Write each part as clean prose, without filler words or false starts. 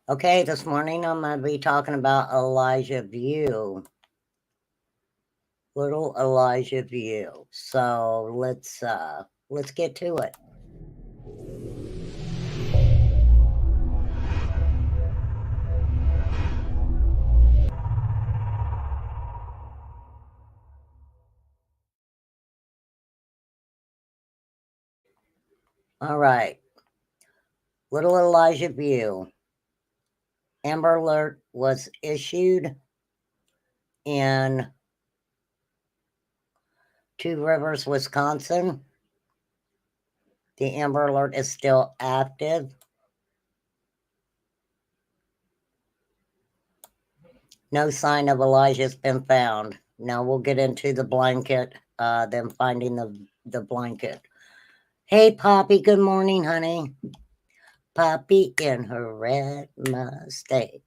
Okay, this morning I'm going to be talking about Elijah View. Little Elijah View. So let's get to it. All right. Little Elijah View. Amber Alert was issued in Two Rivers, Wisconsin. The Amber Alert is still active. No sign of Elijah's been found. Now we'll get into the blanket, them finding the blanket. Hey, Poppy, good morning, honey. Poppy in her red Mustang.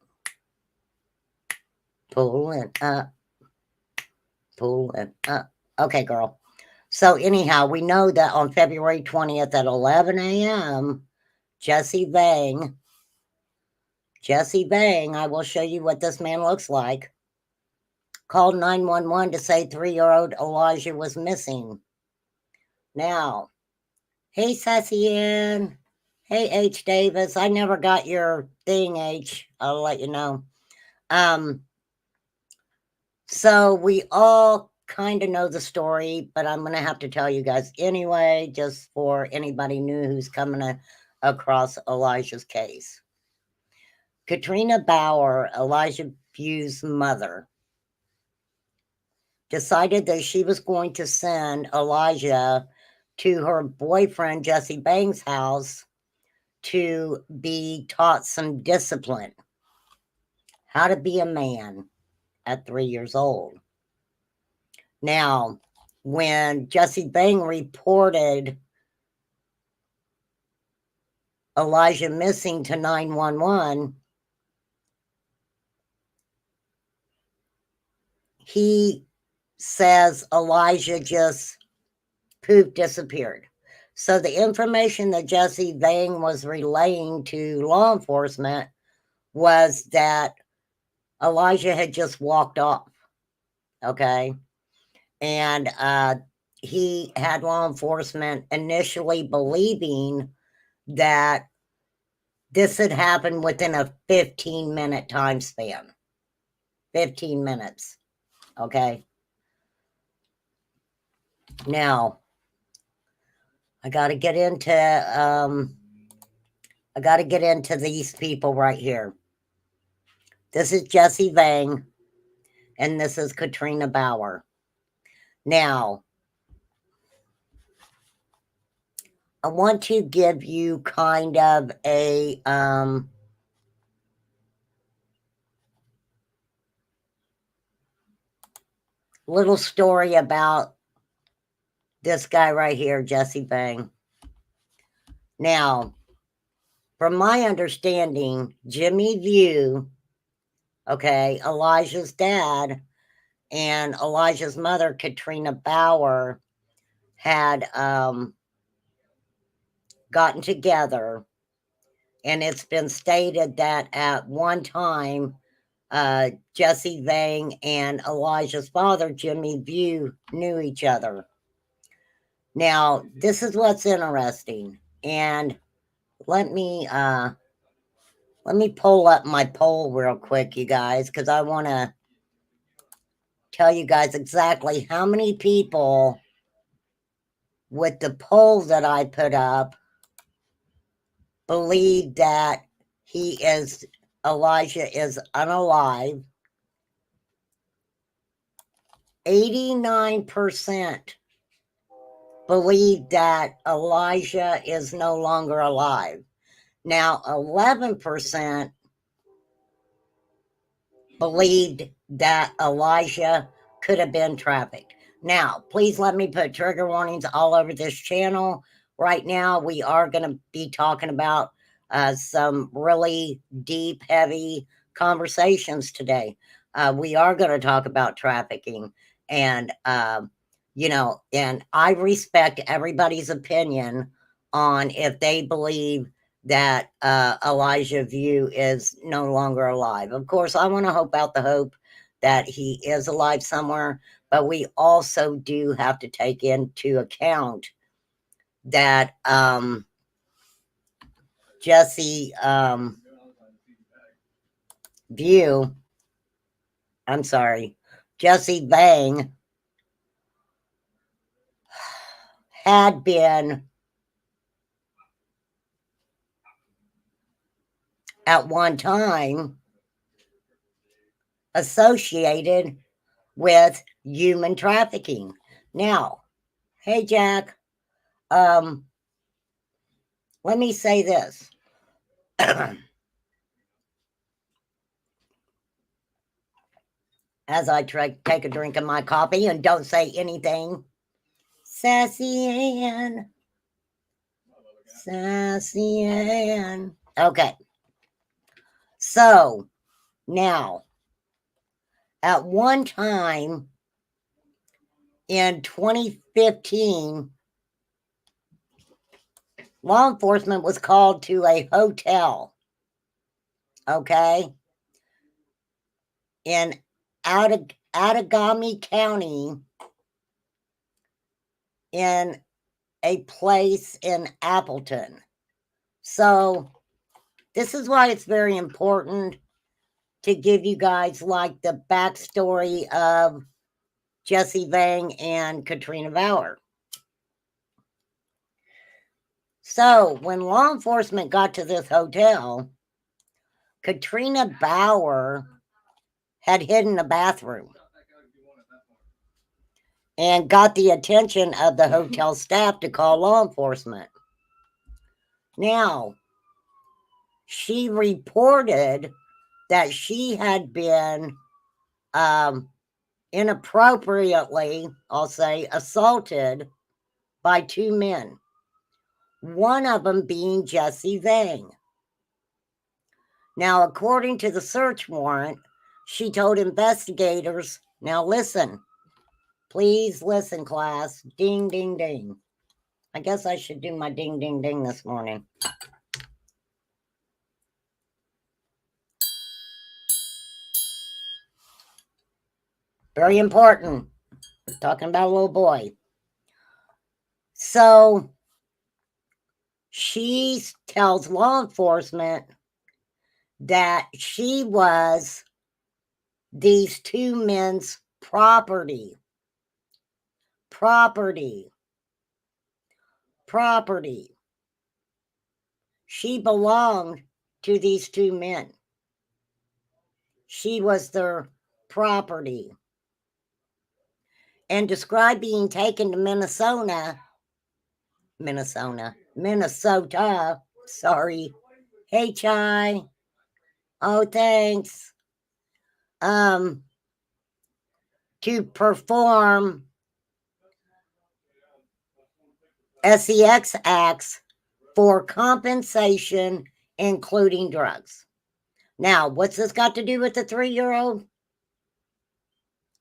Pulling up, pulling up. Okay, girl. So, anyhow, we know that on February 20th at 11 a.m., Jesse Vang, I will show you what this man looks like, called 911 to say 3-year-old Elijah was missing. Now, hey, Sassy Ann. Hey, H. Davis. I never got your thing, H. I'll let you know. So we all kind of know the story, but I'm going to have to tell you guys anyway, just for anybody new who's coming across Elijah's case. Katrina Bauer, Elijah View's mother, decided that she was going to send Elijah to her boyfriend Jesse Vang's house to be taught some discipline, how to be a man at 3 years old. Now, when Jesse Vang reported Elijah missing to 911, he says Elijah just poof disappeared. So the information that Jesse Vang was relaying to law enforcement was that Elijah had just walked off. Okay. And he had law enforcement initially believing that this had happened within a 15-minute time span. 15 minutes. Okay. Now, I got to get into these people right here. This is Jesse Vang and this is Katrina Bauer. Now, I want to give you kind of a little story about this guy right here, Jesse Vang. Now, from my understanding, Jimmy View, okay, Elijah's dad, and Elijah's mother, Katrina Bauer, had gotten together, and it's been stated that at one time, Jesse Vang and Elijah's father, Jimmy View, knew each other. Now, this is what's interesting, and let me pull up my poll real quick, you guys, because I want to tell you guys exactly how many people with the poll that I put up believe that Elijah is unalive. 89% believe that Elijah is no longer alive. Now, 11% believed that Elijah could have been trafficked. Now, please let me put trigger warnings all over this channel. Right now, we are going to be talking about some really deep, heavy conversations today. We are going to talk about trafficking, and and I respect everybody's opinion on if they believe that Elijah View is no longer alive. Of course, I want to hope out the hope that he is alive somewhere, but we also do have to take into account that Jesse Jesse Vang had been at one time associated with human trafficking. Now, hey Jack, let me say this. As I take a drink of my coffee and don't say anything. Sassy Ann. Sassy Ann. Okay. So, now, at one time in 2015, law enforcement was called to a hotel, okay, in Outagamie County, in a place in Appleton. So, this is why it's very important to give you guys like the backstory of Jesse Vang and Katrina Bauer. So, when law enforcement got to this hotel, Katrina Bauer had hidden a bathroom and got the attention of the hotel staff to call law enforcement. Now, she reported that she had been inappropriately, I'll say, assaulted by two men, one of them being Jesse Vang. Now, according to the search warrant, she told investigators, now listen, please listen, class, ding, ding, ding. I guess I should do my ding, ding, ding this morning. Very important. We're talking about a little boy. So, she tells law enforcement that she was these two men's property. She belonged to these two men. She was their property. And described being taken to Minnesota. Sorry. Hey, Chai. Oh, thanks. To perform sex acts for compensation, including drugs. Now, what's this got to do with the 3-year-old?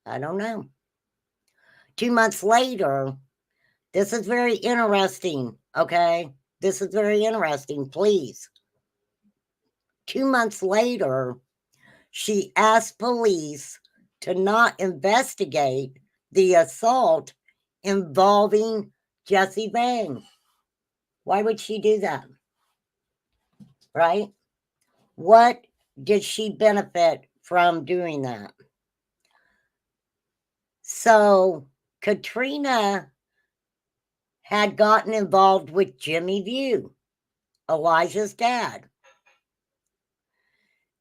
I don't know. 2 months later, this is very interesting, okay? This is very interesting, please. 2 months later, she asked police to not investigate the assault involving Jesse Vang. Why would she do that? Right? What did she benefit from doing that? So, Katrina had gotten involved with Jimmy View, Elijah's dad.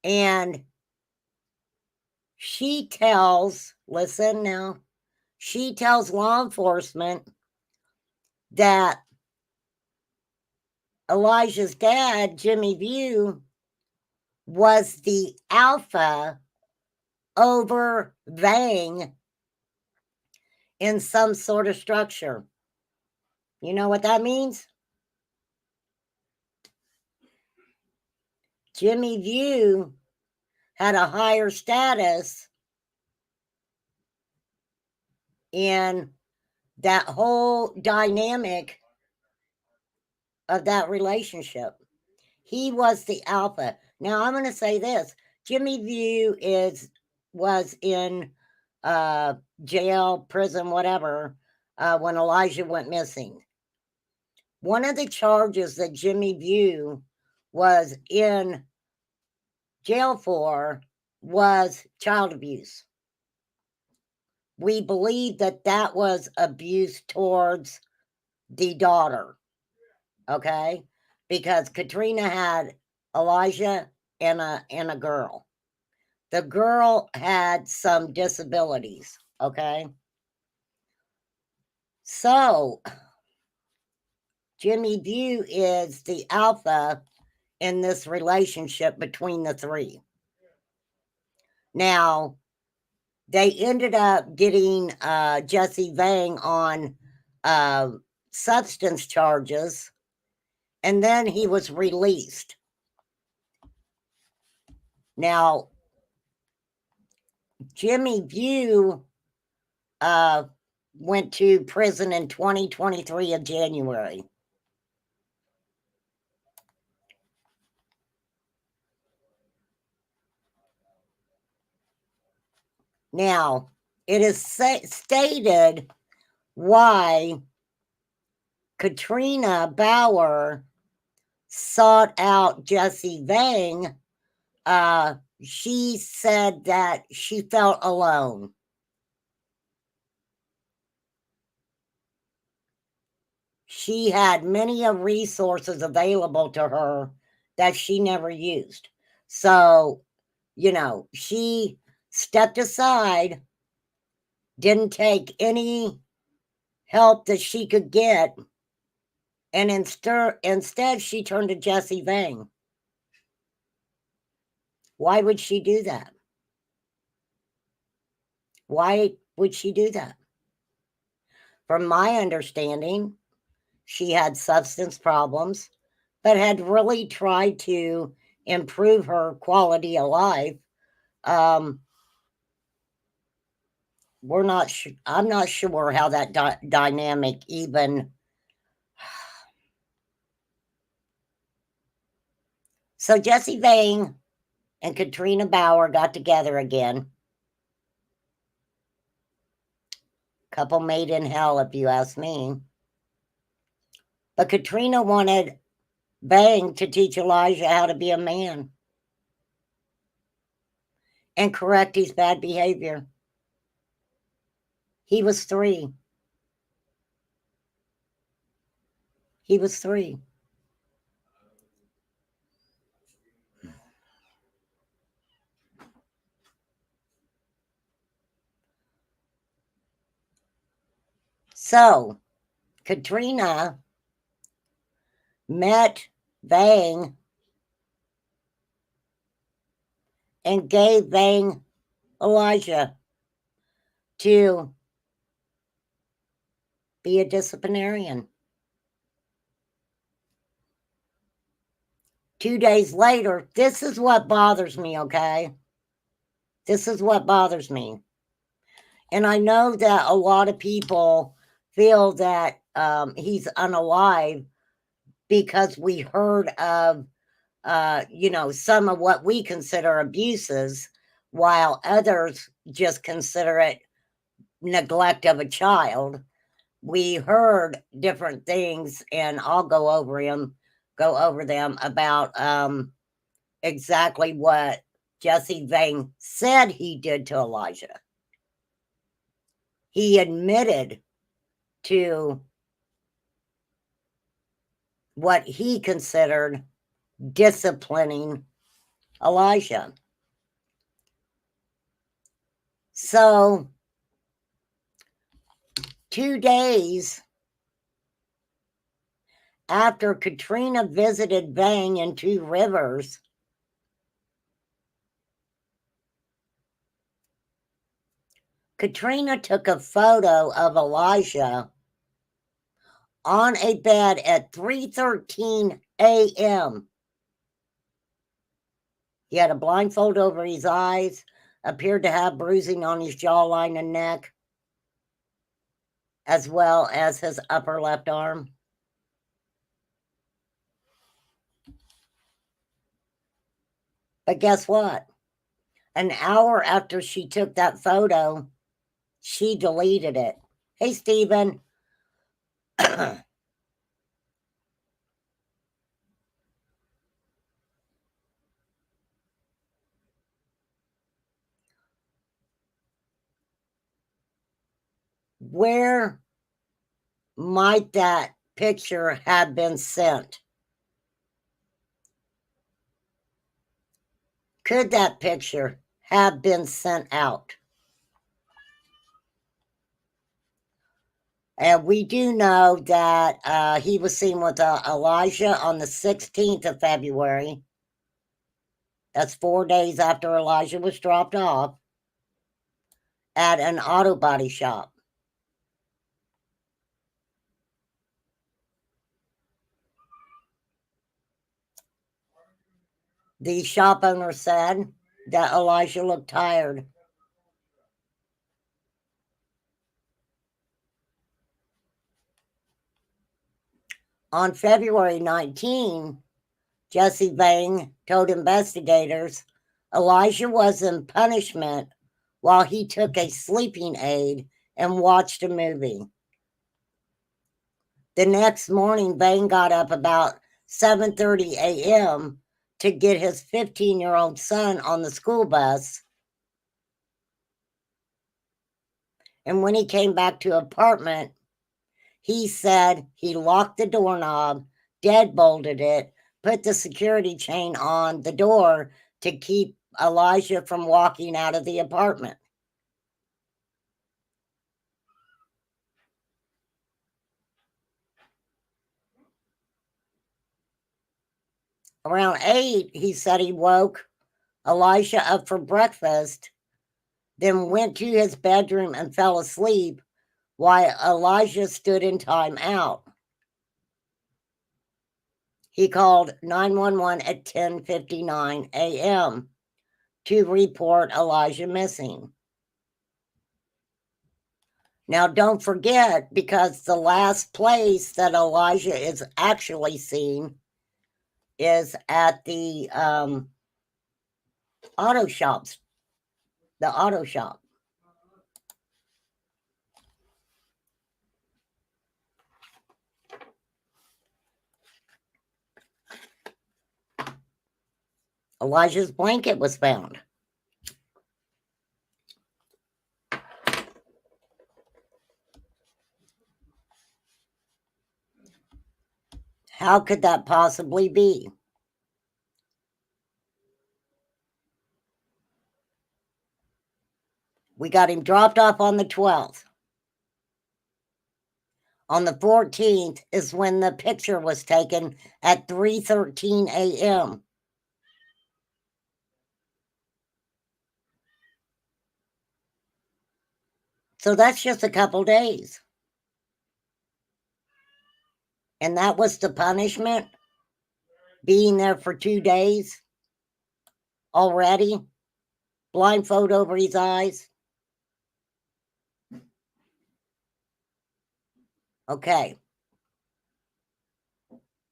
And she tells, listen now, she tells law enforcement that Elijah's dad, Jimmy View, was the alpha over Vang in some sort of structure. You know what that means? Jimmy View had a higher status in that whole dynamic of that relationship. He was the alpha. Now I'm going to say this: Jimmy View was in jail, prison, whatever, when Elijah went missing. One of the charges that Jimmy View was in jail for was child abuse. We believe that that was abuse towards the daughter, okay? Because Katrina had Elijah and a girl. The girl had some disabilities, okay? So Jimmy View is the alpha in this relationship between the three. Now, they ended up getting Jesse Vang on substance charges, and then he was released. Now, Jimmy View went to prison in 2023 of January. Now, it is stated why Katrina Bauer sought out Jesse Vang. She said that she felt alone. She had many of resources available to her that she never used. So, she stepped aside, didn't take any help that she could get, and instead she turned to Jesse Vang. Why would she do that? Why would she do that? From my understanding, she had substance problems, but had really tried to improve her quality of life. We're not sure. I'm not sure how that dynamic even. So Jesse Vang and Katrina Bauer got together again. Couple made in hell, if you ask me. But Katrina wanted Vang to teach Elijah how to be a man and correct his bad behavior. He was 3. He was 3. So Katrina met Vang and gave Vang Elijah to be a disciplinarian. 2 days later, this is what bothers me, okay? This is what bothers me. And I know that a lot of people feel that he's unalive because we heard of, some of what we consider abuses, while others just consider it neglect of a child. We heard different things, and I'll go over them about exactly what Jesse Vang said he did to Elijah. He admitted to what he considered disciplining Elijah. So 2 days after Katrina visited Vang in Two Rivers, Katrina took a photo of Elijah on a bed at 3:13 a.m. He had a blindfold over his eyes, appeared to have bruising on his jawline and neck, as well as his upper left arm. But guess what? An hour after she took that photo, she deleted it. Hey, Stephen. Where might that picture have been sent? Could that picture have been sent out? And we do know that he was seen with Elijah on the 16th of February. That's 4 days after Elijah was dropped off at an auto body shop. The shop owner said that Elijah looked tired. On February 19, Jesse Vang told investigators Elijah was in punishment while he took a sleeping aid and watched a movie. The next morning, Vang got up about 7:30 a.m. to get his 15-year-old son on the school bus. And when he came back to apartment, he said he locked the doorknob, deadbolted it, put the security chain on the door to keep Elijah from walking out of the apartment. Around 8, he said he woke Elijah up for breakfast, then went to his bedroom and fell asleep while Elijah stood in time out. He called 911 at 10:59 a.m. to report Elijah missing. Now, don't forget, because the last place that Elijah is actually seen is at the auto shops, the auto shop. Elijah's blanket was found. How could that possibly be? We got him dropped off on the 12th. On the 14th is when the picture was taken at 3:13 a.m. So that's just a couple days. And that was the punishment? Being there for 2 days already? Blindfold over his eyes? Okay.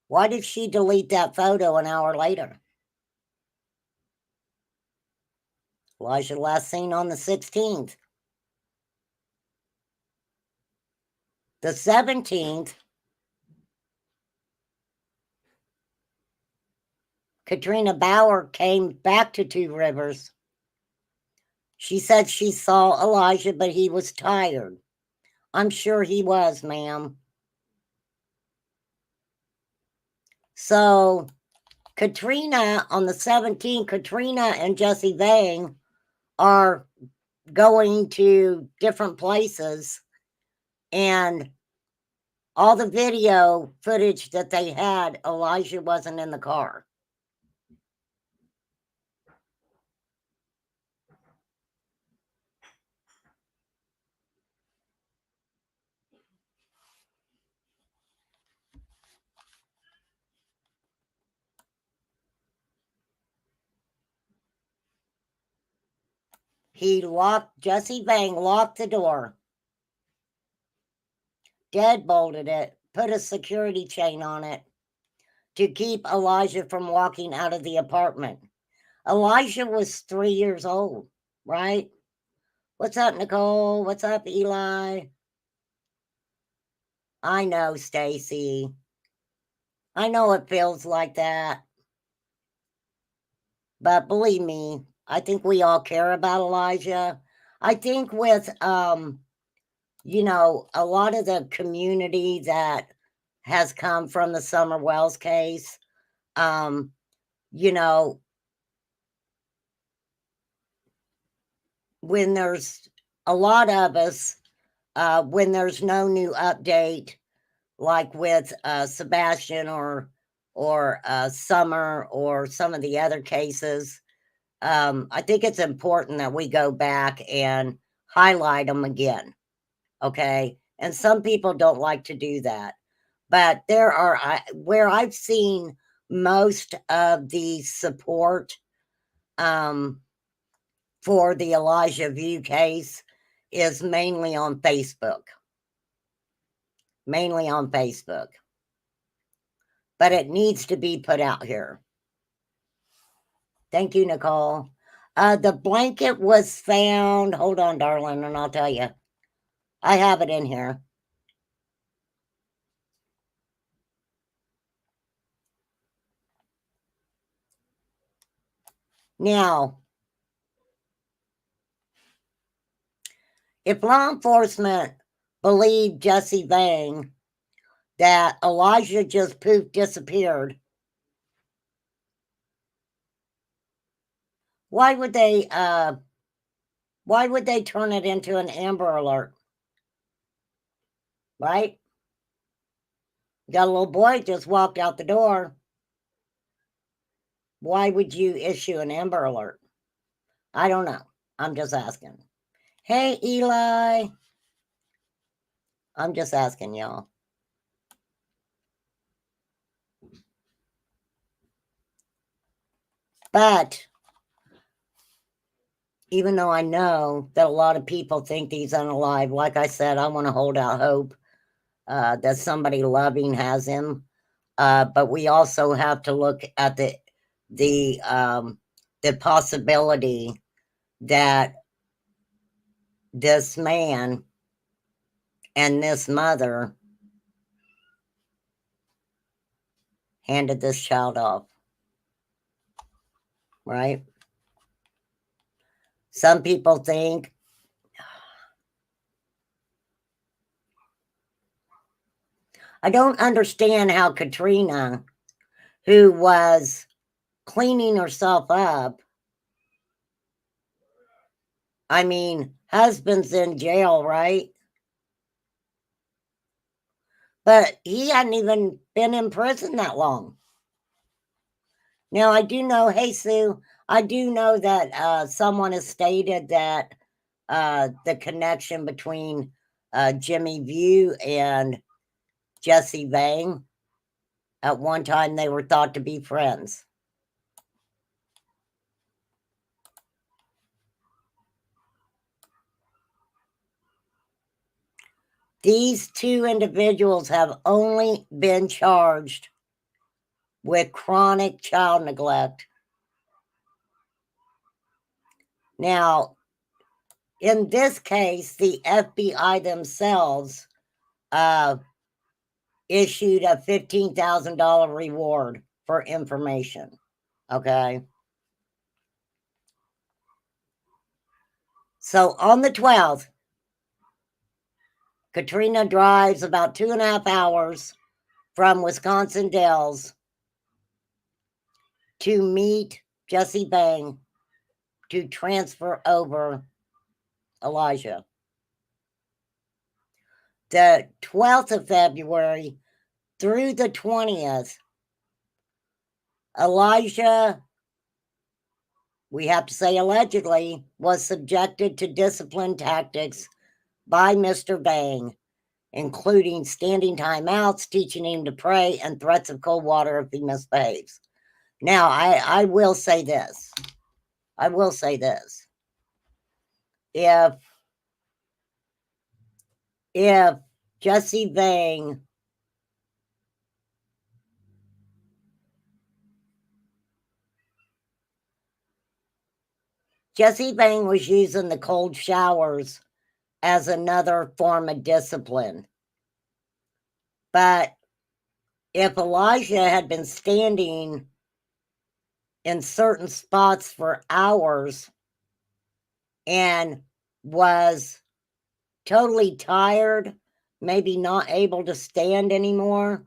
Why did she delete that photo an hour later? Elijah last seen on the 16th. The 17th, Katrina Bauer came back to Two Rivers. She said she saw Elijah, but he was tired. I'm sure he was, ma'am. So Katrina, on the 17th, Katrina and Jesse Vang are going to different places, and all the video footage that they had, Elijah wasn't in the car. Jesse Vang locked the door, deadbolted it, put a security chain on it to keep Elijah from walking out of the apartment. Elijah was 3 years old, right? What's up, Nicole? What's up, Eli? I know, Stacy. I know it feels like that. But believe me, I think we all care about Elijah. I think with you know, a lot of the community that has come from the Summer Wells case, you know, when there's a lot of us, when there's no new update, like with Sebastian or Summer or some of the other cases, I think it's important that we go back and highlight them again. Okay. And some people don't like to do that. But there are, where I've seen most of the support for the Elijah View case is mainly on Facebook. Mainly on Facebook. But it needs to be put out here. Thank you, Nicole. The blanket was found. Hold on, darling, and I'll tell you. I have it in here. Now, if law enforcement believed Jesse Vang that Elijah just poof disappeared, why would they turn it into an Amber Alert? Right? Got a little boy just walked out the door. Why would you issue an Amber Alert? I don't know. I'm just asking. Hey, Eli. I'm just asking y'all. But even though I know that a lot of people think he's unalive, like I said, I want to hold out hope that somebody loving has him. But we also have to look at the possibility that this man and this mother handed this child off, right? Some people think I don't understand how Katrina, who was cleaning herself up, I mean, husband's in jail, right? But he hadn't even been in prison that long. Now, I do know, hey, Sue, I do know that someone has stated that the connection between Jimmy View and Jesse Vang, at one time they were thought to be friends. These two individuals have only been charged with chronic child neglect. Now, in this case, the FBI themselves issued a $15,000 reward for information. Okay. So on the 12th, Katrina drives about 2.5 hours from Wisconsin Dells to meet Jesse Vang to transfer over Elijah. The 12th of February through the 20th, Elijah, we have to say allegedly, was subjected to discipline tactics by Mr. Vang, including standing timeouts, teaching him to pray, and threats of cold water if he misbehaves. Now, I will say this. I will say this. If Jesse Vang Jesse Bang was using the cold showers as another form of discipline. But if Elijah had been standing in certain spots for hours and was totally tired, maybe not able to stand anymore,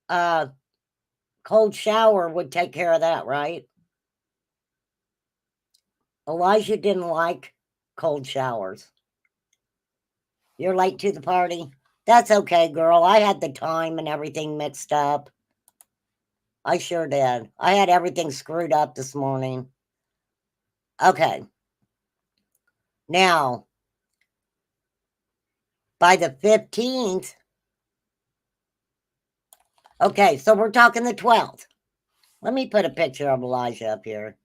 cold shower would take care of that, right? Elijah didn't like cold showers. You're late to the party? That's okay, girl. I had the time and everything mixed up. I sure did. I had everything screwed up this morning. Okay. Now, by the 15th, okay, so we're talking the 12th. Let me put a picture of Elijah up here.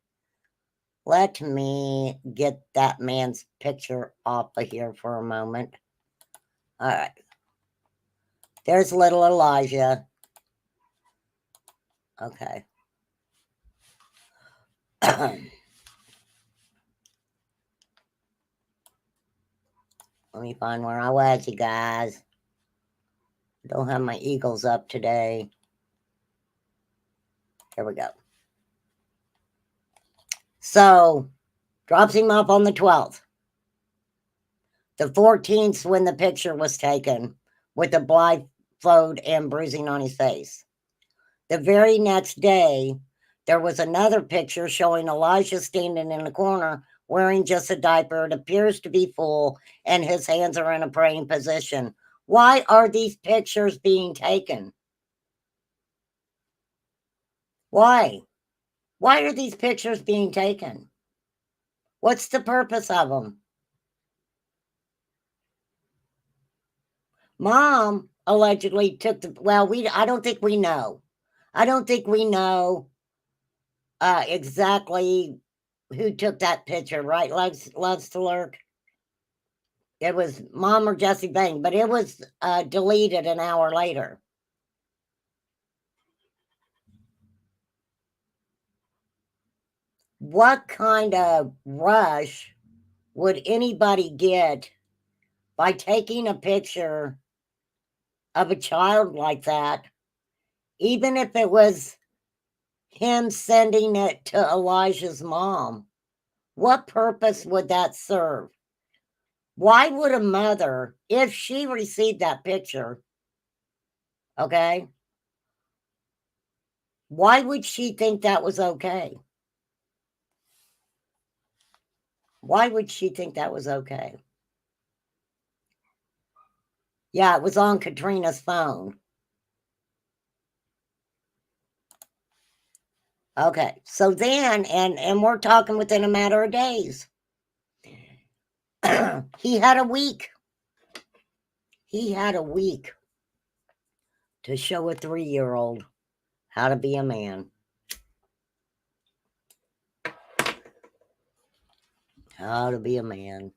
Let me get that man's picture off of here for a moment. All right. There's little Elijah. Okay. Let me find where I was, you guys. Don't have my eagles up today. Here we go. So, drops him off on the 12th. The 14th, when the picture was taken with the blindfold and bruising on his face. The very next day, there was another picture showing Elijah standing in the corner wearing just a diaper. It appears to be full, and his hands are in a praying position. Why are these pictures being taken? Why? Why are these pictures being taken? What's the purpose of them? Mom allegedly took the, well, I don't think we know. I don't think we know exactly who took that picture, right? Loves to lurk. It was Mom or Jesse Bang, but it was deleted an hour later. What kind of rush would anybody get by taking a picture of a child like that, even if it was him sending it to Elijah's mom? What purpose would that serve? Why would a mother, if she received that picture, okay, why would she think that was okay? Why would she think that was okay? Yeah, it was on Katrina's phone. Okay, so then, and we're talking within a matter of days. He had a week. He had a week to show a 3-year-old how to be a man. How to be a man.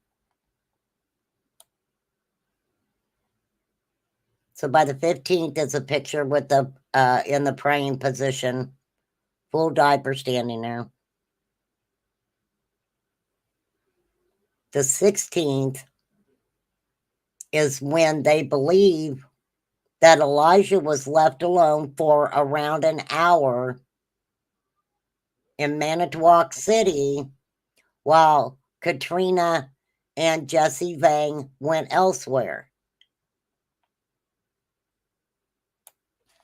So by the 15th, there's a picture with the in the praying position, full diaper standing there. The 16th is when they believe that Elijah was left alone for around an hour in Manitowoc City while Katrina and Jesse Bang went elsewhere.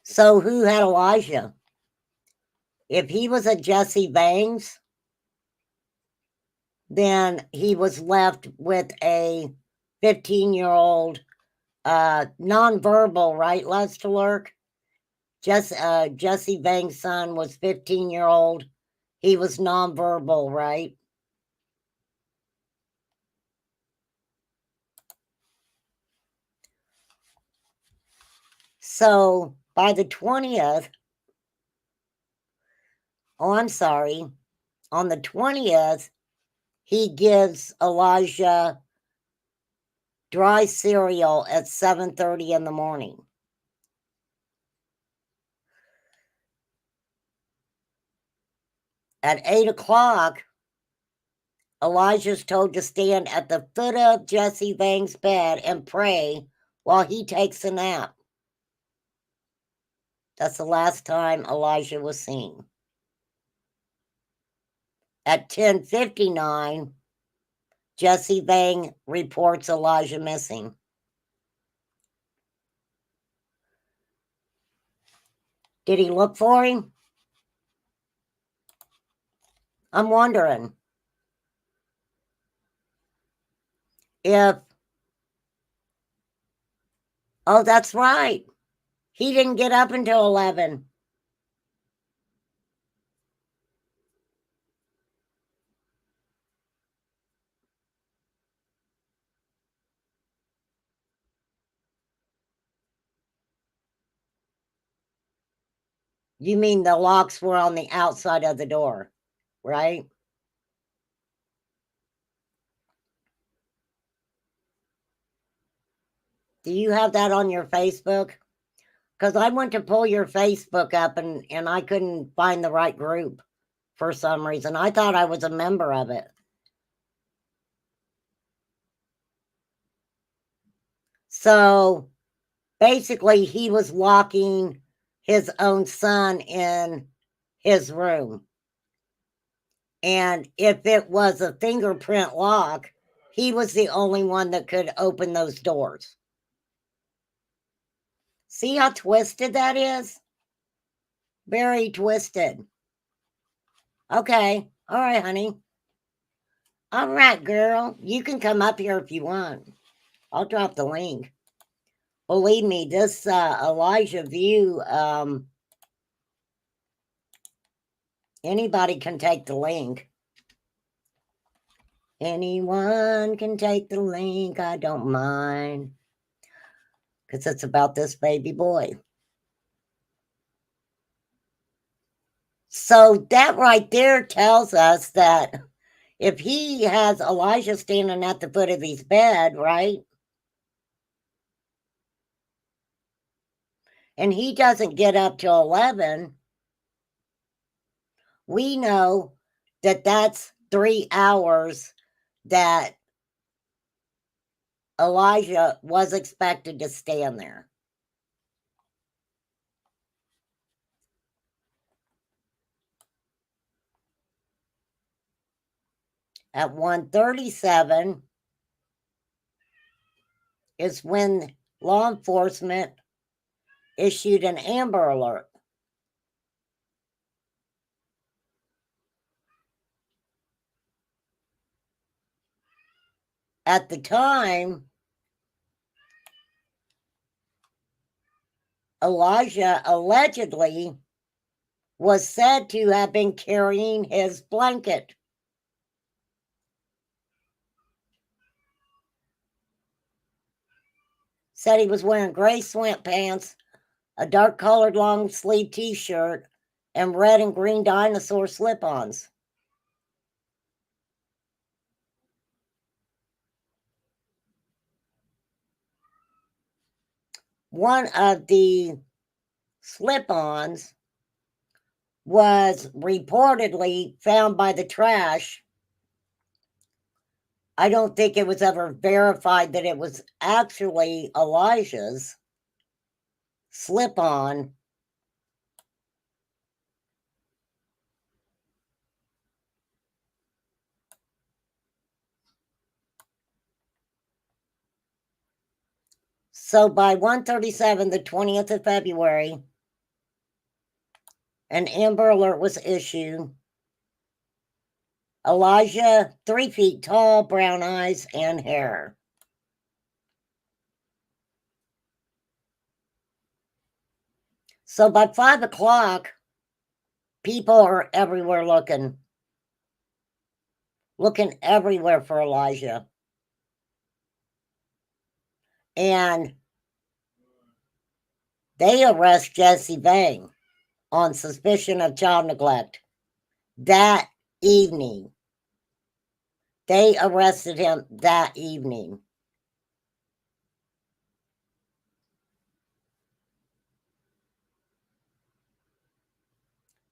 So who had Elijah? If he was at Jesse Bang's, then he was left with a 15-year-old nonverbal, right, loves to lurk? Jesse Bang's son was 15-year-old. He was nonverbal, right? So by the 20th, oh, I'm sorry, on the 20th, he gives Elijah dry cereal at 7:30 in the morning. At 8 o'clock, Elijah's told to stand at the foot of Jesse Vang's bed and pray while he takes a nap. That's the last time Elijah was seen. At 10:59, Jesse Vang reports Elijah missing. Did he look for him? I'm wondering if... Oh, that's right. He didn't get up until 11. You mean the locks were on the outside of the door, right? Do you have that on your Facebook? Because I went to pull your Facebook up and I couldn't find the right group for some reason. I thought I was a member of it. So basically, he was locking his own son in his room. And if it was a fingerprint lock, he was the only one that could open those doors. See how twisted that is? Very twisted. Okay. All right, honey. All right, girl. You can come up here if you want. I'll drop the link. Believe me, this Elijah View, anybody can take the link. Anyone can take the link. I don't mind. Because it's about this baby boy. So that right there tells us that if he has Elijah standing at the foot of his bed, right? And he doesn't get up till 11, we know that that's 3 hours that Elijah was expected to stand there. At 1:37 is when law enforcement issued an Amber Alert. At the time, Elijah allegedly was said to have been carrying his blanket. Said he was wearing gray sweatpants, a dark colored long sleeve t-shirt, and red and green dinosaur slip-ons. One of the slip-ons was reportedly found by the trash. I don't think it was ever verified that it was actually Elijah's slip-on. So by 1:37, the 20th of February, an Amber Alert was issued. Elijah, 3 feet tall, brown eyes and hair. So by 5 o'clock, people are everywhere looking everywhere for Elijah. And they arrest Jesse Vang on suspicion of child neglect that evening. They arrested him that evening.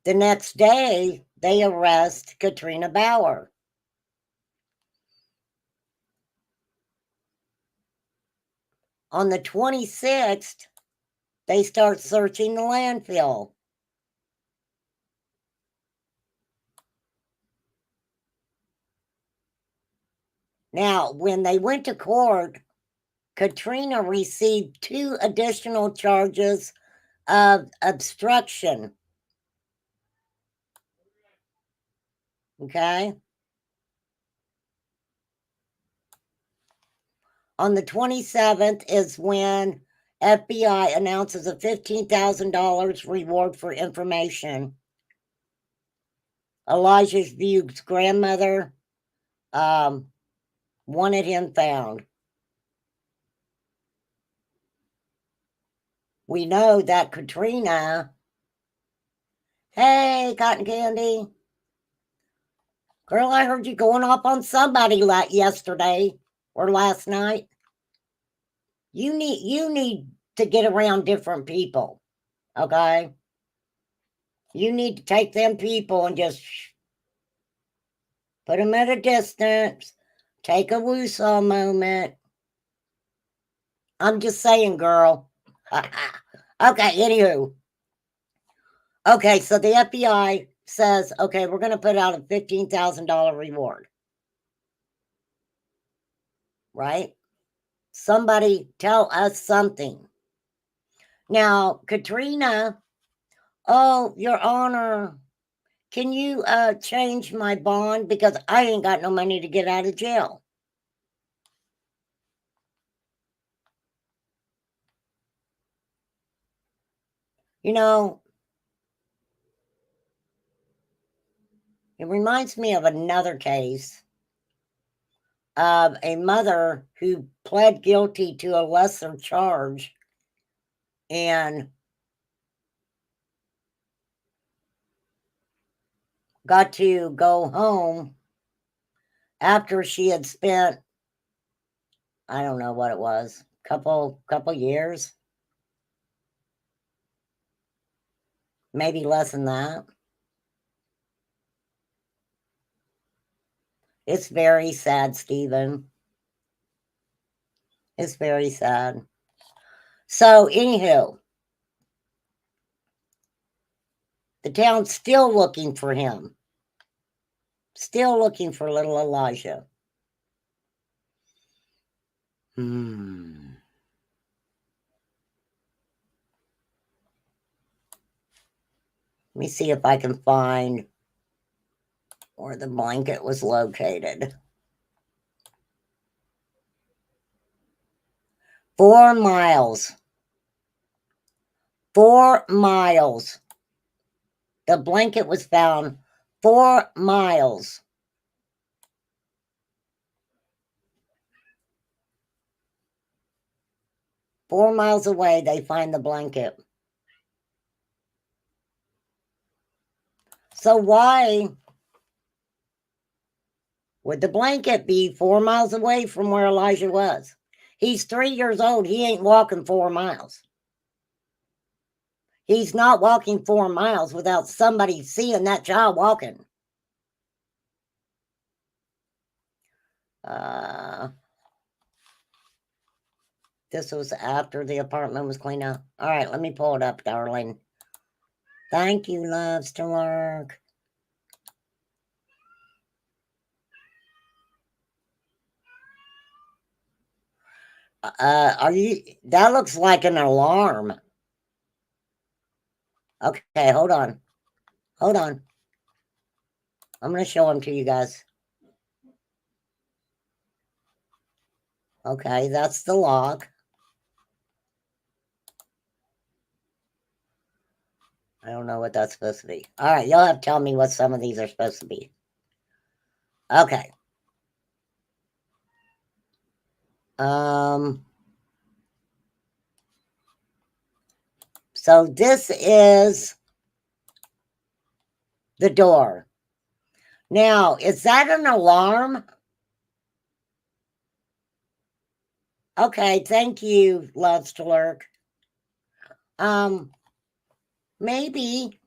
The next day, they arrest Katrina Bauer. On the 26th, they start searching the landfill. Now, when they went to court, Katrina received 2 additional charges of obstruction. Okay? On the 27th is when FBI announces a $15,000 reward for information. Elijah Vuke's grandmother wanted him found. We know that Katrina, hey, Cotton Candy, girl, I heard you going off on somebody yesterday or last night. You need to get around different people, okay? You need to take them people and just put them at a distance. Take a woosah moment. I'm just saying, girl. Okay, anywho. Okay, so the FBI says, okay, we're going to put out a $15,000 reward. Right? Somebody tell us something. Now, Katrina, oh, Your Honor, can you change my bond? Because I ain't got no money to get out of jail. You know, it reminds me of another case of a mother who pled guilty to a lesser charge and got to go home after she had spent, I don't know what it was, couple years, maybe less than that. It's very sad, Stephen. It's very sad. So, anywho, the town's still looking for him. Still looking for little Elijah. Let me see if I can find where the blanket was located. 4 miles. 4 miles. The blanket was found 4 miles. Four miles away, they find the blanket. So why would the blanket be 4 miles away from where Elijah was? He's 3 years old. He ain't walking 4 miles. He's not walking 4 miles without somebody seeing that child walking. This was after the apartment was cleaned up. All right, let me pull it up, darling. Thank you, loves to lurk. That looks like an alarm. Okay, hold on. Hold on. I'm going to show them to you guys. Okay, that's the log. I don't know what that's supposed to be. All right, you'll have to tell me what some of these are supposed to be. Okay. So this is the door. Now, is that an alarm? Okay, thank you, loves to lurk. Maybe.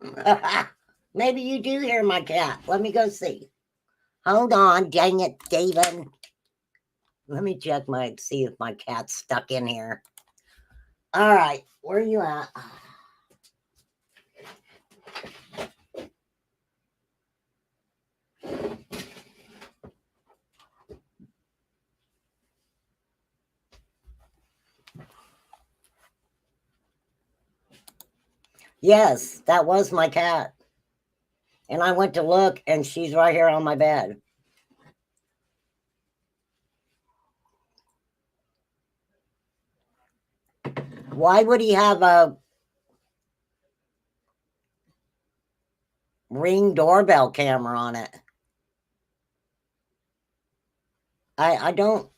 Maybe you do hear my cat. Let me go see. Hold on, dang it, David. Let me check see if my cat's stuck in here. All right, where are you at? Yes, that was my cat. And I went to look, and she's right here on my bed. Why would he have a Ring doorbell camera on it? I don't.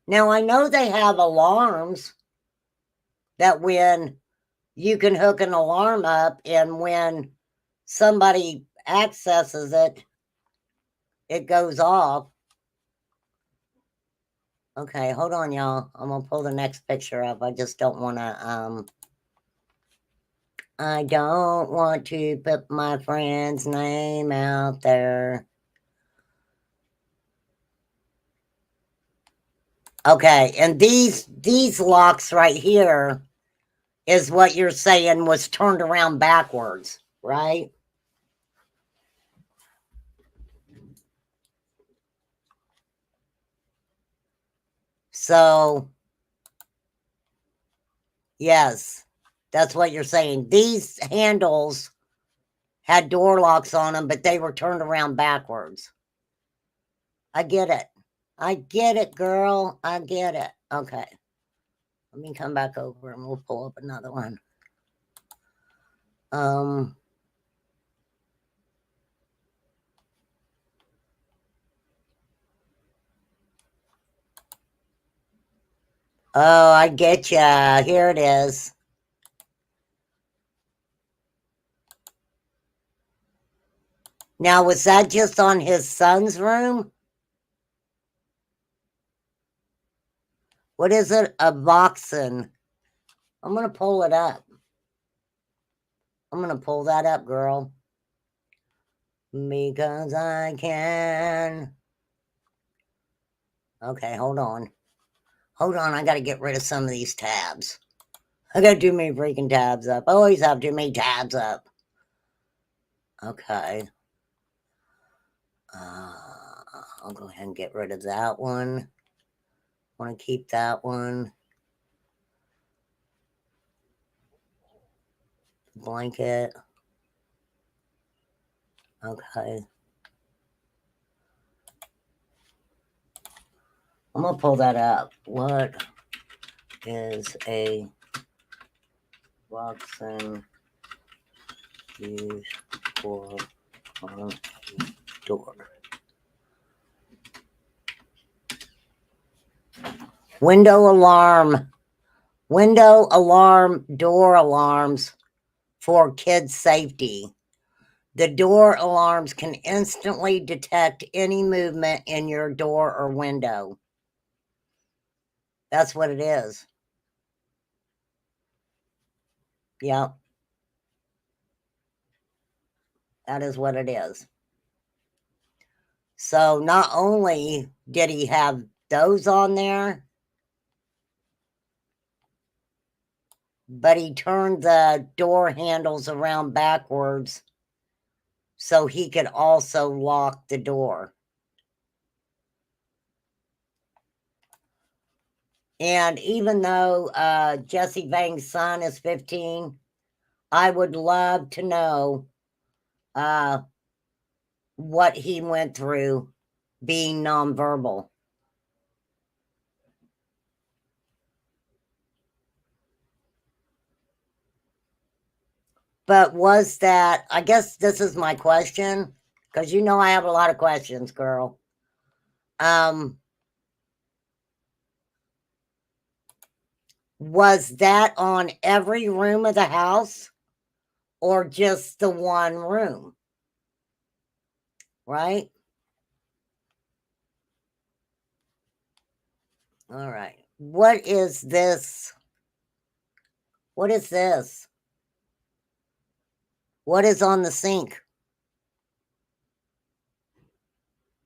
Now, I know they have alarms that when you can hook an alarm up, and when somebody accesses it, it goes off. Okay, hold on, y'all. I'm gonna pull the next picture up. I just don't want to, I don't want to put my friend's name out there. Okay, and these locks right here is what you're saying was turned around backwards, right? So, yes, that's what you're saying. These handles had door locks on them, but they were turned around backwards. I get it. I get it, girl. I get it. Okay. Let me come back over and we'll pull up another one. Oh, I get ya. Here it is. Now, was that just on his son's room? What is it? A Voxen. I'm going to pull it up. I'm going to pull that up, girl. Because I can. Okay, hold on. Hold on, I got to get rid of some of these tabs. I got too many freaking tabs up. I always have too many tabs up. Okay. I'll go ahead and get rid of that one. Want to keep that one. Blanket. Okay. I'm going to pull that up. What is a Voxen used for on a door? Window alarm. Window alarm, door alarms for kids' safety. The door alarms can instantly detect any movement in your door or window. That's what it is. Yep. That is what it is. So not only did he have those on there, but he turned the door handles around backwards so he could also lock the door. And even though Jesse Vang's son is 15, I would love to know what he went through being nonverbal. But was that, I guess this is my question, because you know I have a lot of questions, girl. Was that on every room of the house or just the one room? Right? All right. What is this? What is this? What is on the sink?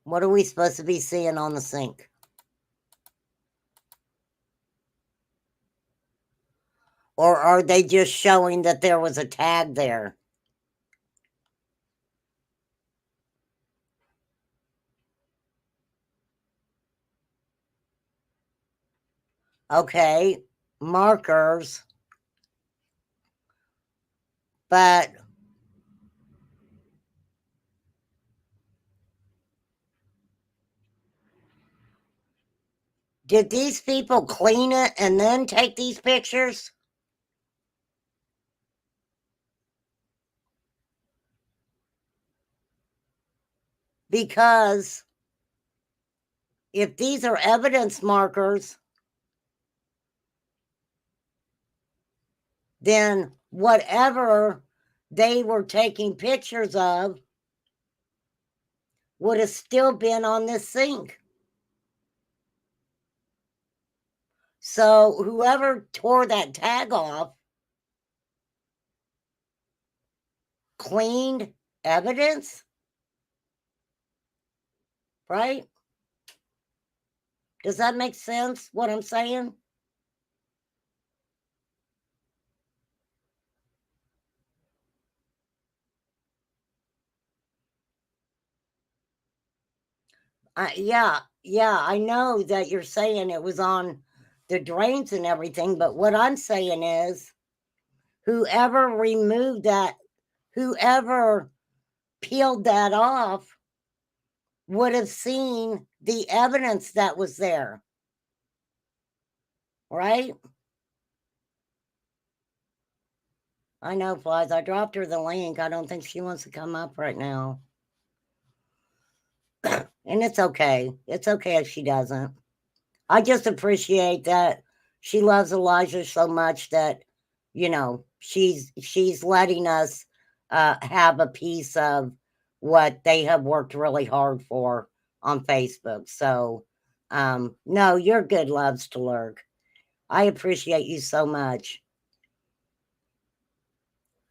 What are we supposed to be seeing on the sink? Or are they just showing that there was a tag there? Okay, markers, but did these people clean it and then take these pictures? Because if these are evidence markers, then whatever they were taking pictures of would have still been on this sink. So whoever tore that tag off cleaned evidence, right? Does that make sense, what I'm saying? Yeah, I know that you're saying it was on the drains and everything, but what I'm saying is whoever removed that, whoever peeled that off would have seen the evidence that was there, right? I know, Flies. I dropped her the link. I don't think she wants to come up right now. And it's okay. It's okay if she doesn't. I just appreciate that she loves Elijah so much that, you know, she's letting us have a piece of what they have worked really hard for on Facebook. So no, you're good, loves to lurk. I appreciate you so much.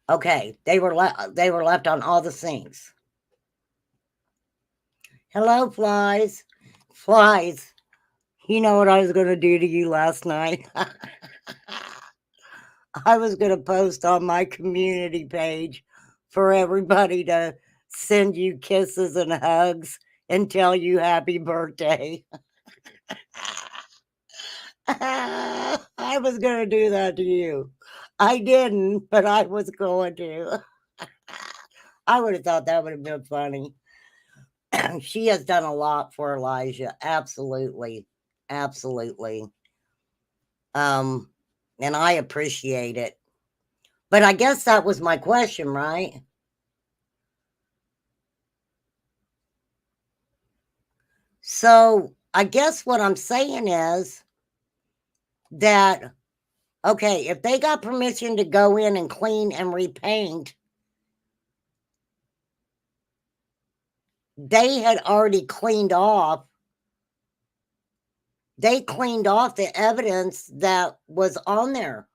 Okay, they were left on all the sinks. Hello, Flies. Flies. You know what I was going to do to you last night? I was going to post on my community page for everybody to send you kisses and hugs and tell you happy birthday. I was going to do that to you. I didn't, but I was going to. I would have thought that would have been funny. She has done a lot for Elijah. Absolutely. Absolutely. And I appreciate it. But I guess that was my question, right? So I guess what I'm saying is that, okay, if they got permission to go in and clean and repaint, they had already cleaned off. They cleaned off the evidence that was on there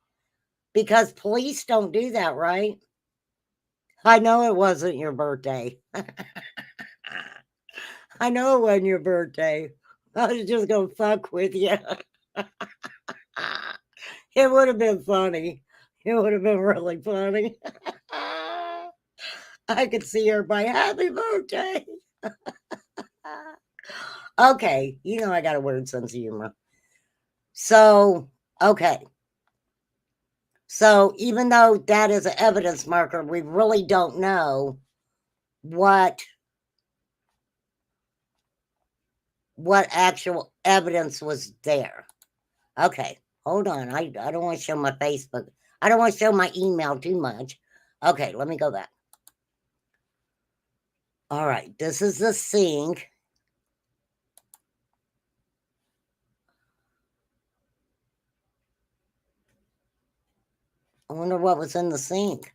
because police don't do that, right? I know it wasn't your birthday. I know it wasn't your birthday. I was just going to fuck with you. It would have been funny. It would have been really funny. I could see her by happy birthday. Okay, you know I got a weird sense of humor. So, okay. So even though that is an evidence marker, we really don't know what actual evidence was there. Okay, hold on. I don't want to show my Facebook. I don't want to show my email too much. Okay, let me go back. All right, this is the sink. I wonder what was in the sink.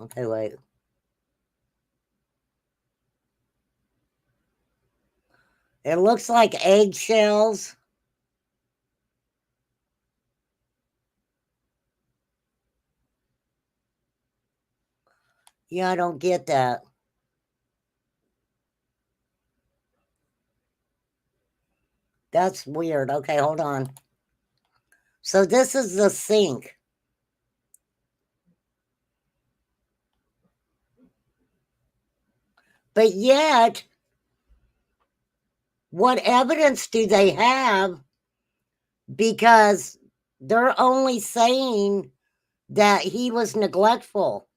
Okay, wait. It looks like eggshells. Yeah, I don't get that. That's weird. Okay, hold on. So this is the sink. But yet, what evidence do they have? Because they're only saying that he was neglectful,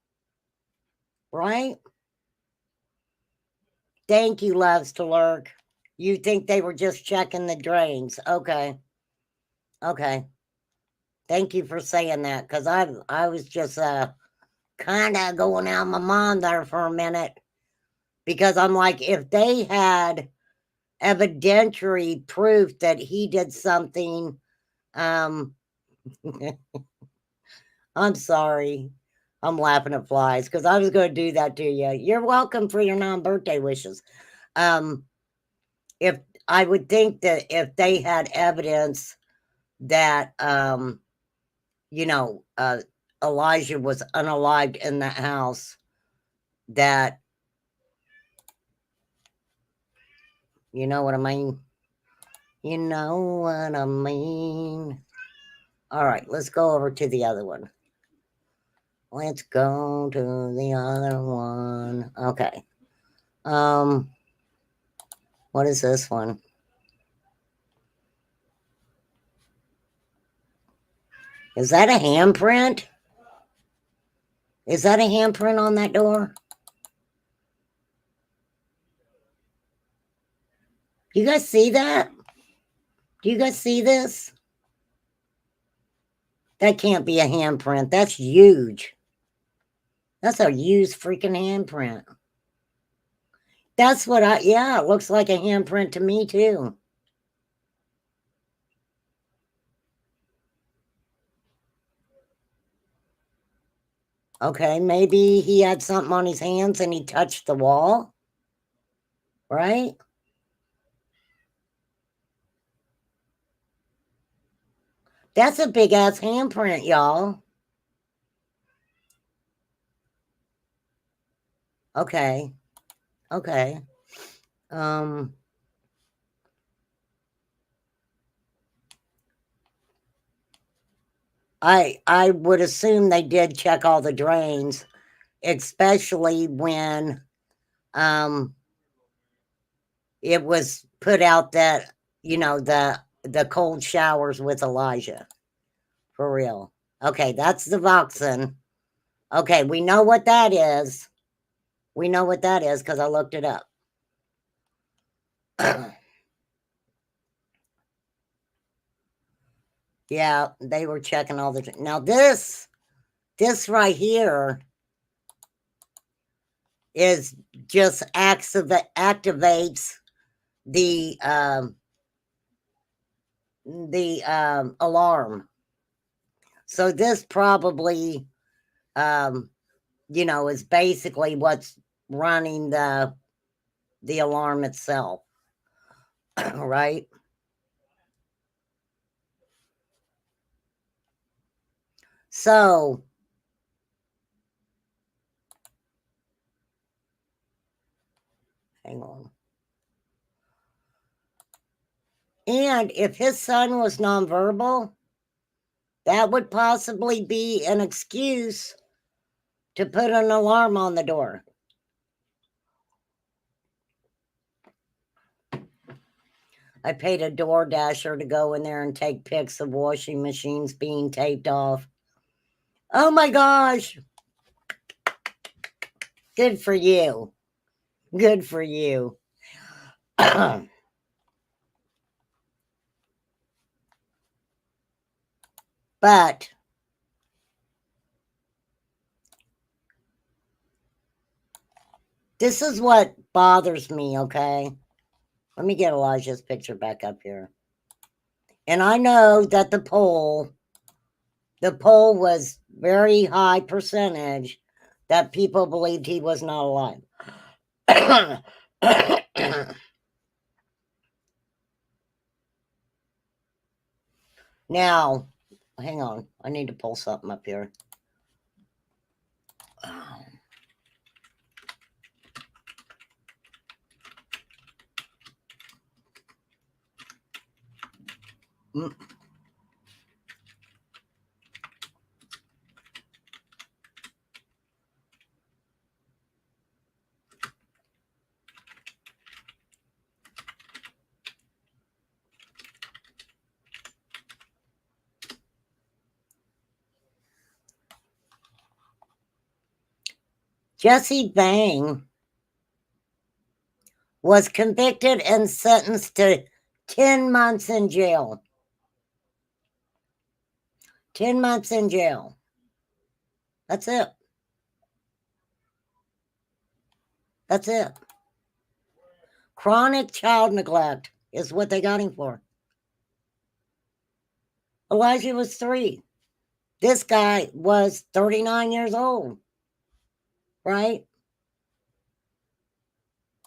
right? Thank you, Loves to Lurk. You think they were just checking the drains. Okay. Okay. Thank you for saying that, because I was just kind of going out my mind there for a minute. Because I'm like, if they had evidentiary proof that he did something, I'm sorry. I'm laughing at flies because I was going to do that to you. You're welcome for your non-birthday wishes. If I would think that if they had evidence that Elijah was unalived in that house, that you know what I mean? You know what I mean? All right, let's go over to the other one. Let's go to the other one. Okay. What is this one? Is that a handprint? Is that a handprint on that door? You guys see that? Do you guys see this? That can't be a handprint. That's huge. That's a used freaking handprint. That's what yeah, it looks like a handprint to me too. Okay, maybe he had something on his hands and he touched the wall, right? That's a big ass handprint, y'all. Okay. Okay. I would assume they did check all the drains, especially when it was put out that, the cold showers with Elijah. For real. Okay, that's the Voxen. Okay, we know what that is. We know what that is because I looked it up. Yeah, they were checking all the. Now this right here is just activates the alarm. So this probably is basically what's running the alarm itself. Right? So hang on. And if his son was nonverbal, that would possibly be an excuse to put an alarm on the door. I paid a door dasher to go in there and take pics of washing machines being taped off. Oh my gosh. Good for you. Good for you. But this is what bothers me, okay? Let me get Elijah's picture back up here. And I know that the poll was very high percentage that people believed he was not alive. Now, hang on. I need to pull something up here. Jesse Vang was convicted and sentenced to 10 months in jail. 10 months in jail. That's it. That's it. Chronic child neglect is what they got him for. Elijah was 3. This guy was 39 years old. Right?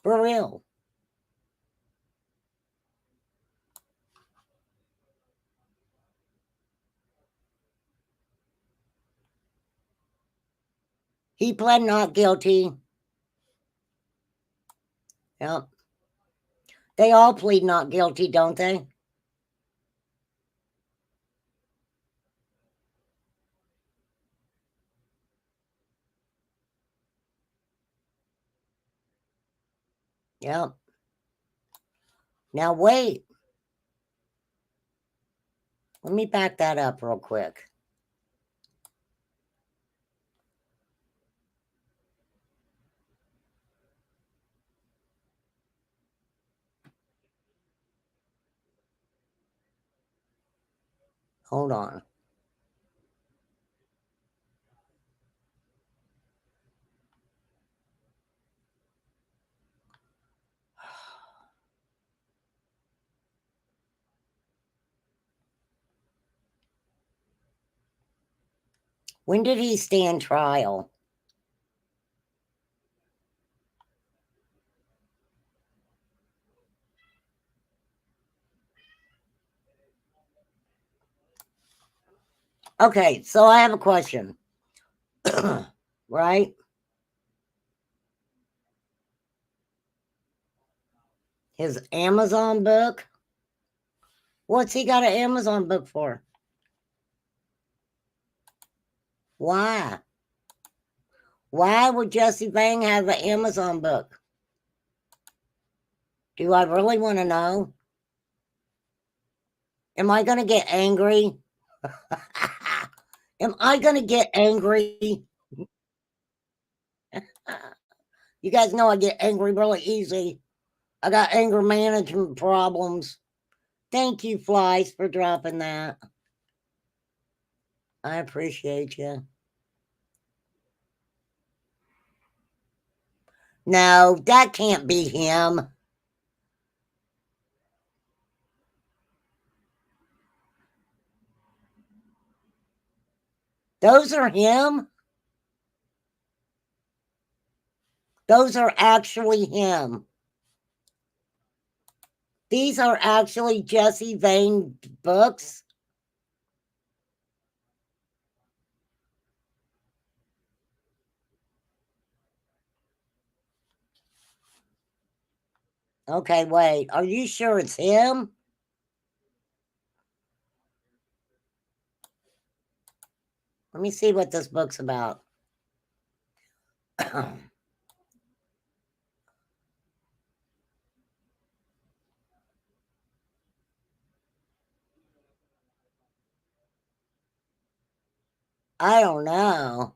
For real. He pled not guilty. Yep. They all plead not guilty, don't they? Yep. Now wait. Let me back that up real quick. Hold on. When did he stand trial? Okay, so I have a question. Right? His Amazon book? What's he got an Amazon book for? Why? Why would Jesse Vang have an Amazon book? Do I really want to know? Am I going to get angry? Am I going to get angry? You guys know I get angry really easy. I got anger management problems. Thank you, Flies, for dropping that. I appreciate you. No, that can't be him. Those are him. Those are actually him. These are actually Jesse Vang books. Okay, wait. Are you sure it's him? Let me see what this book's about. I don't know.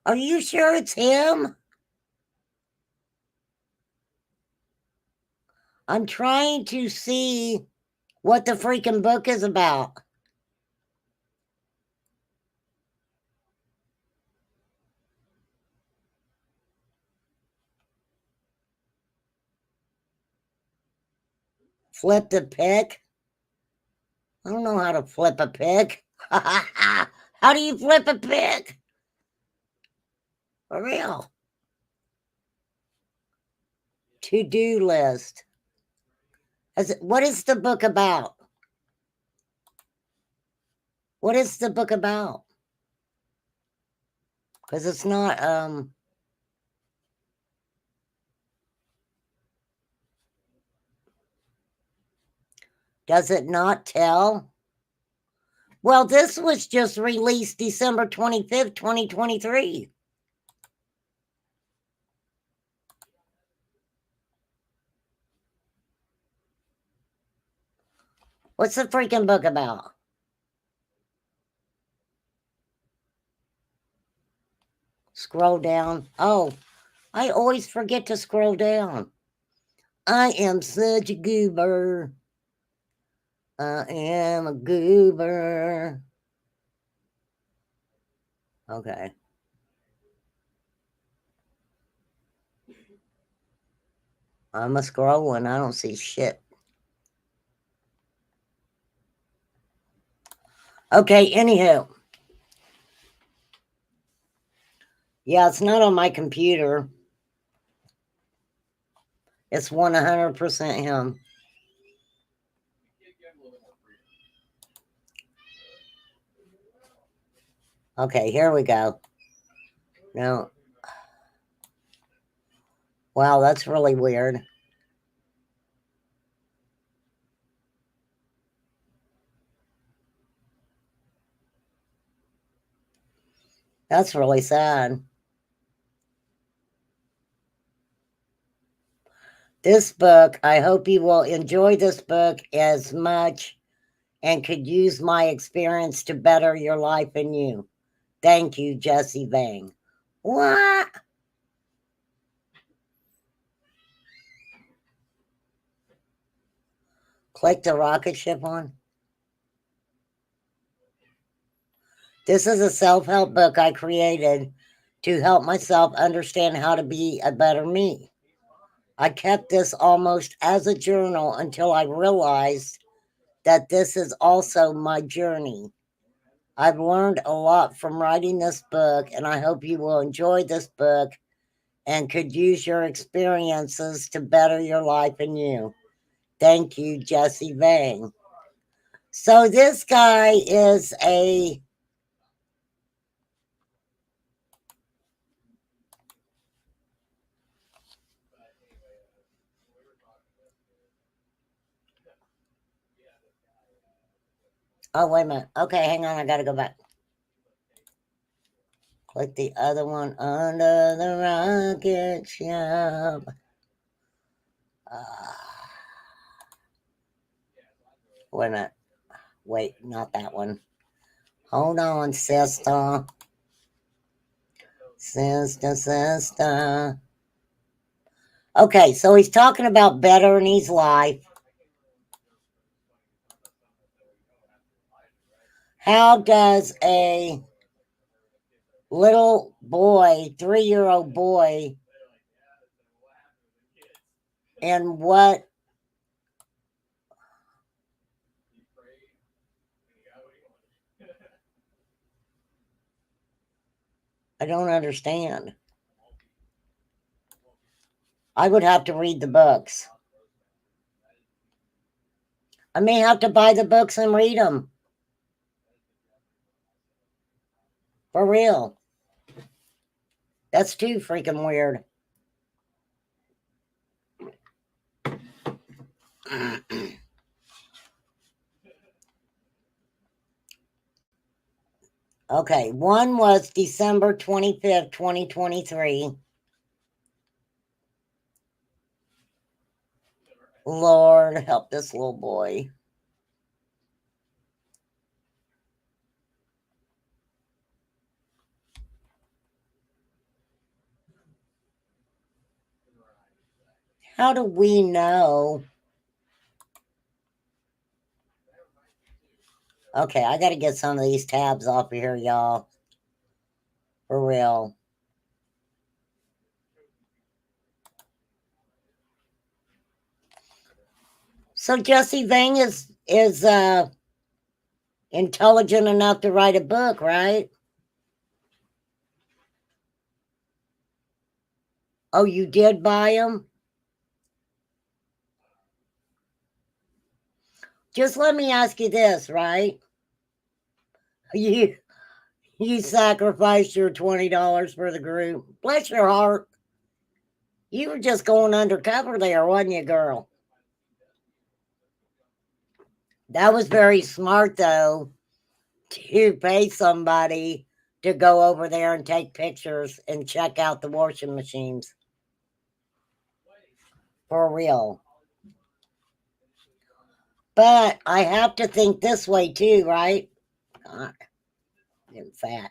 Are you sure it's him? I'm trying to see what the freaking book is about. Flip the pick? I don't know how to flip a pick. How do you flip a pick? For real. To-do list. What is the book about? What is the book about? Because it's not, does it not tell? Well, this was just released December 25th, 2023. What's the freaking book about? Scroll down. Oh, I always forget to scroll down. I am such a goober. I am a goober. Okay. I'm a scrolling. I don't see shit. Okay, anywho. Yeah, it's not on my computer. It's 100% him. Okay, here we go. No. Wow, that's really weird. That's really sad. This book, I hope you will enjoy this book as much and could use my experience to better your life and you. Thank you, Jesse Vang. What? Click the rocket ship on. This is a self-help book I created to help myself understand how to be a better me. I kept this almost as a journal until I realized that this is also my journey. I've learned a lot from writing this book, and I hope you will enjoy this book and could use your experiences to better your life and you. Thank you, Jesse Vang. So this guy is a oh, wait a minute. Okay, hang on, I gotta go back. Click the other one under the rocket ship. Wait a minute. Wait, not that one. Hold on, sister. Sister. Okay, so he's talking about bettering his life. How does a little boy, 3-year-old boy, and what I don't understand. I would have to read the books. I may have to buy the books and read them. For real. That's too freaking weird. Okay, one was December 25th, 2023. Lord, help this little boy. How do we know? Okay, I got to get some of these tabs off of here, y'all. For real. So Jesse Vang is intelligent enough to write a book, right? Oh, you did buy them? Just let me ask you this, right? You sacrificed your $20 for the group. Bless your heart. You were just going undercover there, wasn't you, girl? That was very smart, though, to pay somebody to go over there and take pictures and check out the washing machines. For real. But I have to think this way too, right? God, I'm getting fat.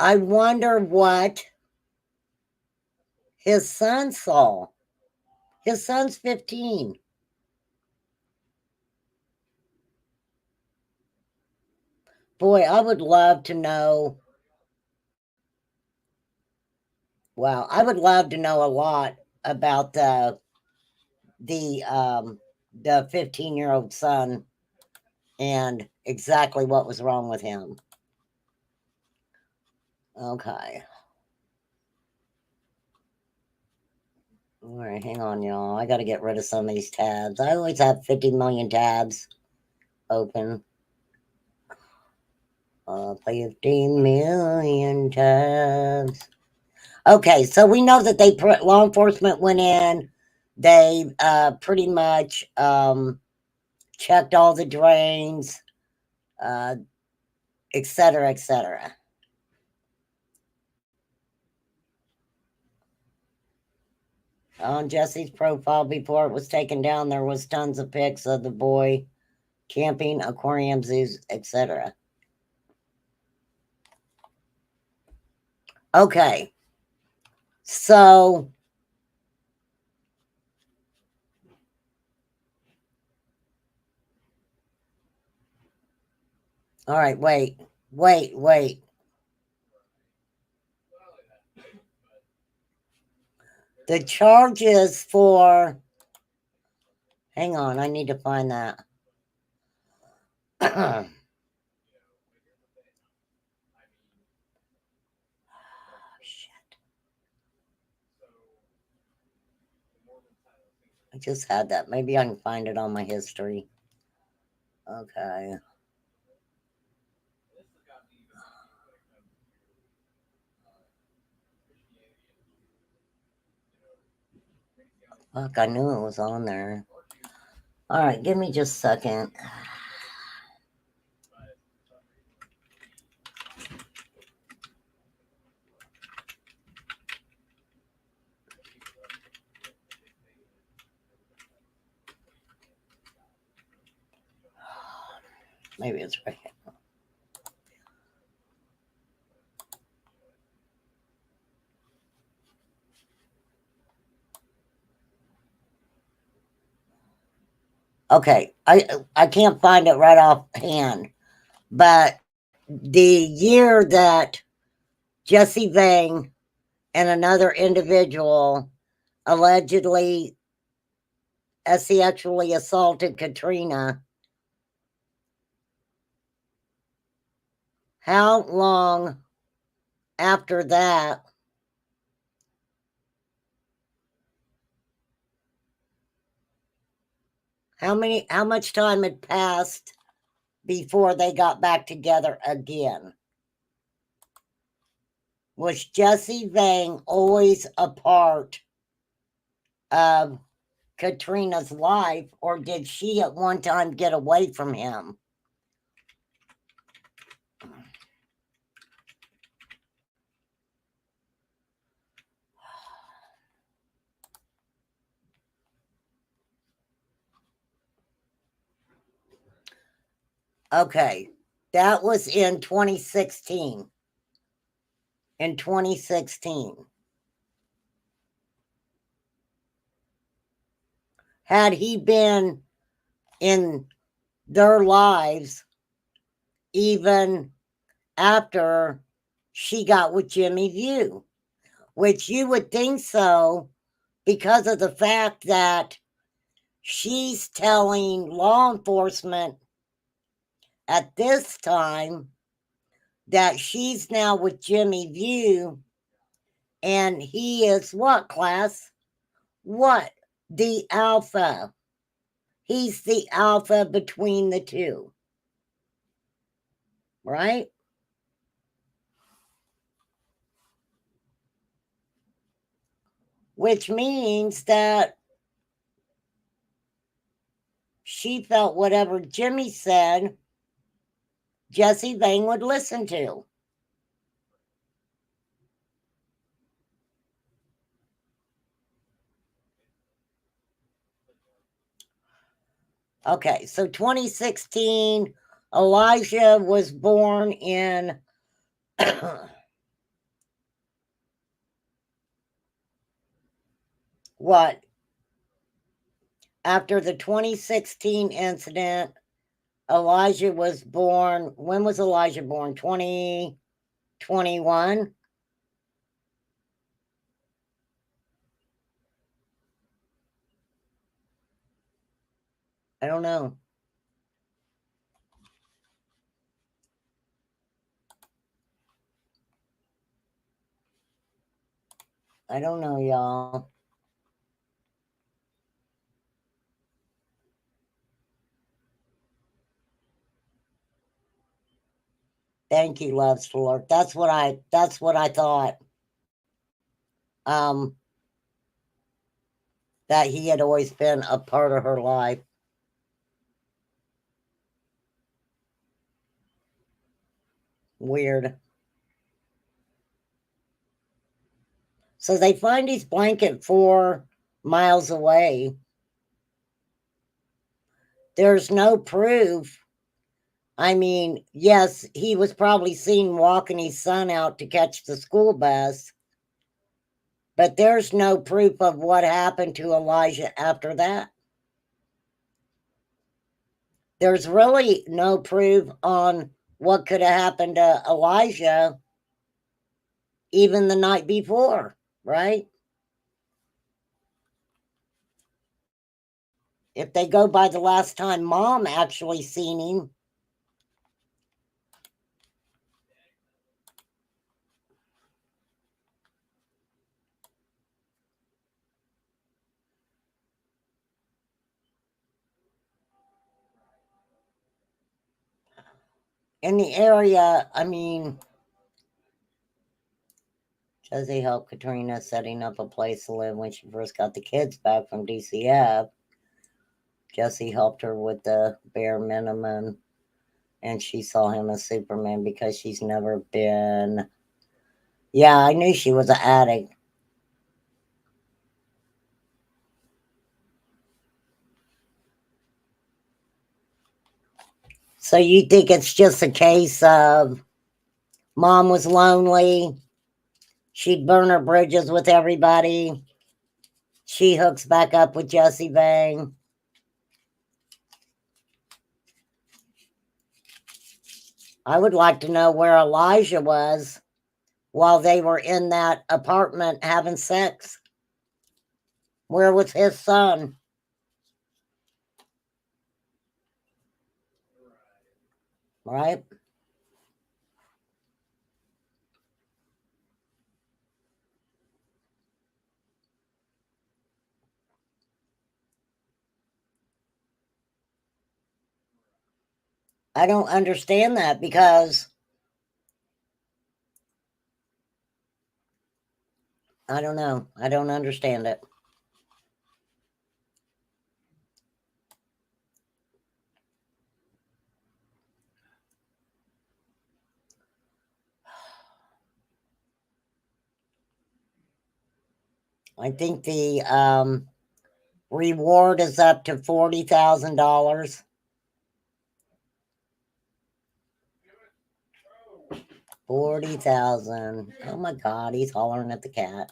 I wonder what his son saw. His son's 15. Boy, I would love to know. Well, I would love to know a lot about the 15-year-old son and exactly what was wrong with him. Okay. All right, hang on, y'all. I got to get rid of some of these tabs. I always have 50 million tabs open. 50 million tabs. Okay, so we know that law enforcement went in. They pretty much checked all the drains, et cetera, et cetera. On Jesse's profile before it was taken down, there was tons of pics of the boy camping, aquarium, zoos, etc. Okay, so all right, wait. The charges for, hang on, I need to find that. Oh, shit. I just had that. Maybe I can find it on my history. Okay. Fuck, I knew it was on there. All right, give me just a second. Maybe it's right here. Okay, I can't find it right offhand, but the year that Jesse Vang and another individual allegedly sexually assaulted Katrina, how long after that how much time had passed before they got back together again? Was Jesse Vang always a part of Katrina's life, or did she at one time get away from him? Okay, that was in 2016. In 2016. Had he been in their lives even after she got with Jimmy View? Which you would think so, because of the fact that she's telling law enforcement at this time that she's now with Jimmy View, and he is what, class? What? The alpha. He's the alpha between the two. Right? which means that she felt whatever Jimmy said, Jesse Vang would listen to. Okay, so 2016, Elijah was born in what? After the 2016 incident, Elijah was born. When was Elijah born? 2021? I don't know. I don't know, y'all. Thank you, Loves to Lurk. That's what I thought. Um, that he had always been a part of her life. Weird. So they find his blanket 4 miles away. There's no proof. I mean, yes, he was probably seen walking his son out to catch the school bus, but there's no proof of what happened to Elijah after that. There's really no proof on what could have happened to Elijah even the night before, right? If they go by the last time Mom actually seen him. In the area, I mean, Jesse helped Katrina setting up a place to live when she first got the kids back from DCF. Jesse helped her with the bare minimum, and she saw him as Superman because she's never been. Yeah, I knew she was an addict. So you think it's just a case of Mom was lonely, she'd burn her bridges with everybody, she hooks back up with Jesse Vang. I would like to know where Elijah was while they were in that apartment having sex. Where was his son? Right? I don't understand that because I don't know. I don't understand it. I think the reward is up to $40,000. $40,000. Oh my God, he's hollering at the cat.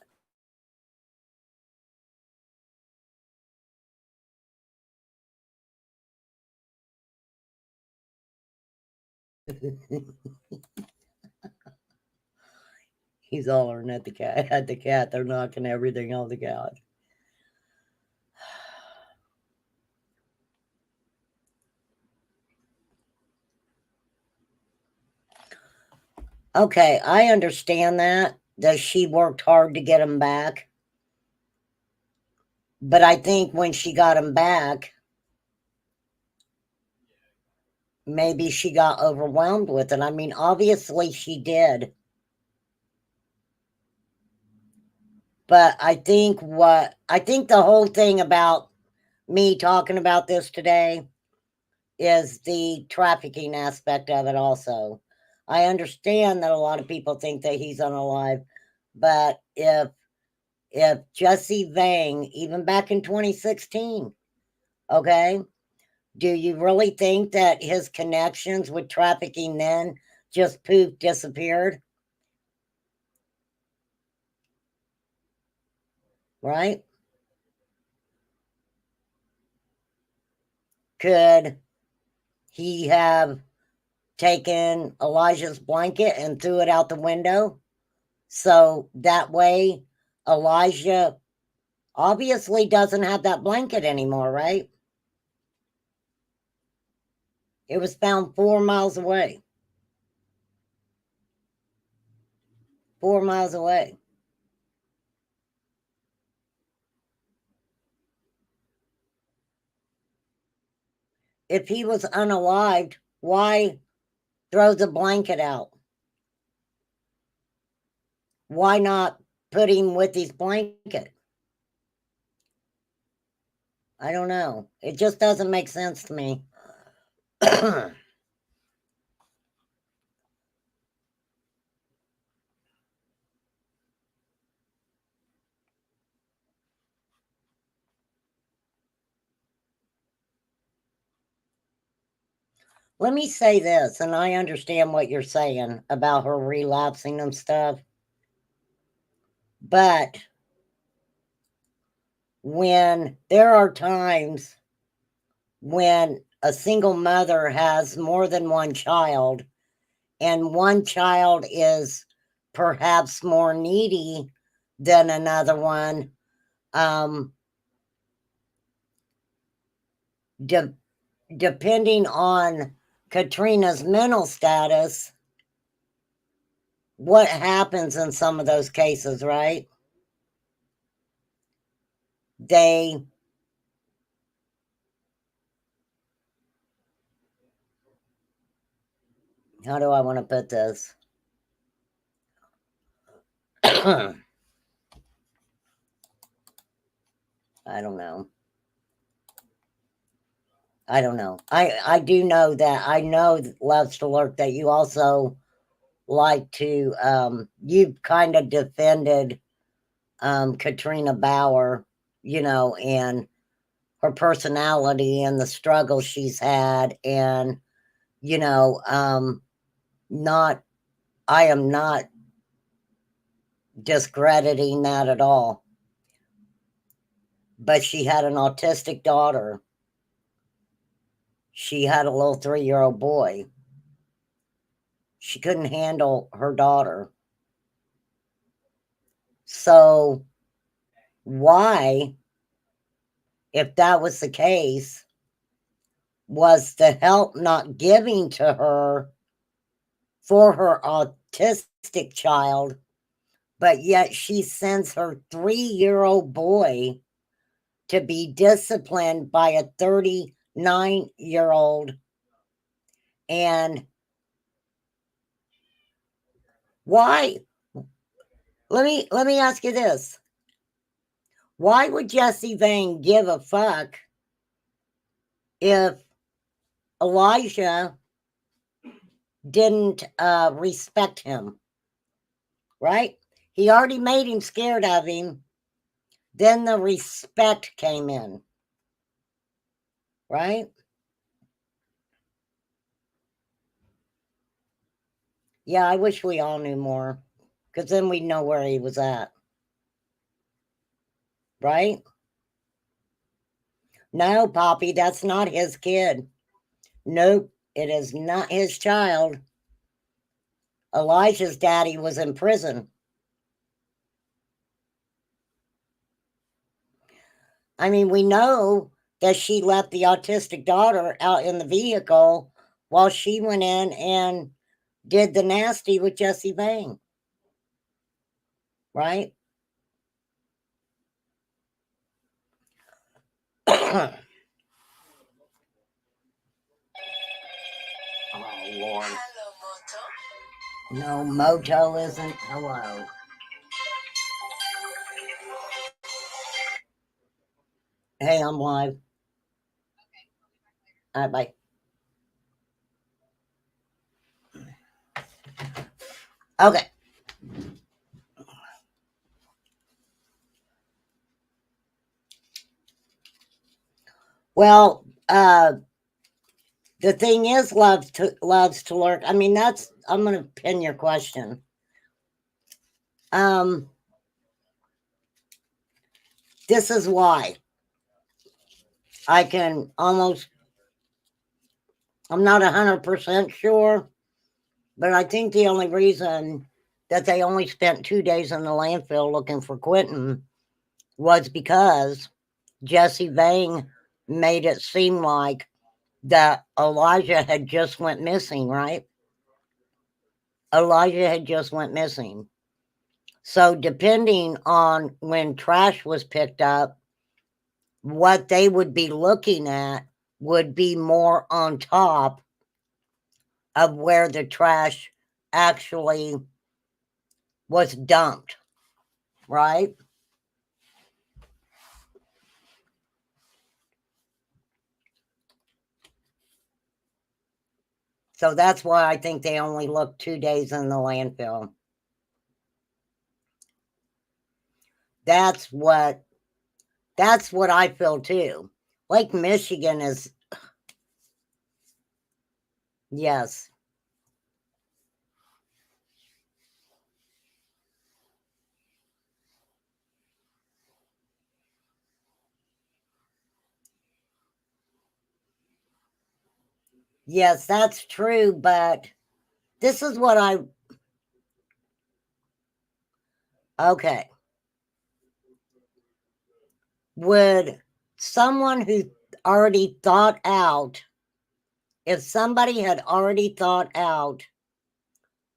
He's hollering at the cat. At the cat, they're knocking everything on the couch. Okay, I understand that. That she worked hard to get him back. But I think when she got him back, maybe she got overwhelmed with it. I mean, obviously she did. But I think the whole thing about me talking about this today is the trafficking aspect of it also. I understand that a lot of people think that he's unalive, but if Jesse Vang, even back in 2016, okay, do you really think that his connections with trafficking then just poof disappeared? Right? Could he have taken Elijah's blanket and threw it out the window? So that way, Elijah obviously doesn't have that blanket anymore, right? It was found 4 miles away. 4 miles away. If he was unalived, why throw the blanket out? Why not put him with his blanket? I don't know. It just doesn't make sense to me. Let me say this, and I understand what you're saying about her relapsing and stuff, but when there are times when a single mother has more than one child, and one child is perhaps more needy than another one, um, depending on Katrina's mental status, what happens in some of those cases, right? They, how do I want to put this? I don't know. I don't know. I do know that I know, Loves to Lurk, that you also like to you've kind of defended Katrina Bauer, you know, and her personality and the struggle she's had, and you know, not I am not discrediting that at all. But she had an autistic daughter. She had a little 3-year-old boy. She couldn't handle her daughter. So, why, if that was the case, was the help not giving to her for her autistic child, but yet she sends her 3-year-old boy to be disciplined by a 39-year-old? And why? Let me ask you this. Why would Jesse Vang give a fuck if Elijah didn't respect him? Right? He already made him scared of him. Then the respect came in. Right? Yeah, I wish we all knew more, because then we'd know where he was at. Right? No, Poppy, that's not his kid. Nope, it is not his child. Elijah's daddy was in prison. I mean, we know that she left the autistic daughter out in the vehicle while she went in and did the nasty with Jesse Vang. Right? Oh, Lord. No, Moto isn't. Hello. Hey, I'm live. All right, bye. Okay. Well, the thing is, loves to lurk. I mean, that's I'm gonna pin your question. Um, this is why I can almost. I'm not 100% sure, but I think the only reason that they only spent 2 days in the landfill looking for Quentin was because Jesse Vang made it seem like that Elijah had just went missing, right? Elijah had just went missing. So depending on when trash was picked up, what they would be looking at would be more on top of where the trash actually was dumped, right? So that's why I think they only looked 2 days in the landfill. That's what I feel too. Lake Michigan is, yes. Yes, that's true, but this is what okay. Would someone who already thought out, if somebody had already thought out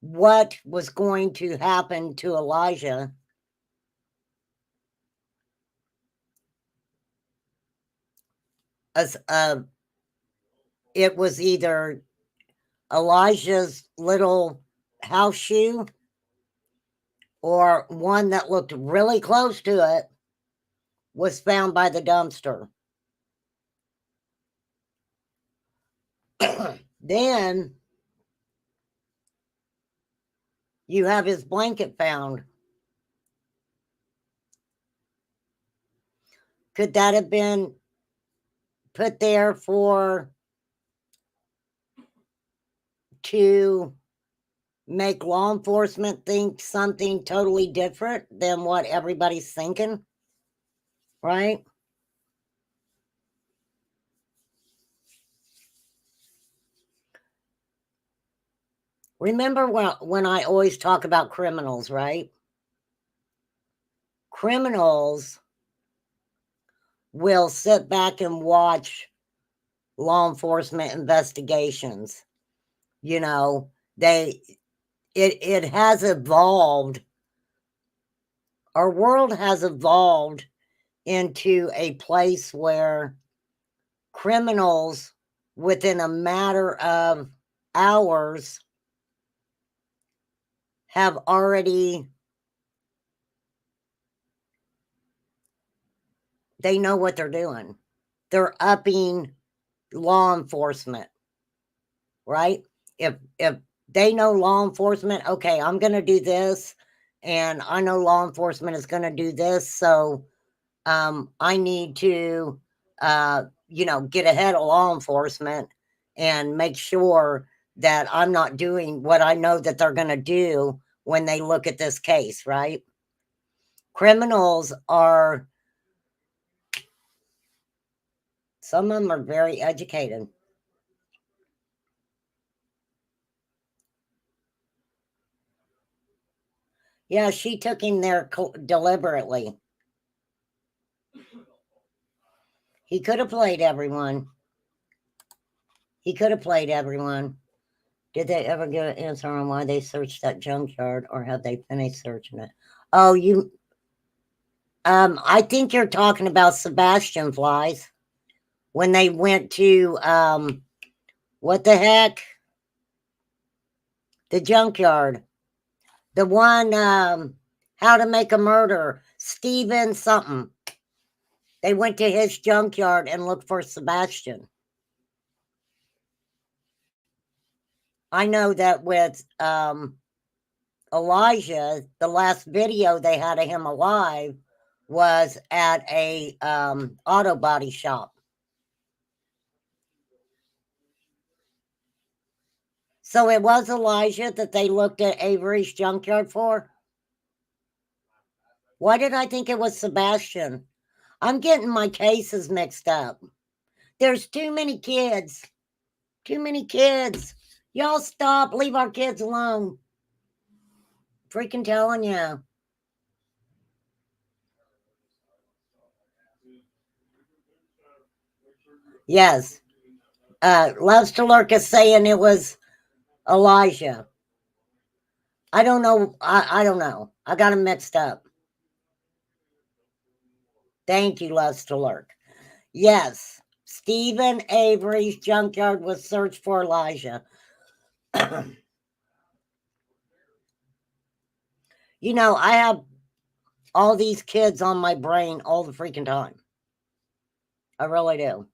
what was going to happen to Elijah, as it was either Elijah's little house shoe or one that looked really close to it was found by the dumpster. Then you have his blanket found. Could that have been put there to make law enforcement think something totally different than what everybody's thinking? Right? Remember when I always talk about criminals, right? Criminals will sit back and watch law enforcement investigations. You know, it has evolved. Our world has evolved into a place where criminals, within a matter of hours, have already, they know what they're doing. They're upping law enforcement, right? If they know law enforcement, okay, I'm going to do this, and I know law enforcement is going to do this, so I need to, get ahead of law enforcement and make sure that I'm not doing what I know that they're going to do when they look at this case, right? Criminals are, some of them are very educated. Yeah, she took him there deliberately. He could have played everyone. He could have played everyone. Did they ever get an answer on why they searched that junkyard, or have they finished searching it? Oh, I think you're talking about Sebastian flies when they went to what the heck? The junkyard. The one How to Make a Murder, Steven something. They went to his junkyard and looked for Sebastian. I know that with Elijah, the last video they had of him alive was at a auto body shop. So it was Elijah that they looked at Avery's junkyard for? Why did I think it was Sebastian? I'm getting my cases mixed up. There's too many kids. Too many kids. Y'all stop. Leave our kids alone. Freaking telling you. Yes. Loves to Lurk is saying it was Elijah. I don't know. I don't know. I got them mixed up. Thank you, Loves to Lurk. Yes. Stephen Avery's junkyard was searched for Elijah. You know, I have all these kids on my brain all the freaking time. I really do.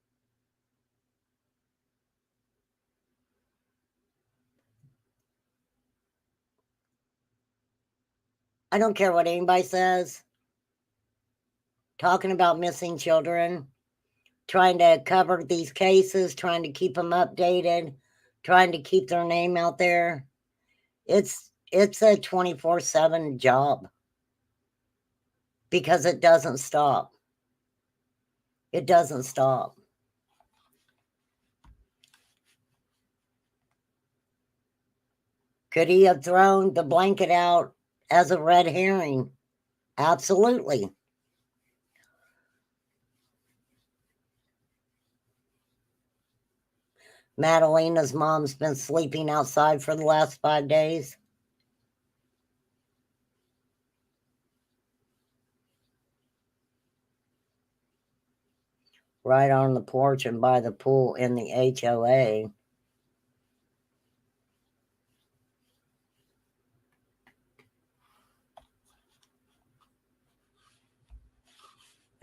I don't care what anybody says. Talking about missing children, trying to cover these cases, trying to keep them updated, trying to keep their name out there. It's a 24/7 job because it doesn't stop. It doesn't stop. Could he have thrown the blanket out as a red herring? Absolutely. Madalena's mom's been sleeping outside for the last 5 days. Right on the porch and by the pool in the HOA.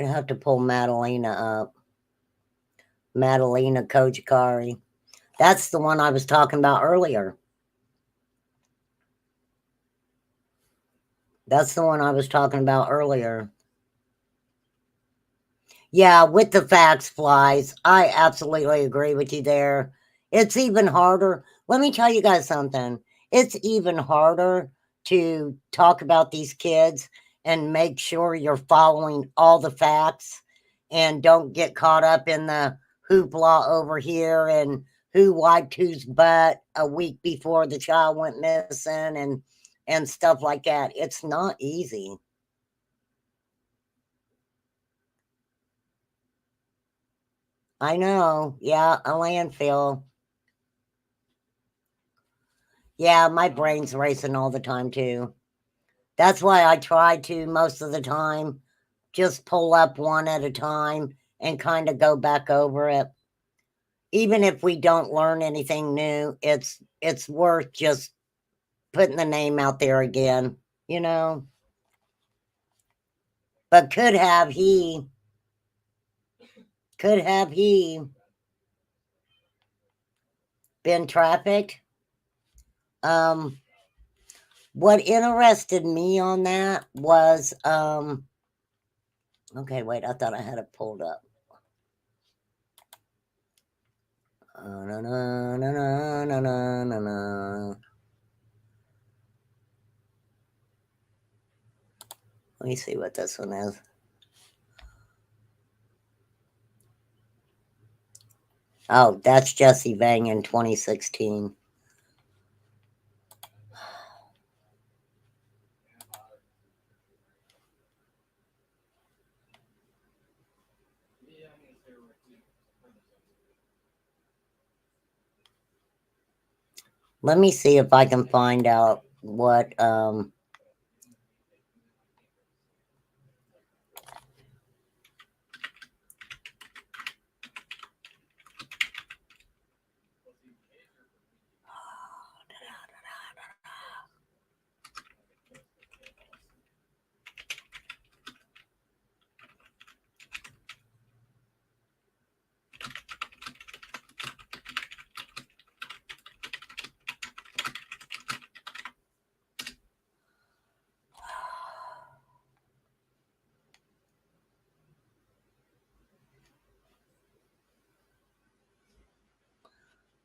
I have to pull Madalena up. Madalena Kojikari. That's the one I was talking about earlier. That's the one I was talking about earlier. Yeah, with the facts, Flies. I absolutely agree with you there. It's even harder. Let me tell you guys something. It's even harder to talk about these kids and make sure you're following all the facts and don't get caught up in the hoopla over here and who wiped whose butt a week before the child went missing and stuff like that. It's not easy. I know. Yeah, a landfill. Yeah, my brain's racing all the time too. That's why I try to most of the time just pull up one at a time and kind of go back over it. Even if we don't learn anything new, it's worth just putting the name out there again, you know. But could have he been trafficked? Um what interested me on that was okay, wait, I thought I had it pulled up. Na, na, na, na, na, na, na, na. Let me see what this one is. Oh, that's Jesse Vang in 2016. Let me see if I can find out what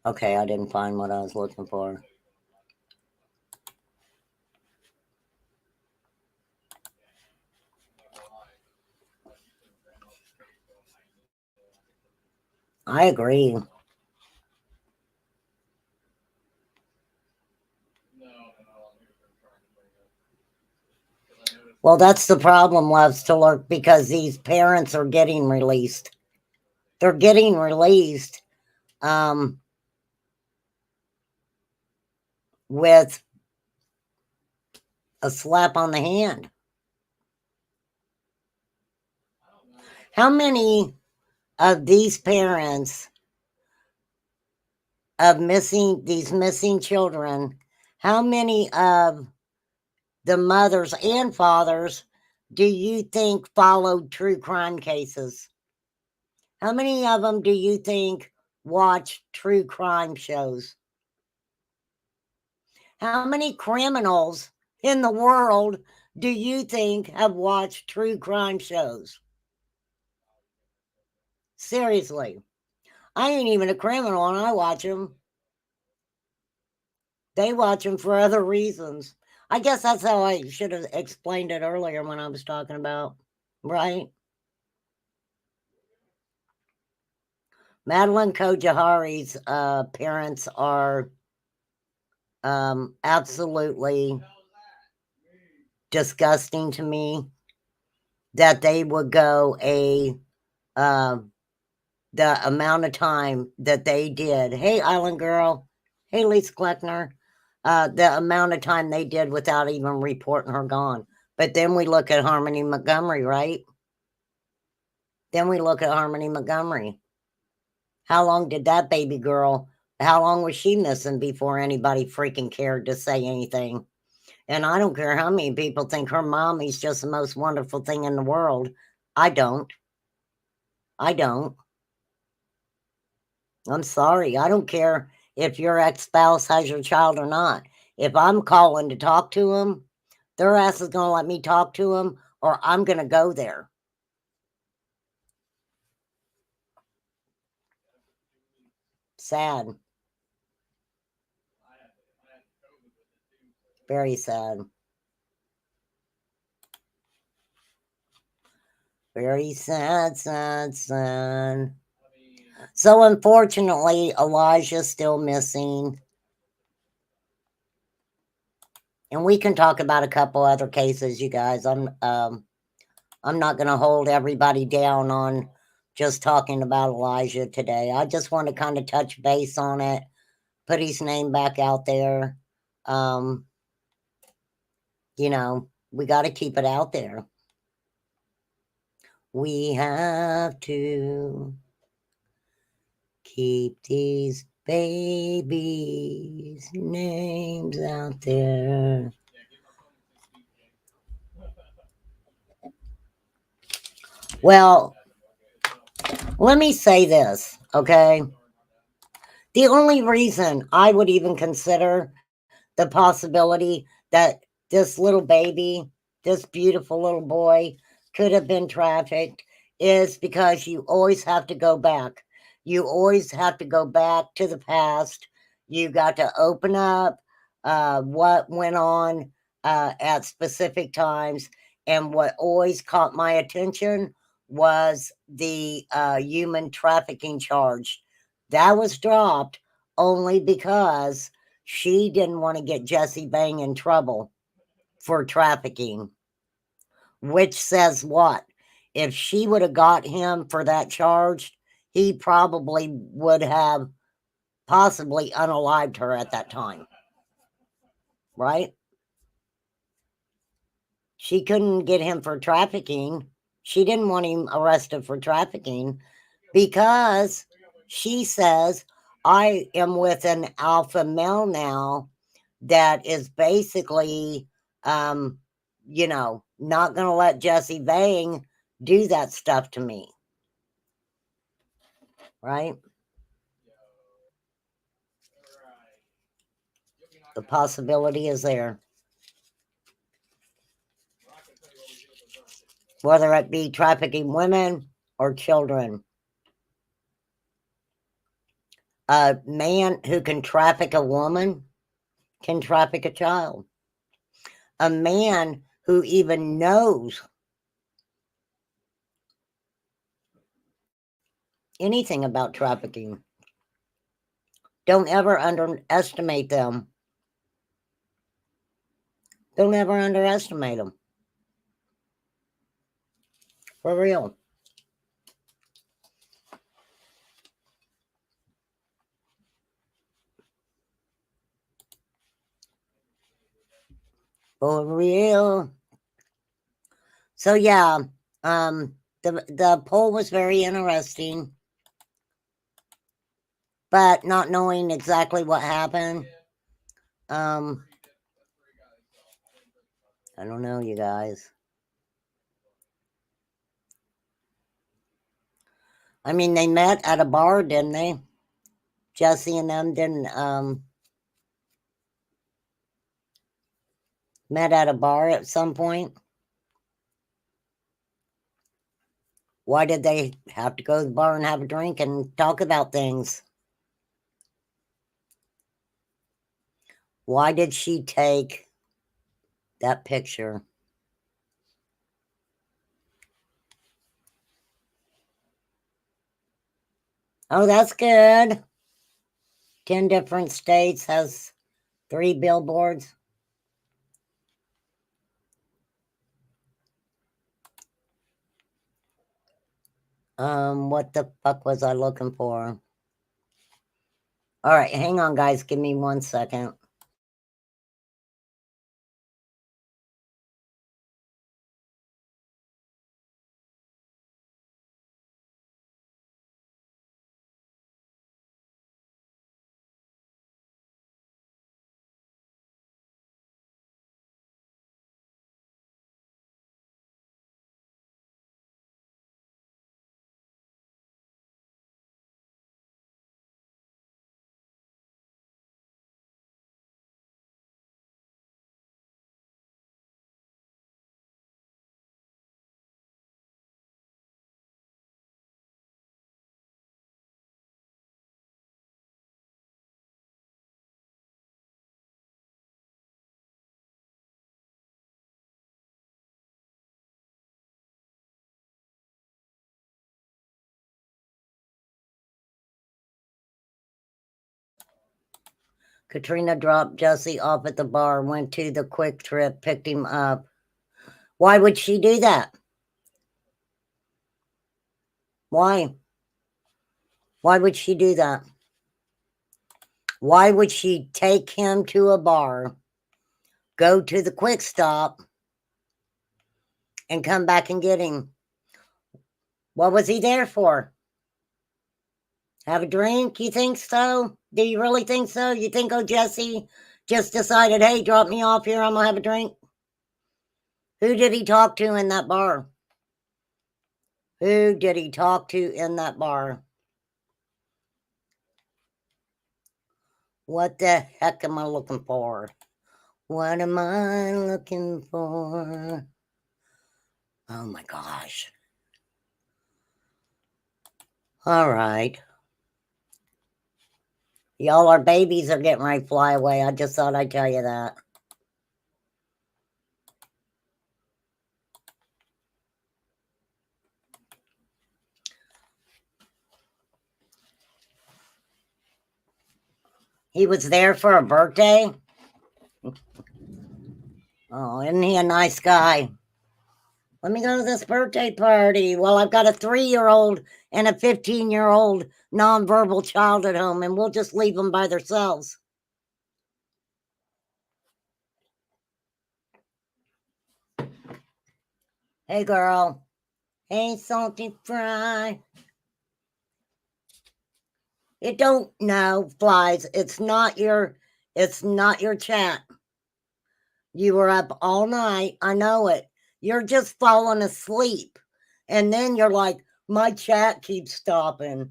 Okay, I didn't find what I was looking for. I agree. Well, that's the problem, Loves to Lurk, because these parents are getting released. They're getting released with a slap on the hand. How many of these parents of these missing children, how many of the mothers and fathers do you think followed true crime cases? How many of them do you think watch true crime shows? How many criminals in the world do you think have watched true crime shows? Seriously. I ain't even a criminal and I watch them. They watch them for other reasons. I guess that's how I should have explained it earlier when I was talking about, right? Madeline Kojahari's parents are absolutely disgusting to me that they would go the amount of time that they did. Hey, Island Girl. Hey, Lisa Kleckner. The amount of time they did without even reporting her gone. But then we look at Harmony Montgomery, right? Then we look at Harmony Montgomery. How long did that baby girl, how long was she missing before anybody freaking cared to say anything? And I don't care how many people think her mommy's just the most wonderful thing in the world. I don't. I don't. I'm sorry. I don't care if your ex-spouse has your child or not. If I'm calling to talk to them, their ass is going to let me talk to them or I'm going to go there. Sad. Very sad. Very sad, sad, sad. So unfortunately, Elijah's still missing. And we can talk about a couple other cases, you guys. I'm not going to hold everybody down on just talking about Elijah today. I just want to kind of touch base on it, put his name back out there. You know, we got to keep it out there. We have to keep these babies' names out there. Well, let me say this, okay? The only reason I would even consider the possibility that this little baby, this beautiful little boy, could have been trafficked is because you always have to go back. You always have to go back to the past. You got to open up what went on at specific times. And what always caught my attention was the human trafficking charge. That was dropped only because she didn't want to get Jesse Bang in trouble for trafficking, which says what? If she would have got him for that charge, he probably would have possibly unalived her at that time. Right? She couldn't get him for trafficking. She didn't want him arrested for trafficking because she says, I am with an alpha male now that is basically, you know, not going to let Jesse Bang do that stuff to me. Right? The possibility is there. Whether it be trafficking women or children. A man who can traffic a woman can traffic a child. A man who even knows anything about trafficking. Don't ever underestimate them. Don't ever underestimate them. For real. For real. So yeah, the poll was very interesting, but not knowing exactly what happened. I don't know, you guys. I mean, they met at a bar, didn't they? Jesse and them didn't met at a bar at some point. Why did they have to go to the bar and have a drink and talk about things? Why did she take that picture? Oh, that's good. 10 different states, has 3 billboards. What the fuck was I looking for? All right, hang on, guys. Give me 1 second. Katrina dropped Jesse off at the bar, went to the Quick Trip, picked him up. Why would she do that? Why? Why would she do that? Why would she take him to a bar, go to the Quick Stop, and come back and get him? What was he there for? Have a drink? You think so? Do you really think so? You think, oh, Jesse just decided, hey, drop me off here, I'm gonna have a drink? Who did he talk to in that bar? Who did he talk to in that bar? What the heck am I looking for? What am I looking for? Oh my gosh. All right. Y'all, our babies are getting ready to fly away. I just thought I'd tell you that. He was there for a birthday? Oh, isn't he a nice guy? Let me go to this birthday party. Well, I've got a 3-year-old and a 15-year-old nonverbal child at home, and we'll just leave them by themselves. Hey, girl. Hey, salty fry. It don't no flies. It's not your chat. You were up all night. I know it. You're just falling asleep. And then you're like, my chat keeps stopping.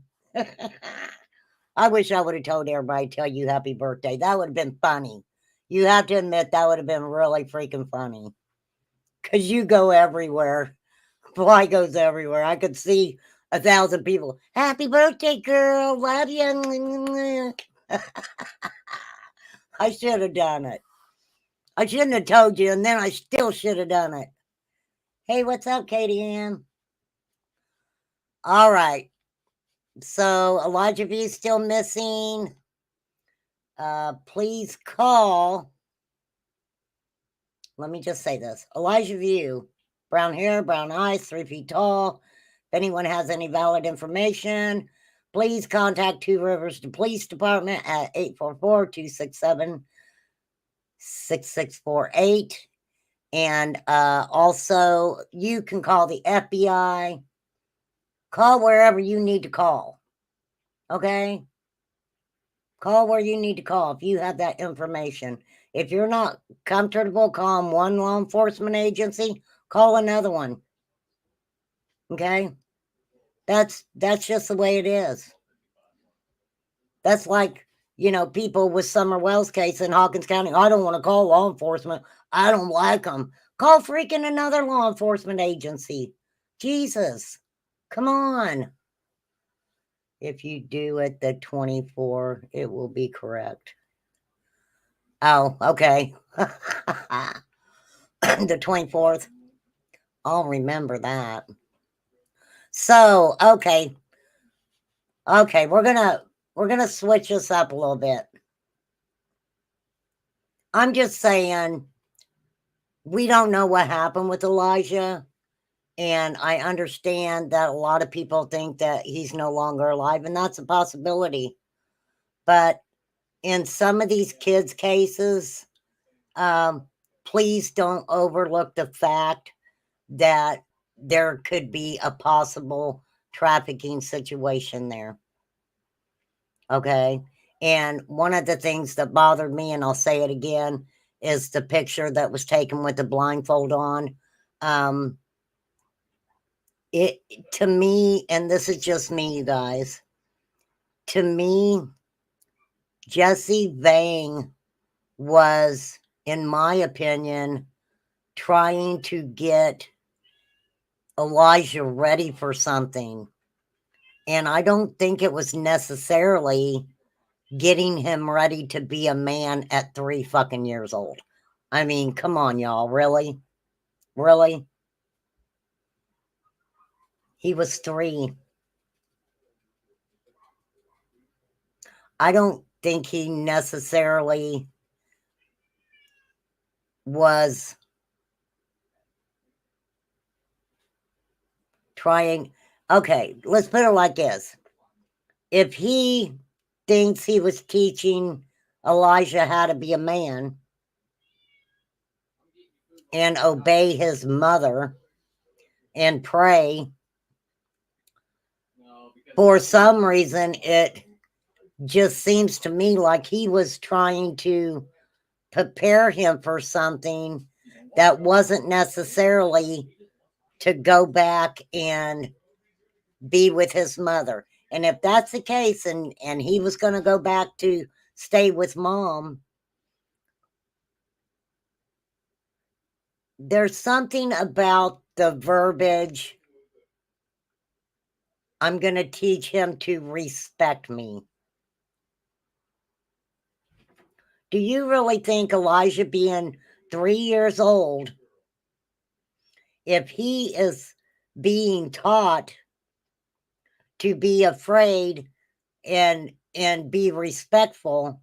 I wish I would have told everybody to tell you happy birthday. That would have been funny. You have to admit that would have been really freaking funny. Because you go everywhere. Fly goes everywhere. I could see 1,000 people. Happy birthday, girl. Love you. I should have done it. I shouldn't have told you, and then I still should have done it. Hey, what's up, Katie Ann? All right. So Elijah V is still missing. Please call. Let me just say this. Elijah View, brown hair, brown eyes, 3 feet tall. If anyone has any valid information, please contact Two Rivers Police Department at 844-267-6648. And also, you can call the FBI. Call wherever you need to call. Okay? Call where you need to call if you have that information. If you're not comfortable calling one law enforcement agency, call another one. Okay? That's just the way it is. That's like, people with Summer Wells case in Hawkins County. I don't want to call law enforcement. I don't like them. Call freaking another law enforcement agency. Jesus. Come on. If you do it the 24, it will be correct. Oh, okay. The 24th. I'll remember that. So, okay. Okay, we're gonna switch this up a little bit. I'm just saying, we don't know what happened with Elijah, and I understand that a lot of people think that he's no longer alive, and that's a possibility. But in some of these kids' cases, please don't overlook the fact that there could be a possible trafficking situation there. Okay. And one of the things that bothered me, and I'll say it again, is the picture that was taken with the blindfold on. It, to me, and this is just me, you guys, to me, Jesse Vang was, in my opinion, trying to get Elijah ready for something. And I don't think it was necessarily getting him ready to be a man at 3 fucking years old. I mean, come on, y'all. Really? Really? He was 3. I don't think he necessarily was trying. Okay, let's put it like this. If he thinks he was teaching Elijah how to be a man and obey his mother and pray, for some reason, it just seems to me like he was trying to prepare him for something that wasn't necessarily to go back and be with his mother. And if that's the case, and he was going to go back to stay with mom, there's something about the verbiage. I'm going to teach him to respect me. Do you really think Elijah being 3 years old, if he is being taught to be afraid and be respectful,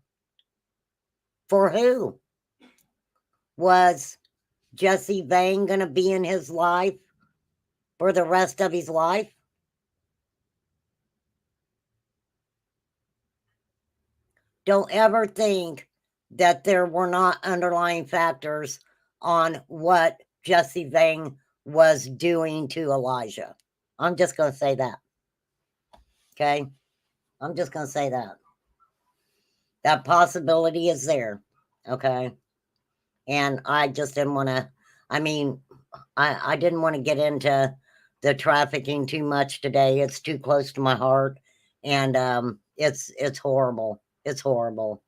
for who? Was Jesse Vang going to be in his life for the rest of his life? Don't ever think that there were not underlying factors on what Jesse Vang was doing to Elijah. I'm just going to say that. Okay? I'm just going to say that. That possibility is there. Okay? And I just didn't want to, I mean, I didn't want to get into the trafficking too much today. It's too close to my heart. And it's horrible. It's horrible.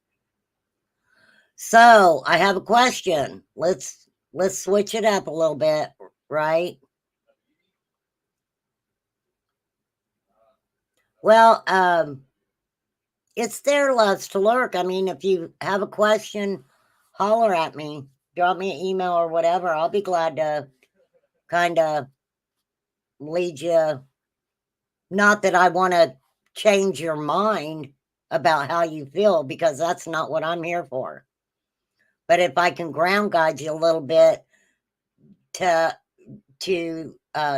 So I have a question. Let's switch it up a little bit, right? Well, it's there, loves to lurk. I mean, if you have a question, holler at me, drop me an email or whatever. I'll be glad to kind of lead you. Not that I want to change your mind about how you feel, because that's not what I'm here for. But if I can ground guide you a little bit to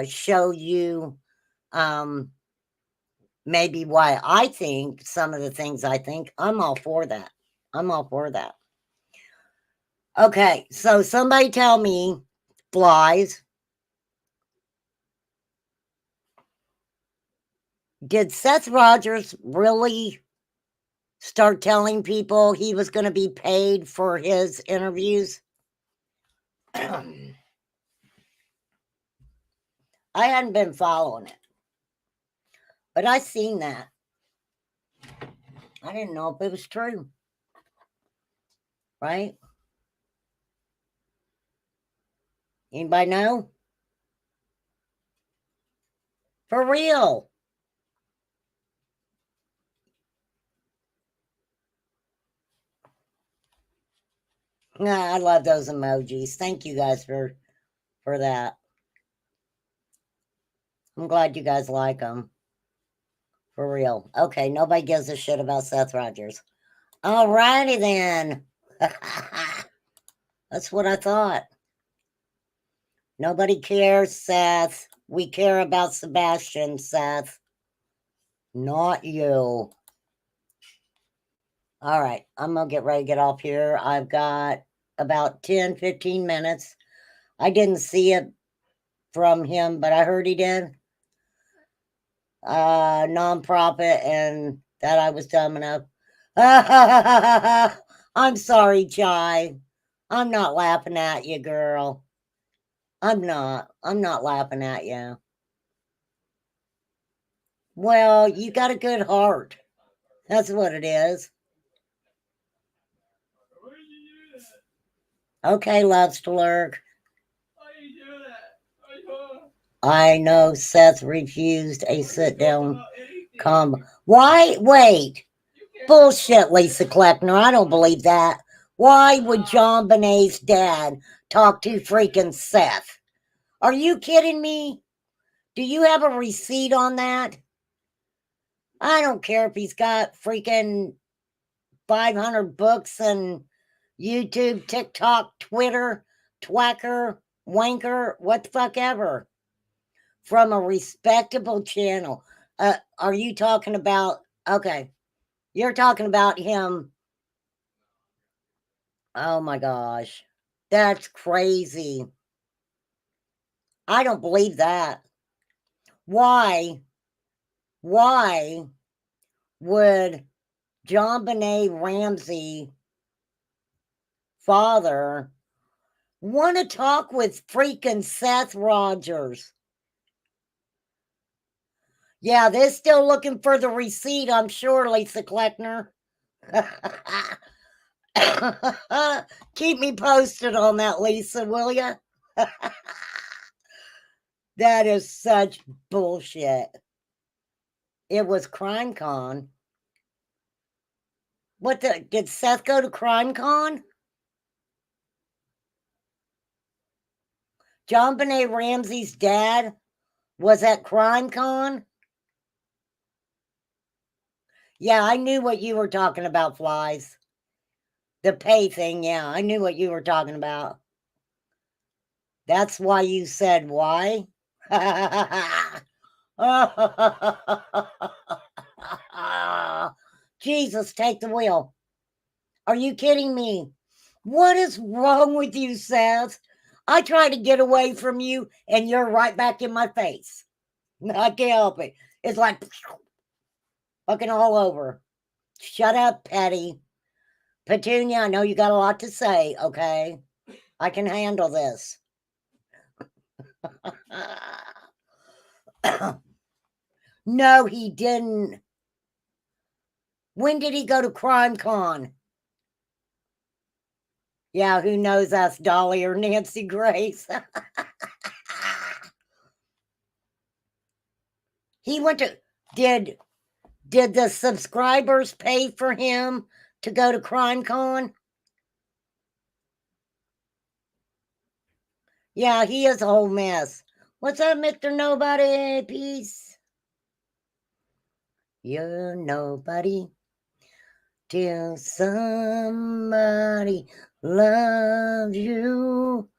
show you maybe why I think some of the things I think, I'm all for that. I'm all for that. Okay, so somebody tell me, Flies, did Seth Rogers really start telling people he was going to be paid for his interviews? I hadn't been following it, but I seen that. I didn't know if it was true. Right? Anybody know? For real. Nah, I love those emojis. Thank you guys for that. I'm glad you guys like them. For real. Okay, nobody gives a shit about Seth Rogers. Alrighty then. That's what I thought. Nobody cares, Seth. We care about Sebastian, Seth. Not you. All right, I'm going to get ready to get off here. I've got about 10, 15 minutes. I didn't see it from him, but I heard he did. Nonprofit, and that I was dumb enough. I'm sorry, Chai. I'm not laughing at you, girl. I'm not. I'm not laughing at you. Well, you got a good heart. That's what it is. Okay, loves to lurk. I know Seth refused a sit down Why? Wait. Bullshit, Lisa Kleckner. I don't believe that. Why would John Bonet's dad talk to freaking Seth? Are you kidding me? Do you have a receipt on that? I don't care if he's got freaking 500 books and YouTube, TikTok, Twitter, Twacker, Wanker, what the fuck ever. From a respectable channel. Are you talking about, okay, you're talking about him. Oh my gosh. That's crazy. I don't believe that. Why would JonBenét Ramsey father want to talk with freaking Seth Rogers? Yeah, they're still looking for the receipt, I'm sure, Lisa Kleckner. Keep me posted on that, Lisa, will ya? That is such bullshit. It was CrimeCon. What the? Did Seth go to CrimeCon? JonBenét Ramsey's dad was at CrimeCon? Yeah, I knew what you were talking about, Flies. The pay thing, yeah, I knew what you were talking about. That's why you said why? Jesus, take the wheel. Are you kidding me? What is wrong with you, Seth? I try to get away from you and you're right back in my face. I can't help it. It's like fucking all over. Shut up, Patty. Petunia, I know you got a lot to say, okay? I can handle this. No, he didn't. When did he go to CrimeCon? Yeah, who knows us, Dolly or Nancy Grace? He went to, did Did the subscribers pay for him to go to CrimeCon? Yeah, he is a whole mess. What's up, Mr. Nobody? Peace. You're nobody till somebody loves you.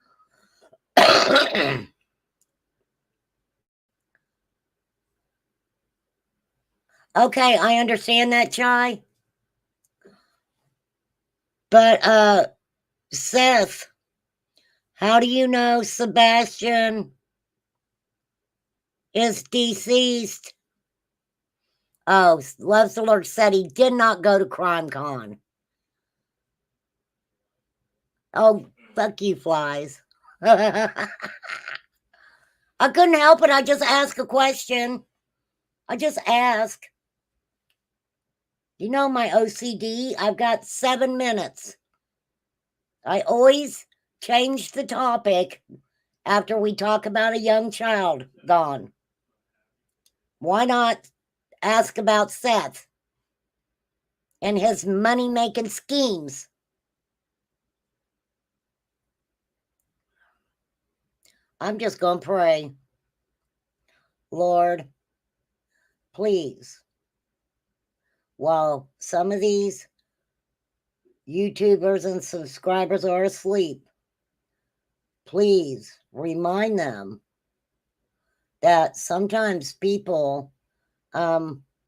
Okay, I understand that, Chai. But Seth, how do you know Sebastian is deceased? Oh, Loves Alert said he did not go to CrimeCon. Oh, fuck you, flies. I couldn't help it. I just asked a question. I just asked. You know my OCD? I've got 7 minutes. I always change the topic after we talk about a young child gone. Why not ask about Seth and his money-making schemes? I'm just going to pray. Lord, please, while some of these YouTubers and subscribers are asleep, please remind them that sometimes people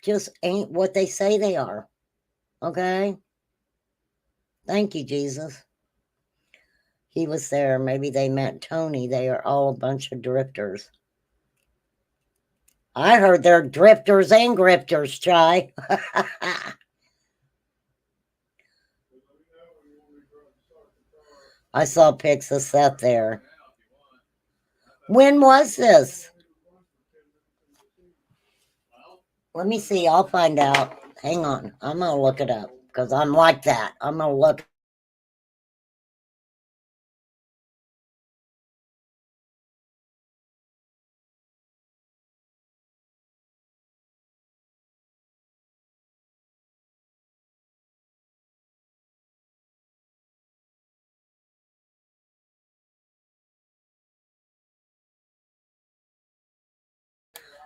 just ain't what they say they are. Okay? Thank you, Jesus. He was there. Maybe they meant Tony. They are all a bunch of drifters. I heard they're drifters and grifters, Chai. I saw pics of Seth there. When was this? Let me see. I'll find out. Hang on. I'm going to look it up because I'm like that. I'm going to look.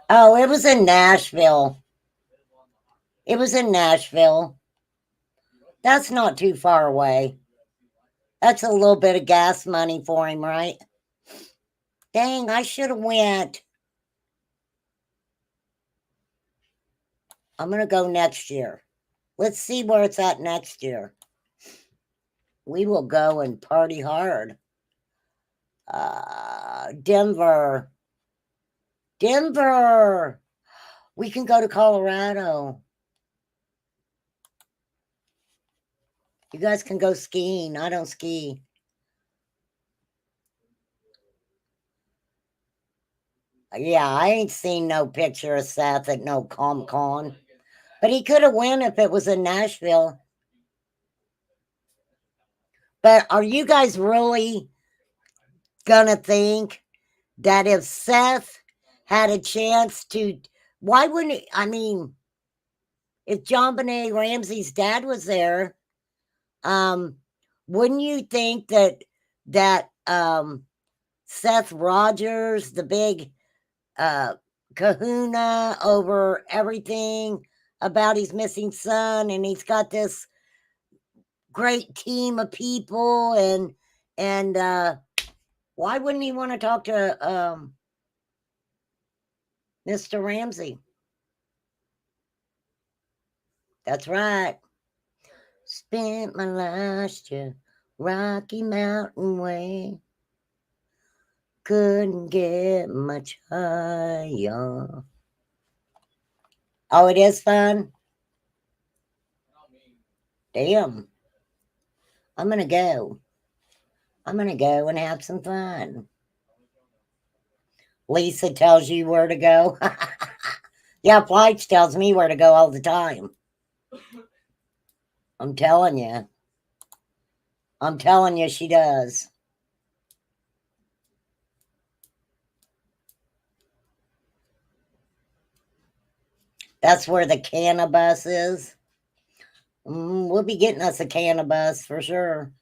Oh, it was in Nashville. It was in Nashville. That's not too far away. That's a little bit of gas money for him, right? Dang, I should have went. I'm going to go next year. Let's see where it's at next year. We will go and party hard. Denver. Denver. We can go to Colorado. You guys can go skiing. I don't ski. Yeah, I ain't seen no picture of Seth at no Comic-Con. But he could have won if it was in Nashville. But are you guys really gonna think that if Seth had a chance to, why wouldn't he? I mean, if JonBenet Ramsey's dad was there, wouldn't you think that Seth Rogers, the big kahuna over everything about his missing son, and he's got this great team of people, and why wouldn't he want to talk to Mr. Ramsey? That's right. Spent my last year Rocky Mountain Way. Couldn't get much higher. Oh, it is fun? Damn. I'm going to go. I'm going to go and have some fun. Lisa tells you where to go. Yeah, Flights tells me where to go all the time. I'm telling you. I'm telling you she does. That's where the cannabis is. We'll be getting us a cannabis for sure.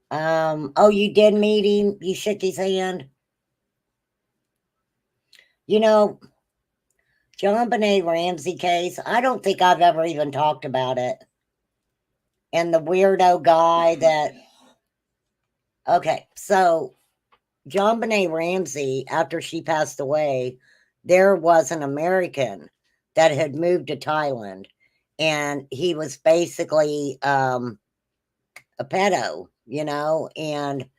Oh, you did meet him? You shook his hand? You know, JonBenét Ramsey case, I don't think I've ever even talked about it. And the weirdo guy that... Okay, so JonBenét Ramsey, after she passed away, there was an American that had moved to Thailand, and he was basically a pedo, and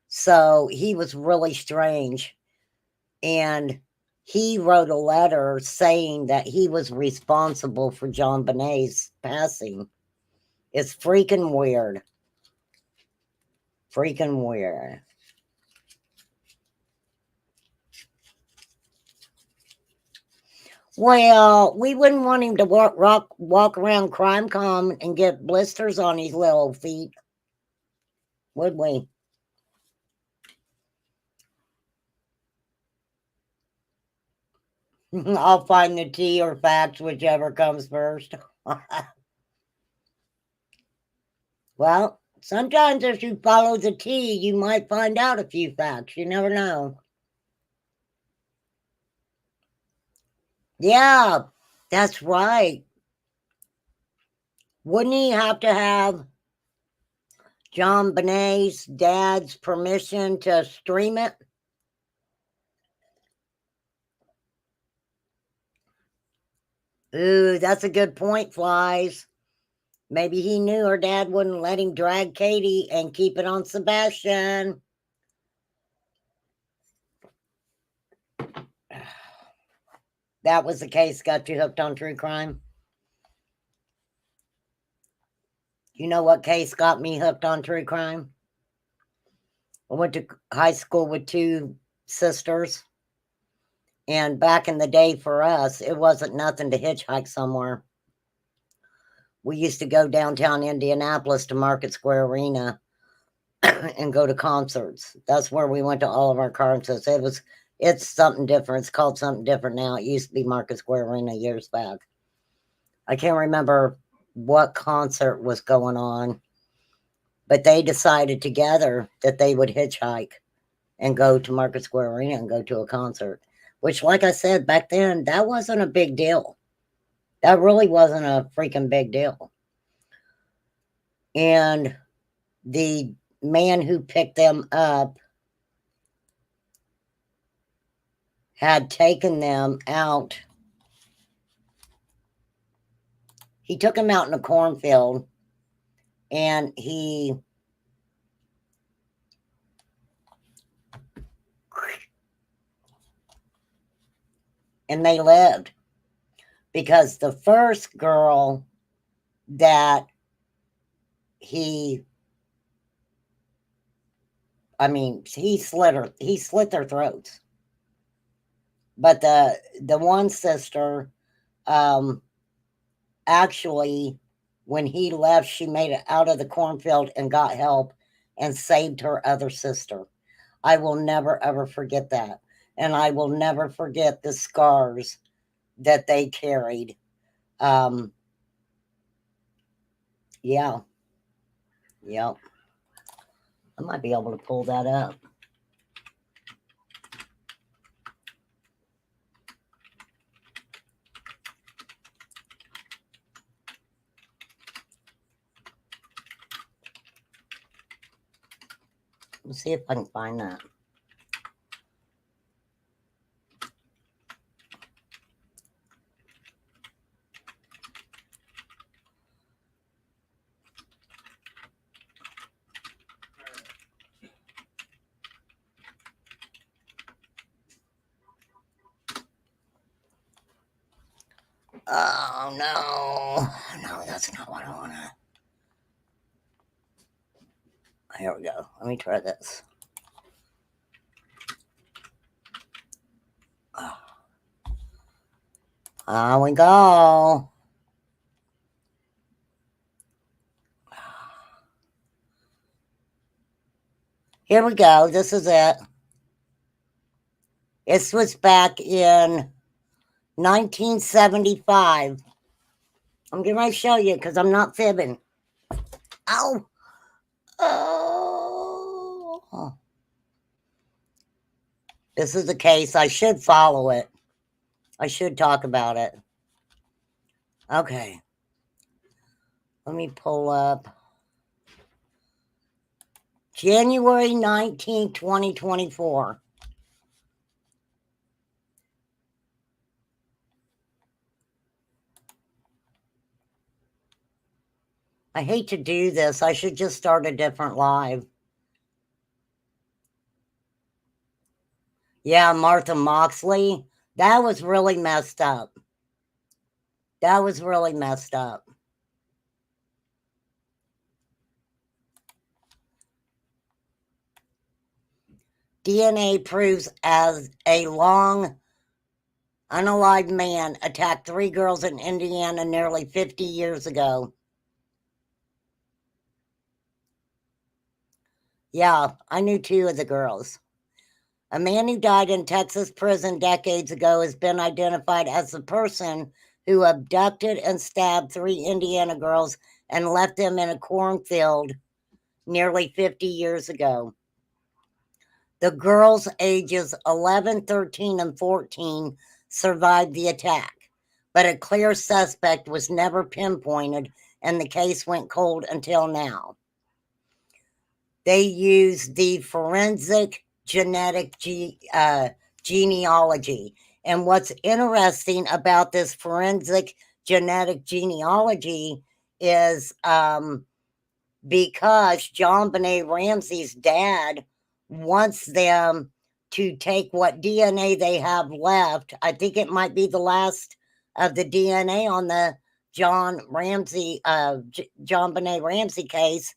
so he was really strange. And he wrote a letter saying that he was responsible for JonBenét's passing. It's freaking weird. Freaking weird. Well, we wouldn't want him to walk around CrimeCon and get blisters on his little feet, would we? I'll find the tea or facts, whichever comes first. Well, sometimes if you follow the tea, you might find out a few facts. You never know. Yeah, that's right. Wouldn't he have to have JonBenét's dad's permission to stream it? Ooh, that's a good point, Flies. Maybe he knew her dad wouldn't let him drag Katie and keep it on Sebastian. That was the case got you hooked on true crime? You know what case got me hooked on true crime? I went to high school with two sisters. And back in the day for us, it wasn't nothing to hitchhike somewhere. We used to go downtown Indianapolis to Market Square Arena and go to concerts. That's where we went to all of our concerts. It's something different. It's called something different now. It used to be Market Square Arena years back. I can't remember what concert was going on, but they decided together that they would hitchhike and go to Market Square Arena and go to a concert, which, like I said, back then, that wasn't a big deal. That really wasn't a freaking big deal. And the man who picked them up had taken them out. He took them out in a cornfield, and they lived, because the first girl that he slit their throats. But the one sister, actually, when he left, she made it out of the cornfield and got help and saved her other sister. I will never, ever forget that. And I will never forget the scars that they carried. Yeah. Yep. I might be able to pull that up. Let's see if I can find that. Oh, no. No, that's not what I want to. Here we go. Let me try this. Here we go. Here we go. This is it. This was back in 1975. I'm getting ready to show you because I'm not fibbing. Ow! Oh. This is the case. I should follow it. I should talk about it. Okay. Let me pull up. January 19th, 2024. I hate to do this. I should just start a different live. Yeah, Martha Moxley. That was really messed up. That was really messed up. DNA proves as a long unalived man attacked 3 girls in Indiana nearly 50 years ago. Yeah, I knew 2 of the girls. A man who died in Texas prison decades ago has been identified as the person who abducted and stabbed 3 Indiana girls and left them in a cornfield nearly 50 years ago. The girls ages 11, 13, and 14 survived the attack, but a clear suspect was never pinpointed and the case went cold until now. They used the forensic genetic genealogy. And what's interesting about this forensic genetic genealogy is because JonBenét Ramsey's dad wants them to take what DNA they have left. I think it might be the last of the DNA on the JonBenét Ramsey case,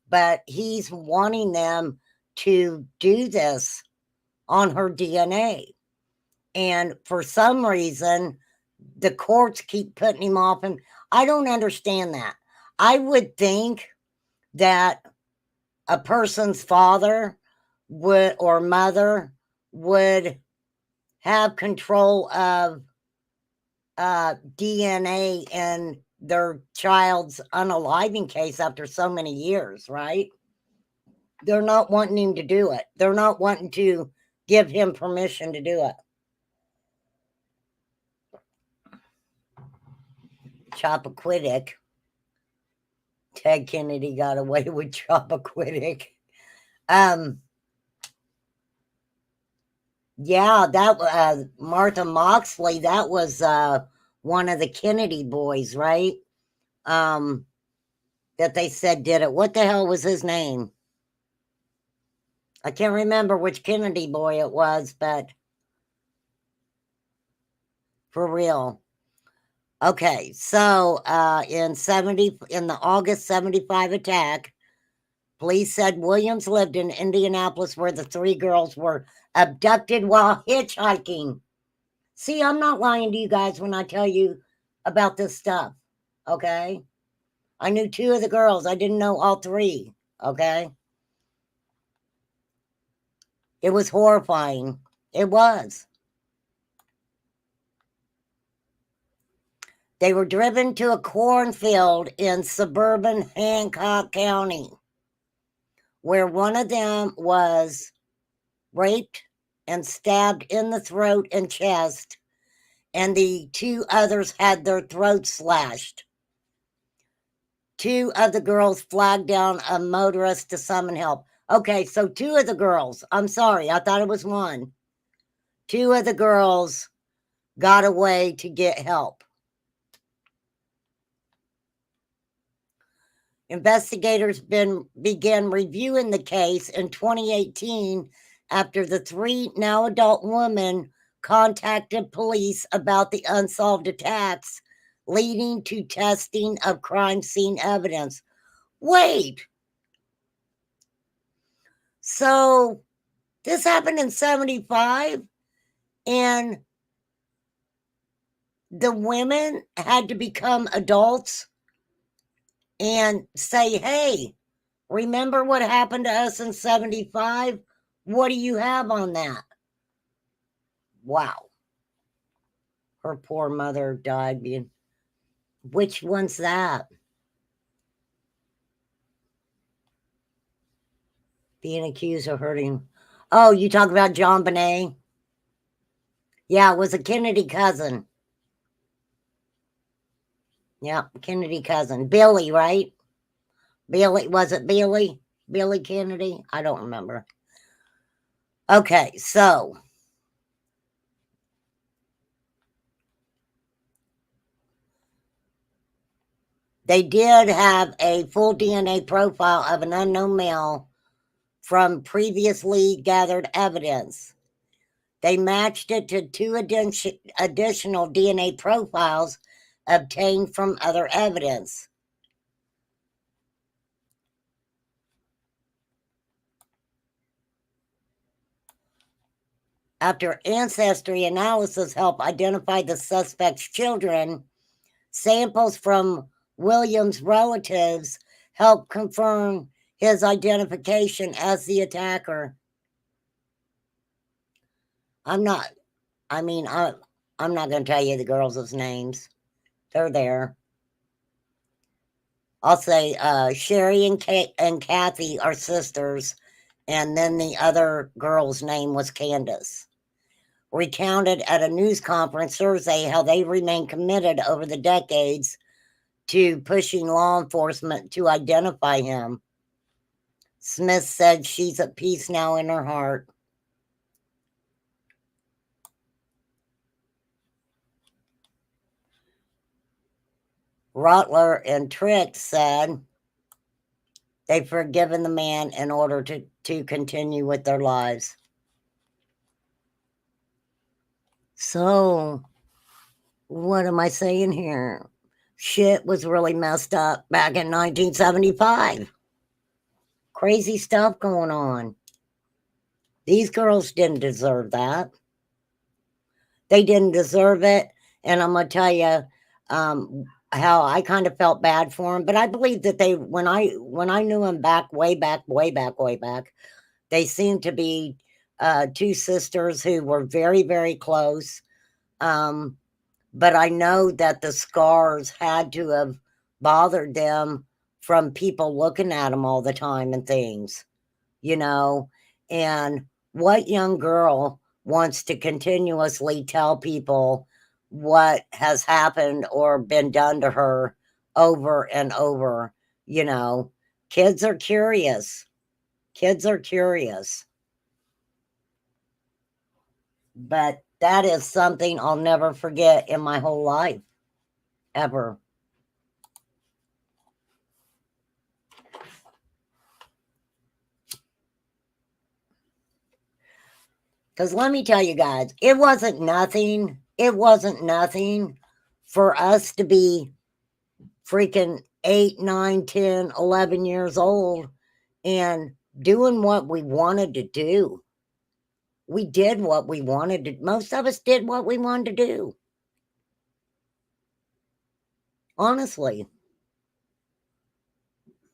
but he's wanting them to do this on her DNA. And for some reason, the courts keep putting him off. And I don't understand that. I would think that a person's father would or mother would have control of DNA in their child's unaliving case after so many years, right? They're not wanting him to do it. They're not wanting to give him permission to do it. Chappaquiddick. Ted Kennedy got away with Chappaquiddick. Yeah, that Martha Moxley, that was one of the Kennedy boys, right? That they said did it. What the hell was his name? I can't remember which Kennedy boy it was, but for real. Okay, so in the August 75 attack, police said Williams lived in Indianapolis where the 3 girls were abducted while hitchhiking. See, I'm not lying to you guys when I tell you about this stuff, okay? I knew 2 of the girls. I didn't know all 3, okay? It was horrifying. It was. They were driven to a cornfield in suburban Hancock County, where one of them was raped and stabbed in the throat and chest, and the 2 others had their throats slashed. 2 of the girls flagged down a motorist to summon help. Okay, so 2 of the girls, I'm sorry, I thought it was 1. 2 of the girls got away to get help. Investigators began reviewing the case in 2018 after the 3 now adult women contacted police about the unsolved attacks, leading to testing of crime scene evidence. Wait. So this happened in 75 and the women had to become adults and say, hey, remember what happened to us in 75? What do you have on that? Wow. her poor mother died being. Which one's that? Being accused of hurting. Oh, you talk about JonBenét? Yeah, it was a Kennedy cousin. Yeah, Kennedy cousin. Billy, right? Billy, was it Billy? Billy Kennedy? I don't remember. Okay, so they did have a full DNA profile of an unknown male from previously gathered evidence. They matched it to two additional DNA profiles obtained from other evidence. After ancestry analysis helped identify the suspect's children, samples from Williams' relatives helped confirm his identification as the attacker. I'm not going to tell you the girls' names. They're there. I'll say Sherry and Kathy are sisters, and then the other girl's name was Candace. Recounted at a news conference Thursday how they remain committed over the decades to pushing law enforcement to identify him. Smith said she's at peace now in her heart. Rottler and Trick said they've forgiven the man in order to continue with their lives. So, what am I saying here? Shit was really messed up back in 1975. Crazy stuff going on. These girls didn't deserve that. They didn't deserve it. And I'm going to tell you how I kind of felt bad for them. But I believe that when I knew them way back, they seemed to be two sisters who were very, very close. But I know that the scars had to have bothered them from people looking at them all the time and things, and what young girl wants to continuously tell people what has happened or been done to her over and over? Kids are curious. But that is something I'll never forget in my whole life, ever. Because let me tell you guys, it wasn't nothing. It wasn't nothing for us to be freaking 8, 9, 10, 11 years old and doing what we wanted to do. We did what we wanted to. Most of us did what we wanted to do. Honestly.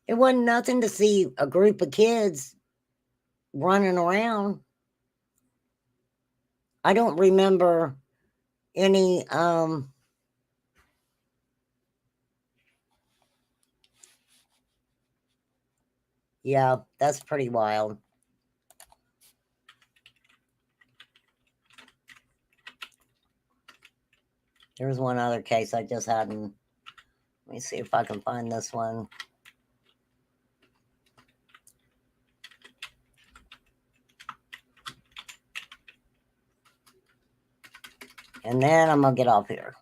It wasn't nothing to see a group of kids running around. I don't remember any yeah, that's pretty wild. There's one other case I just hadn't. Let me see if I can find this one. And then I'm going to get off here.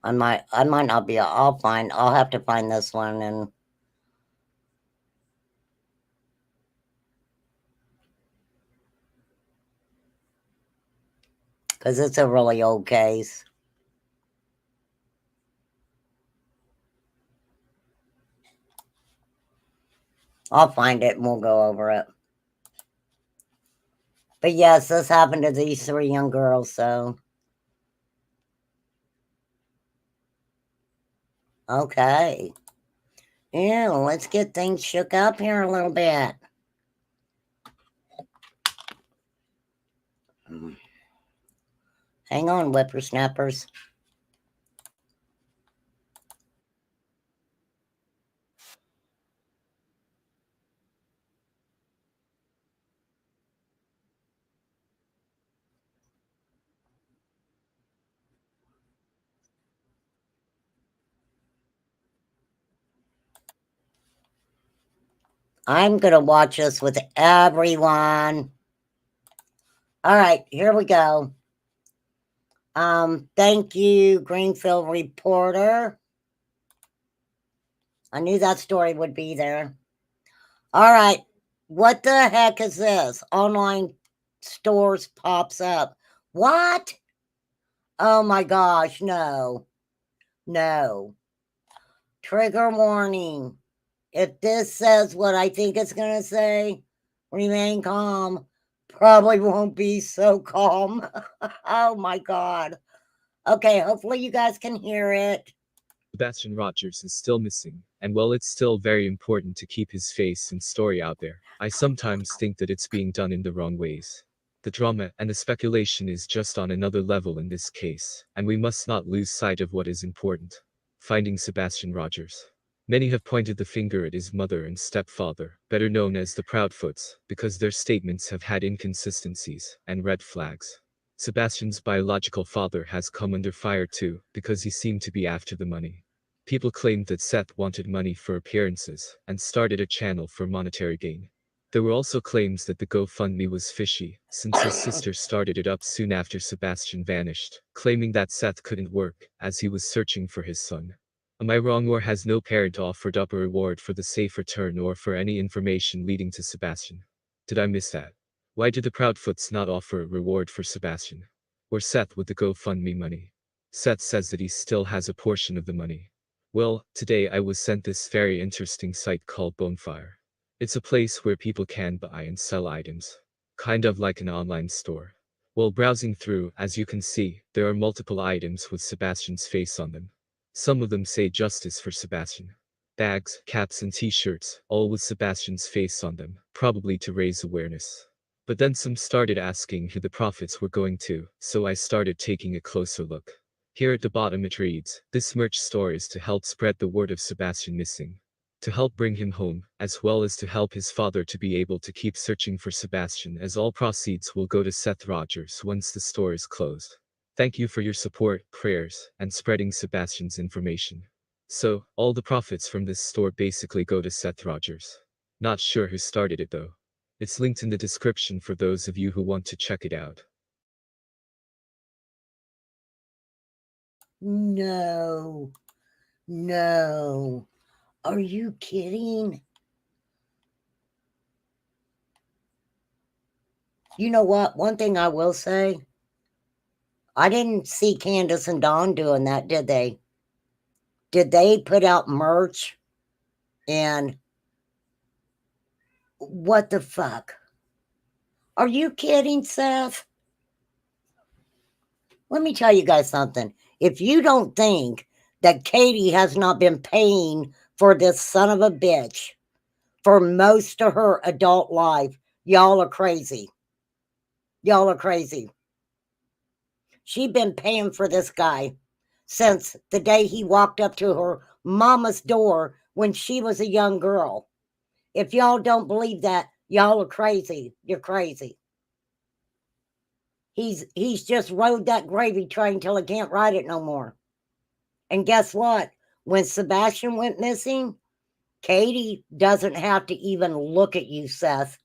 I might not be. I'll have to find this one and because it's a really old case. I'll find it and we'll go over it. But yes, this happened to these 3 young girls, so. Okay. Yeah, let's get things shook up here a little bit. Hang on, whippersnappers. I'm going to watch this with everyone. All right, here we go. Thank you, Greenfield Reporter. I knew that story would be there. All right, what the heck is this? Online stores pops up. What? Oh my gosh, no. No. Trigger warning. If this says what I think it's going to say, remain calm. Probably won't be so calm. Oh my God. Okay, hopefully you guys can hear it. Sebastian Rogers is still missing, and while it's still very important to keep his face and story out there, I sometimes think that it's being done in the wrong ways. The drama and the speculation is just on another level in this case, and we must not lose sight of what is important. Finding Sebastian Rogers. Many have pointed the finger at his mother and stepfather, better known as the Proudfoots, because their statements have had inconsistencies and red flags. Sebastian's biological father has come under fire too, because he seemed to be after the money. People claimed that Seth wanted money for appearances and started a channel for monetary gain. There were also claims that the GoFundMe was fishy, since his sister started it up soon after Sebastian vanished, claiming that Seth couldn't work, as he was searching for his son. Am I wrong, or has no parent offered up a reward for the safe return or for any information leading to Sebastian? Did I miss that? Why did the Proudfoots not offer a reward for Sebastian? Or Seth with the GoFundMe money? Seth says that he still has a portion of the money. Well, today I was sent this very interesting site called Bonfire. It's a place where people can buy and sell items. Kind of like an online store. While browsing through, as you can see, there are multiple items with Sebastian's face on them. Some of them say justice for Sebastian. Bags, caps and t-shirts, all with Sebastian's face on them, probably to raise awareness. But then some started asking who the profits were going to, so I started taking a closer look. Here at the bottom it reads, this merch store is to help spread the word of Sebastian missing. To help bring him home, as well as to help his father to be able to keep searching for Sebastian, as all proceeds will go to Seth Rogers once the store is closed. Thank you for your support, prayers, and spreading Sebastian's information. So, all the profits from this store basically go to Seth Rogers. Not sure who started it though. It's linked in the description for those of you who want to check it out. No. No. Are you kidding? You know what? One thing I will say, I didn't see Candace and Dawn doing that, did they? Did they put out merch? And what the fuck? Are you kidding, Seth? Let me tell you guys something. If you don't think that Katie has not been paying for this son of a bitch for most of her adult life, y'all are crazy. Y'all are crazy. She's been paying for this guy since the day he walked up to her mama's door when she was a young girl. If y'all don't believe that, y'all are crazy. You're crazy. He's just rode that gravy train till he can't ride it no more. And guess what? When Sebastian went missing, Katie doesn't have to even look at you, Seth.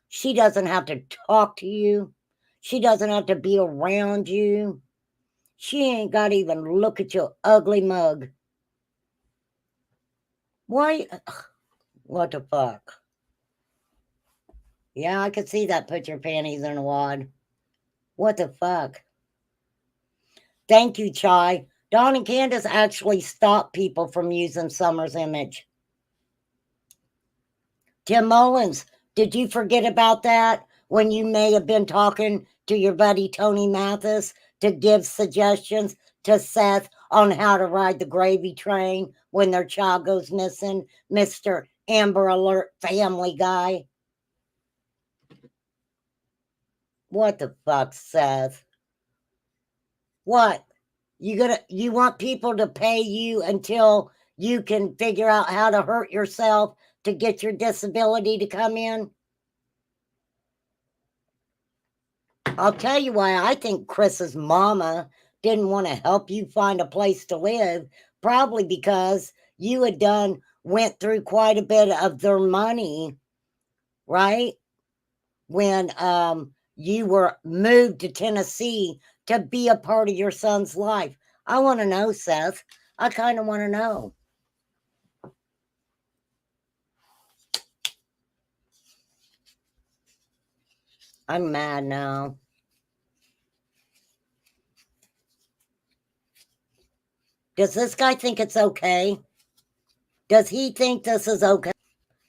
She doesn't have to talk to you. She doesn't have to be around you. She ain't got to even look at your ugly mug. Why? What the fuck? Yeah, I could see that. Put your panties in a wad. What the fuck? Thank you, Chai. Don and Candace actually stopped people from using Summer's image. Tim Mullins, did you forget about that when you may have been talking to your buddy Tony Mathis to give suggestions to Seth on how to ride the gravy train when their child goes missing, Mr. Amber Alert family guy? What the fuck, Seth? What? You want people to pay you until you can figure out how to hurt yourself to get your disability to come in? I'll tell you why I think Chris's mama didn't want to help you find a place to live. Probably because you had went through quite a bit of their money, right? When you were moved to Tennessee to be a part of your son's life. I want to know, Seth. I kind of want to know. I'm mad now. Does this guy think it's okay? Does he think this is okay?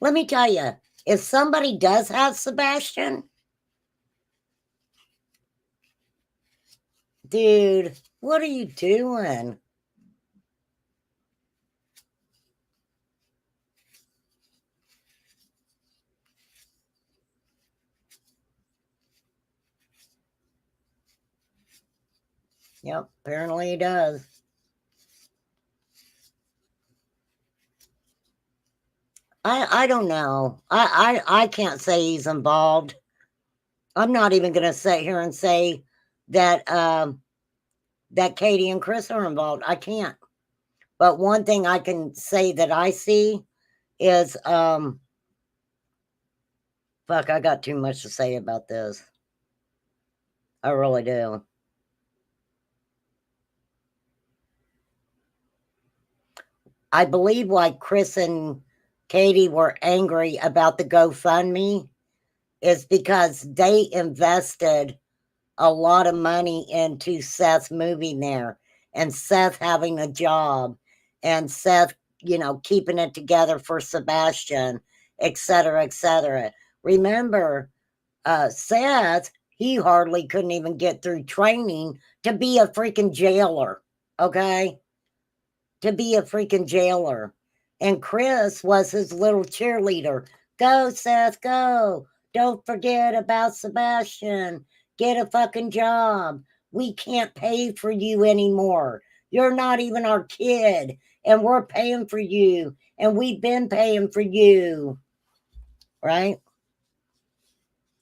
Let me tell you, if somebody does have Sebastian, dude, what are you doing? Yep, apparently he does. I don't know. I can't say he's involved. I'm not even going to sit here and say that that Katie and Chris are involved. I can't. But one thing I can say that I see is fuck, I got too much to say about this. I really do. I believe why Chris and Katie were angry about the GoFundMe is because they invested a lot of money into Seth moving there and Seth having a job and Seth, keeping it together for Sebastian, et cetera, et cetera. Remember, Seth, he hardly couldn't even get through training to be a freaking jailer, okay? To be a freaking jailer. And Chris was his little cheerleader. Go, Seth, go. Don't forget about Sebastian. Get a fucking job. We can't pay for you anymore. You're not even our kid. And we're paying for you. And we've been paying for you. Right?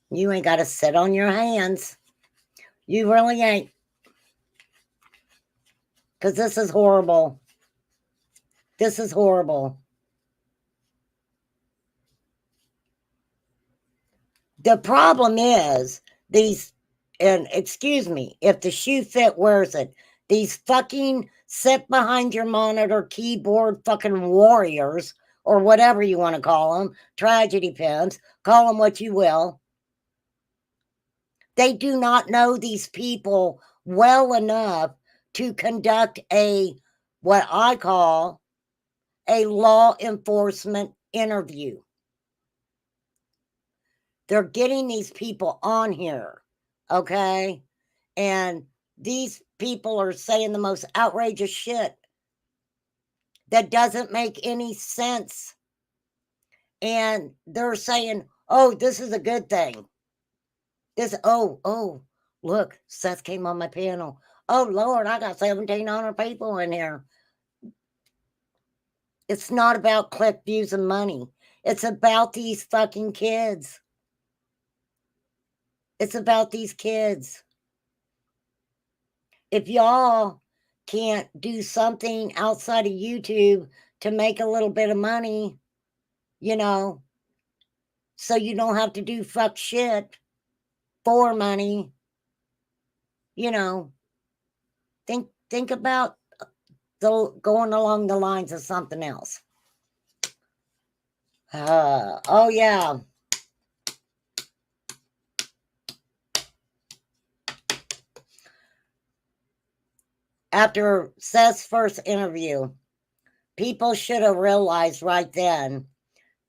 You ain't got to sit on your hands. You really ain't. Because this is horrible. This is horrible. The problem is these, and excuse me, if the shoe fit, wears it. These fucking sit behind your monitor keyboard fucking warriors, or whatever you want to call them, tragedy pins, call them what you will. They do not know these people well enough to conduct what I call a law enforcement interview. They're getting these people on here, okay? And these people are saying the most outrageous shit that doesn't make any sense. And they're saying, oh, this is a good thing. Look, Seth came on my panel. Oh, Lord, I got 1,700 people in here. It's not about click views and money. It's about these fucking kids. It's about these kids. If y'all can't do something outside of YouTube to make a little bit of money, so you don't have to do fuck shit for money, Think about going along the lines of something else. Oh yeah. After Seth's first interview, people should have realized right then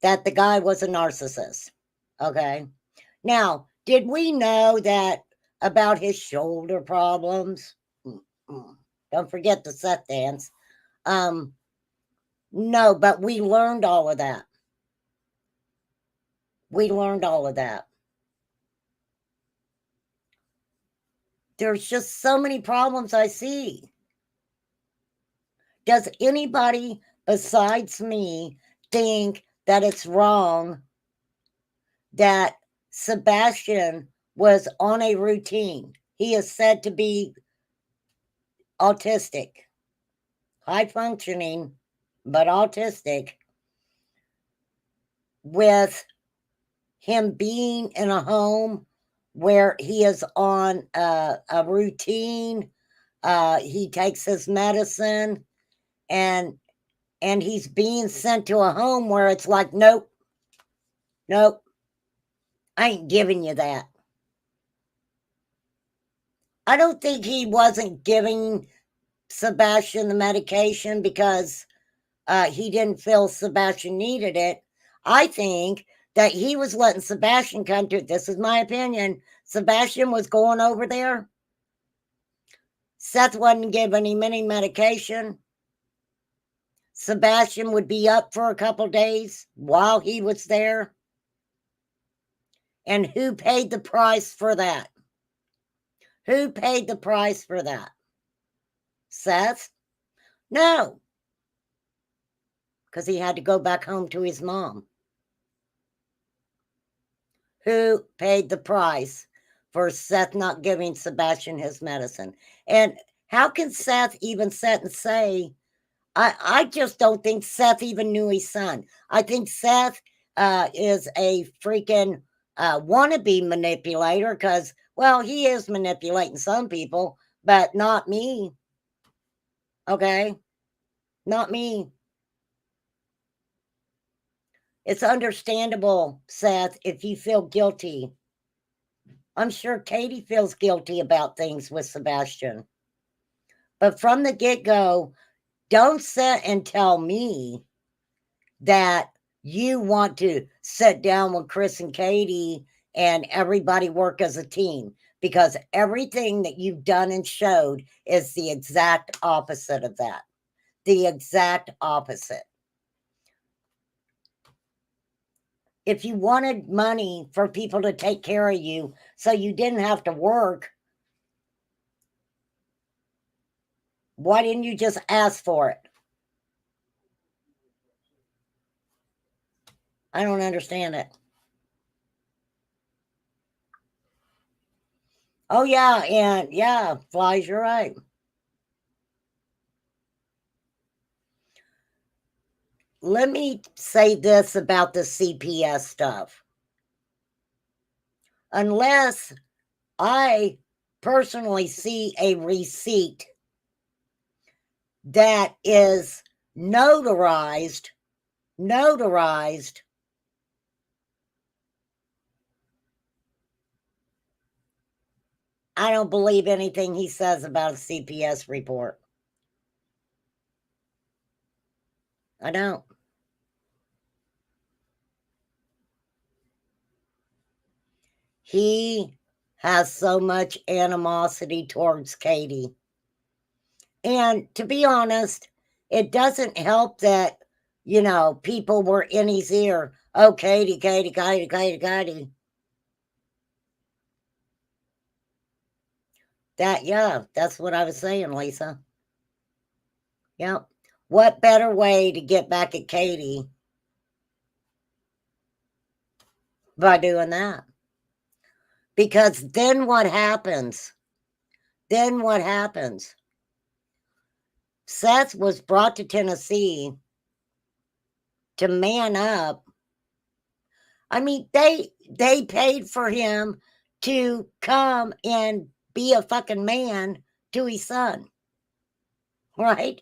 that the guy was a narcissist. Okay. Now, did we know that about his shoulder problems? Don't forget the Seth dance. No, but we learned all of that. We learned all of that. There's just so many problems I see. Does anybody besides me think that it's wrong that Sebastian was on a routine? He is said to be autistic, high functioning, but autistic, with him being in a home where he is on a routine. He takes his medicine, and he's being sent to a home where it's like, nope, nope, I ain't giving you that. I don't think he wasn't giving Sebastian the medication because he didn't feel Sebastian needed it. I think that he was letting Sebastian come to, this is my opinion, Sebastian was going over there. Seth wasn't giving him any medication. Sebastian would be up for a couple days while he was there. And who paid the price for that? Who paid the price for that? Seth? No. Because he had to go back home to his mom. Who paid the price for Seth not giving Sebastian his medicine? And how can Seth even sit and say, I just don't think Seth even knew his son. I think Seth is a freaking wannabe manipulator because, well, he is manipulating some people, but not me. Okay? Not me. It's understandable, Seth, if you feel guilty. I'm sure Katie feels guilty about things with Sebastian. But from the get-go, don't sit and tell me that you want to sit down with Chris and Katie and everybody work as a team, because everything that you've done and showed is the exact opposite of that. The exact opposite. If you wanted money for people to take care of you so you didn't have to work, why didn't you just ask for it? I don't understand it. Oh, yeah, and yeah, Flies, you're right. Let me say this about the CPS stuff. Unless I personally see a receipt that is notarized, I don't believe anything he says about a CPS report. I don't. He has so much animosity towards Katie. And to be honest, it doesn't help that, people were in his ear. Oh, Katie. That's what I was saying, Lisa. Yep. What better way to get back at Katie by doing that? Because then what happens? Seth was brought to Tennessee to man up. I mean, they paid for him to come and be a fucking man to his son. right?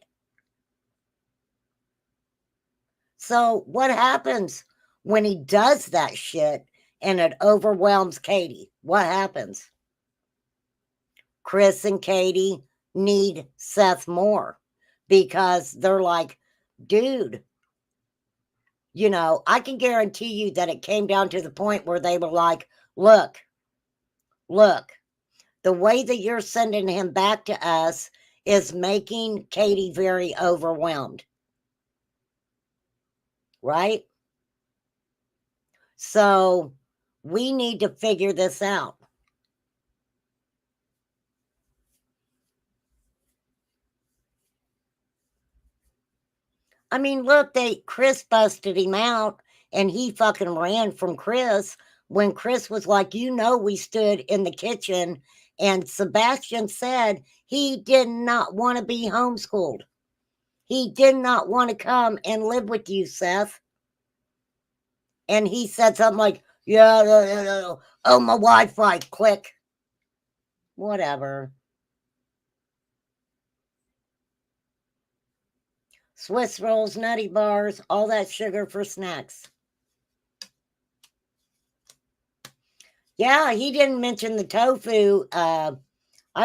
So what happens when he does that shit and it overwhelms Katie? What happens? Chris and Katie need Seth more because they're like, dude, you know, I can guarantee you that it came down to the point where they were like, look, the way that you're sending him back to us is making Katie very overwhelmed. Right? So we need to figure this out. I mean, look, Chris busted him out and he fucking ran from Chris when Chris was like, you know, we stood in the kitchen and Sebastian said he did not want to be homeschooled. He did not want to come and live with you, Seth. And he said something like, yeah, oh, my Wi-Fi, click. Whatever. Swiss rolls, nutty bars, all that sugar for snacks. Yeah, he didn't mention the tofu. I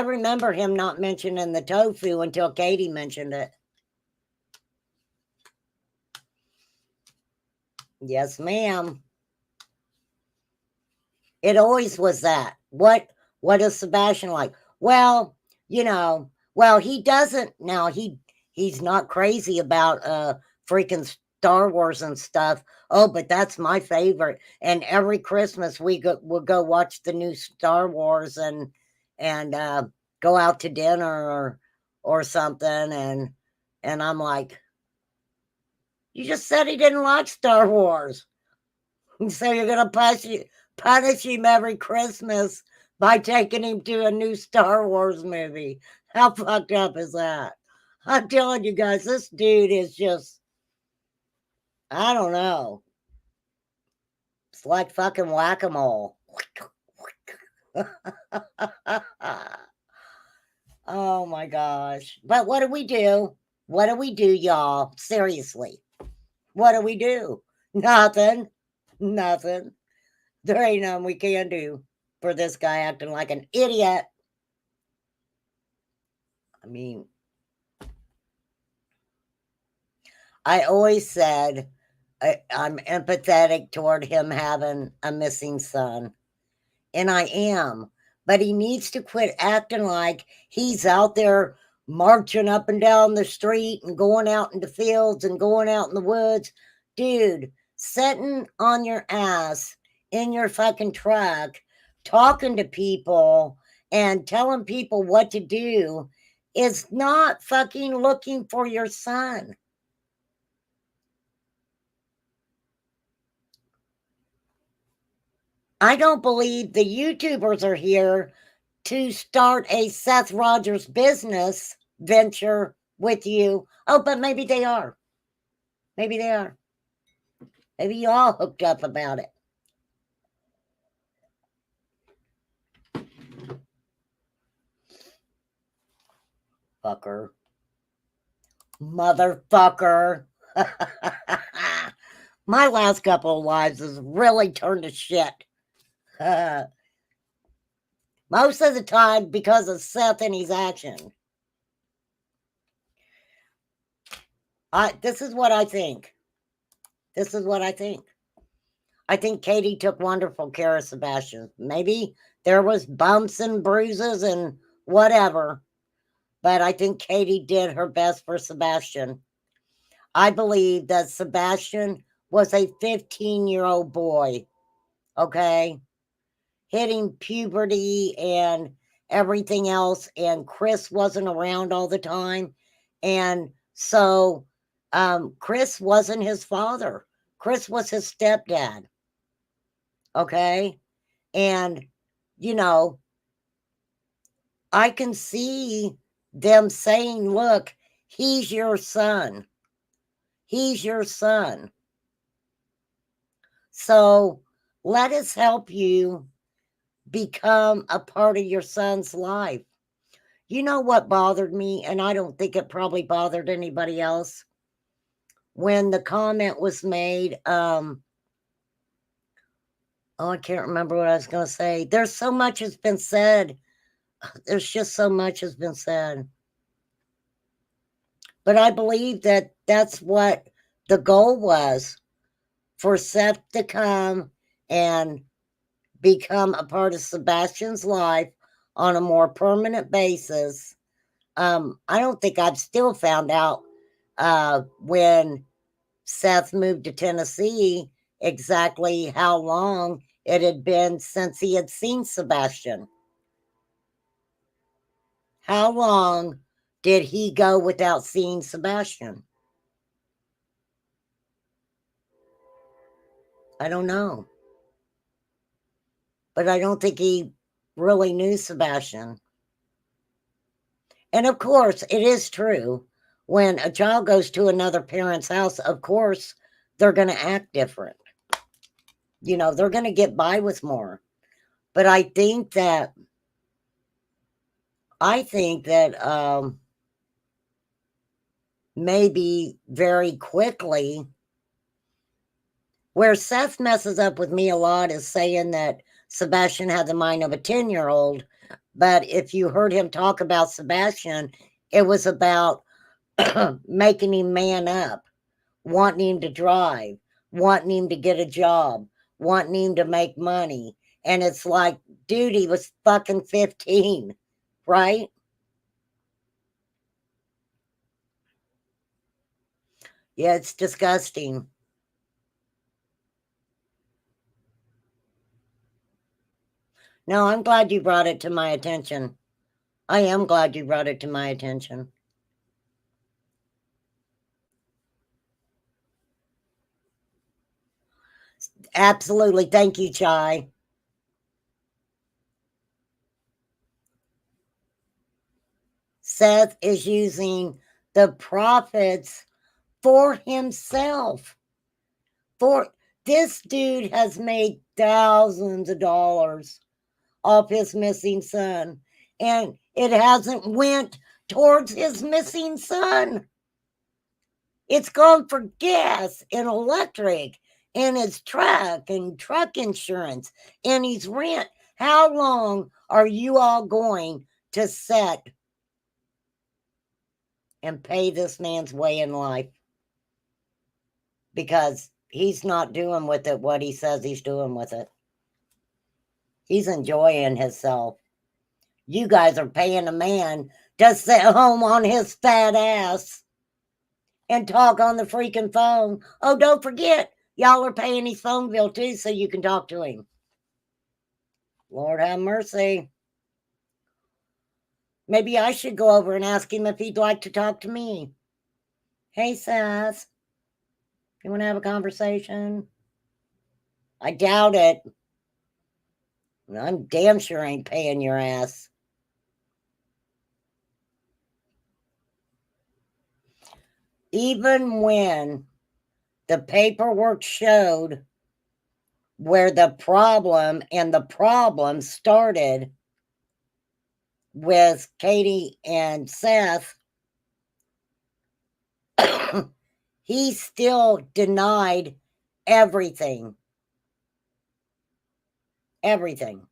remember him not mentioning the tofu until Katie mentioned it. Yes, ma'am. It always was that. What is Sebastian like? Well, you know, well, he doesn't now. He's not crazy about freaking Star Wars and stuff. Oh, but that's my favorite. And every Christmas we'll go watch the new Star Wars and go out to dinner or something. And I'm like, you just said he didn't like Star Wars. So you're gonna punish him every Christmas by taking him to a new Star Wars movie. How fucked up is that? I'm telling you guys, this dude is just, I don't know. It's like fucking whack-a-mole. Oh my gosh. But what do we do? What do we do, y'all? Seriously. What do we do? Nothing. Nothing. There ain't nothing we can do for this guy acting like an idiot. I mean, I always said I'm empathetic toward him having a missing son, and I am. But he needs to quit acting like he's out there marching up and down the street and going out in the fields and going out in the woods. Dude, sitting on your ass in your fucking truck, talking to people and telling people what to do is not fucking looking for your son. I don't believe the YouTubers are here to start a Seth Rogers business venture with you. Oh, but maybe they are. Maybe they are. Maybe you all hooked up about it. Fucker. Motherfucker. My last couple of lives has really turned to shit. Most of the time because of Seth and his action. This is what I think. This is what I think. I think Katie took wonderful care of Sebastian. Maybe there was bumps and bruises and whatever, but I think Katie did her best for Sebastian. I believe that Sebastian was a 15-year-old boy, okay, hitting puberty and everything else, and Chris wasn't around all the time, and so Chris wasn't his father. Chris was his stepdad. Okay. And, you know, I can see them saying, look, he's your son. He's your son. So let us help you become a part of your son's life. You know what bothered me, and I don't think it probably bothered anybody else? When the comment was made, oh, I can't remember what I was going to say. There's so much has been said. There's just so much has been said. But I believe that that's what the goal was, for Seth to come and become a part of Sebastian's life on a more permanent basis. I don't think I've still found out when Seth moved to Tennessee exactly how long it had been since he had seen Sebastian. How long did he go without seeing Sebastian? I don't know. But I don't think he really knew Sebastian. And of course, it is true. When a child goes to another parent's house, of course, they're going to act different. You know, they're going to get by with more. But I think that maybe very quickly, where Seth messes up with me a lot is saying that Sebastian had the mind of a 10-year-old. But if you heard him talk about Sebastian, it was about making him man up, wanting him to drive, wanting him to get a job, wanting him to make money. And it's like, dude, he was fucking 15, right? Yeah, it's disgusting. No, I'm glad you brought it to my attention. I am glad you brought it to my attention. Absolutely. Thank you, Chai. Seth is using the profits for himself. For this dude has made thousands of dollars off his missing son, and it hasn't went towards his missing son. It's gone for gas and electric and his truck and truck insurance and his rent. How long are you all going to set and pay this man's way in life? Because he's not doing with it what he says he's doing with it. He's enjoying himself. You guys are paying a man to sit home on his fat ass and talk on the freaking phone. Oh, don't forget, y'all are paying his phone bill too, so you can talk to him. Lord have mercy. Maybe I should go over and ask him if he'd like to talk to me. Hey, Seth, you want to have a conversation? I doubt it. I'm damn sure ain't paying your ass. Even when the paperwork showed where the problem started with Katie and Seth, he still denied everything. Everything.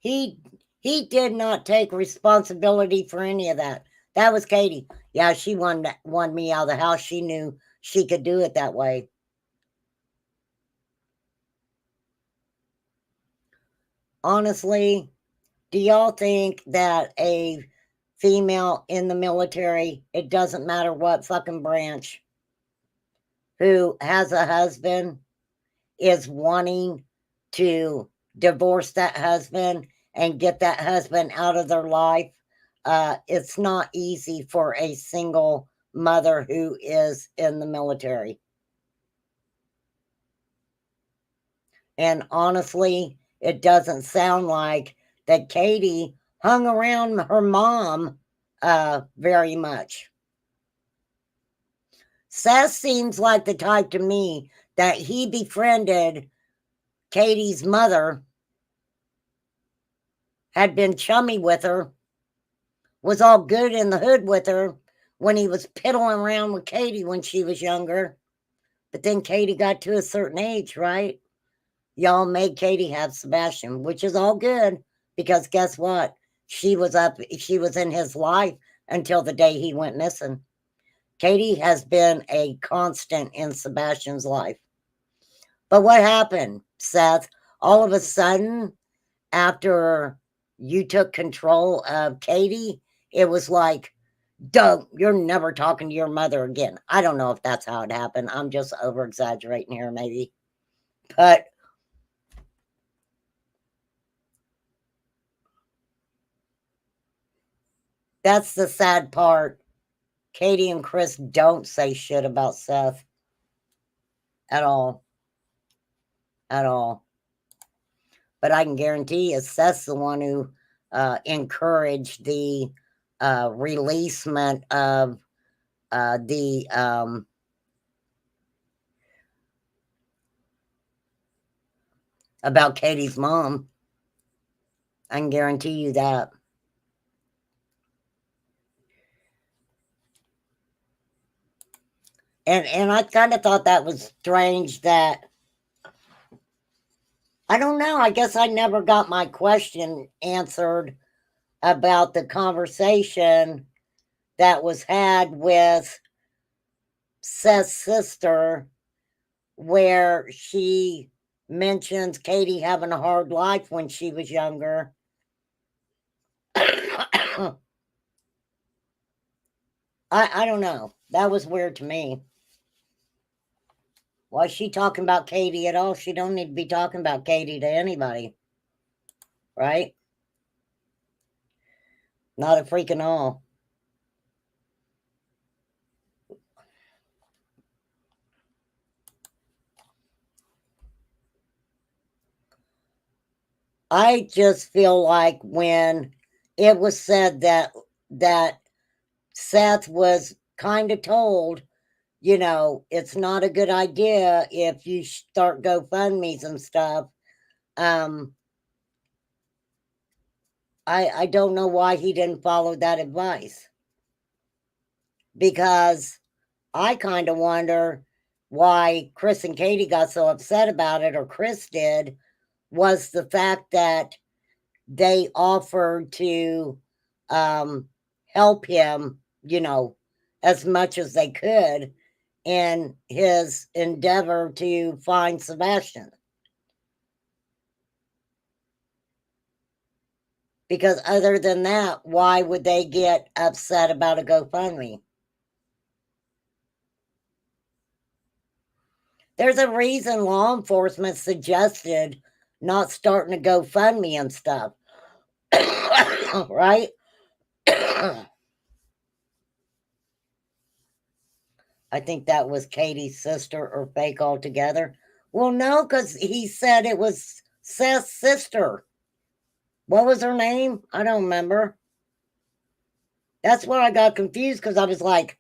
He did not take responsibility for any of that. That was Katie. Yeah, she wanted me out of the house. She knew she could do it that way. Honestly, do y'all think that a female in the military, it doesn't matter what fucking branch, who has a husband, is wanting to divorce that husband and get that husband out of their life? It's not easy for a single mother who is in the military. And honestly, it doesn't sound like that Katie hung around her mom very much. Seth seems like the type to me that he befriended Katie's mother had been chummy with her, was all good in the hood with her when he was piddling around with Katie when she was younger. But then Katie got to a certain age, right? Y'all made Katie have Sebastian, which is all good because guess what? She was in his life until the day he went missing. Katie has been a constant in Sebastian's life. But what happened, Seth? All of a sudden, after you took control of Katie, it was like, Doug, you're never talking to your mother again. I don't know if that's how it happened. I'm just over exaggerating here, maybe. But that's the sad part. Katie and Chris don't say shit about Seth at all. At all. But I can guarantee you, Seth's the one who encouraged the releasement of the about Katie's mom. I can guarantee you that. And I kind of thought that was strange that I don't know. I guess I never got my question answered about the conversation that was had with Seth's sister, where she mentions Katie having a hard life when she was younger. I don't know. That was weird to me. Why is she talking about Katie at all? She don't need to be talking about Katie to anybody. Right? Not a freaking all. I just feel like when it was said that Seth was kind of told, you know, it's not a good idea if you start GoFundMe's and stuff. I don't know why he didn't follow that advice, because I kind of wonder why Chris and Katie got so upset about it, or Chris did, was the fact that they offered to help him, you know, as much as they could in his endeavor to find Sebastian. Because other than that, why would they get upset about a GoFundMe? There's a reason law enforcement suggested not starting a GoFundMe and stuff. Right? I think that was Katie's sister or fake altogether. Well, no, because he said it was Seth's sister. What was her name? I don't remember. That's where I got confused, because I was like,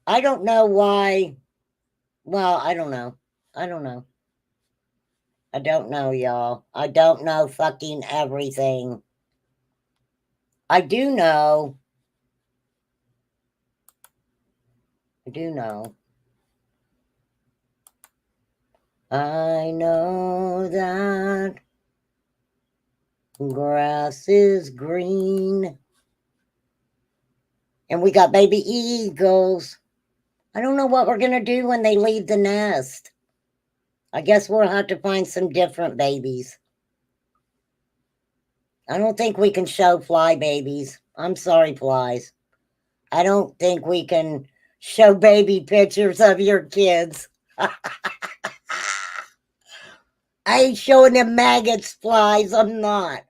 I don't know why. Well, I don't know. I don't know. I don't know, y'all. I don't know fucking everything. I do know. I do know. I know that grass is green. And we got baby eagles. I don't know what we're going to do when they leave the nest. I guess we'll have to find some different babies. I don't think we can show fly babies. I'm sorry, flies. I don't think we can show baby pictures of your kids. I ain't showing them maggots, flies. I'm not.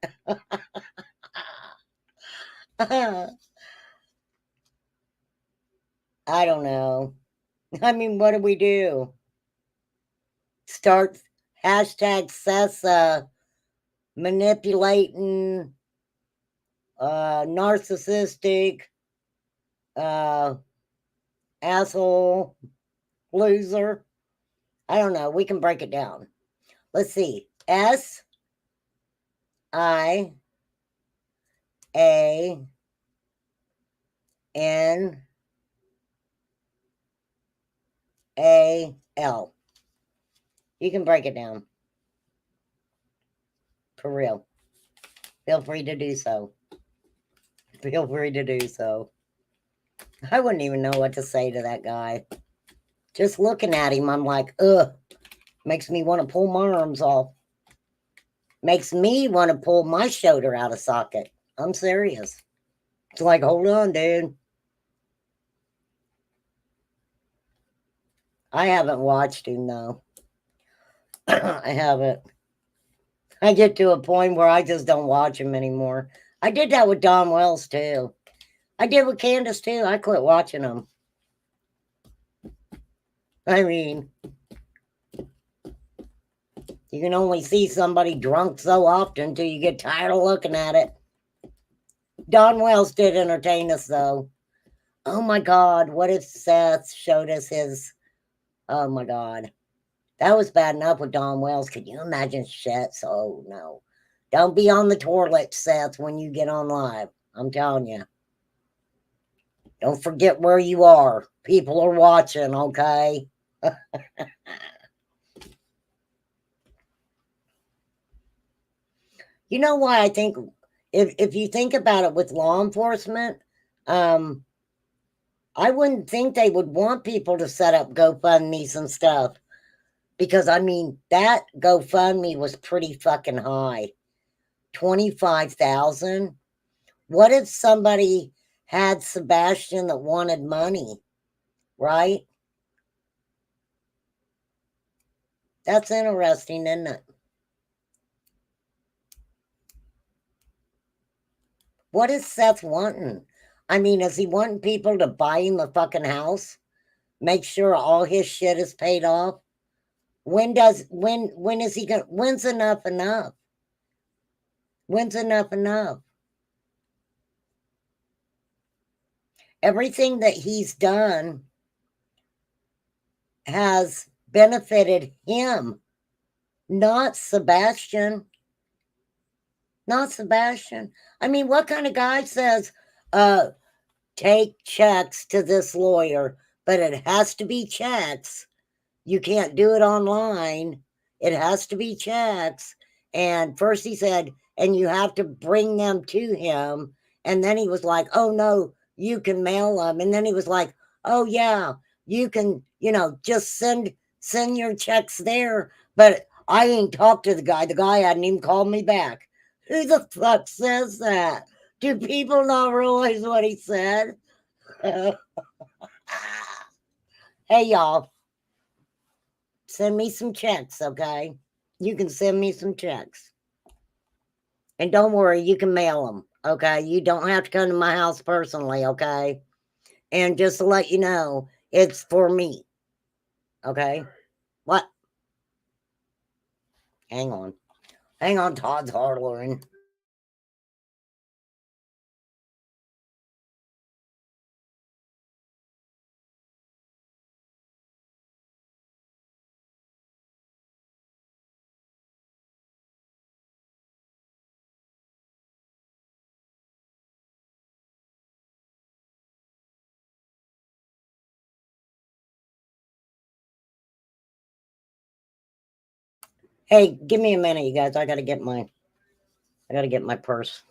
I don't know. I mean, what do we do? Start hashtag Sessa manipulating, narcissistic, asshole Loser. I don't know. We can break it down. Let's see. SIANAL. You can break it down. For real. Feel free to do so. Feel free to do so. I wouldn't even know what to say to that guy. Just looking at him, I'm like, ugh. Makes me want to pull my arms off. Makes me want to pull my shoulder out of socket. I'm serious. It's like, hold on, dude. I haven't watched him, though. I haven't. I get to a point where I just don't watch him anymore. I did that with Don Wells, too. I did with Candace, too. I quit watching them. I mean, you can only see somebody drunk so often until you get tired of looking at it. Don Wells did entertain us, though. Oh my God, what if Seth showed us his? Oh my God. That was bad enough with Don Wells. Could you imagine Seth? Oh no. Don't be on the toilet, Seth, when you get on live. I'm telling you. Don't forget where you are. People are watching, okay? You know why I think if you think about it with law enforcement, I wouldn't think they would want people to set up GoFundMe's and stuff. Because I mean, that GoFundMe was pretty fucking high. 25,000. What if somebody had Sebastian that wanted money, right? That's interesting, isn't it? What is Seth wanting? I mean, is he wanting people to buy him a fucking house? Make sure all his shit is paid off? When is he gonna, when's enough enough? When's enough enough? Everything that he's done has benefited him, not Sebastian. Not Sebastian. I mean, what kind of guy says, take checks to this lawyer, but it has to be checks. You can't do it online. It has to be checks. And first he said, and you have to bring them to him. And then he was like, oh no, you can mail them. And then he was like, oh yeah, you can, just send your checks there. But I ain't talked to the guy. The guy hadn't even called me back. Who the fuck says that? Do people not realize what he said? Hey, y'all, send me some checks, okay? You can send me some checks. And don't worry, you can mail them, okay? You don't have to come to my house personally, okay? And just to let you know, it's for me, okay? What? Hang on. Hang on, Todd's hollering. Hey, give me a minute, you guys. I gotta get my purse.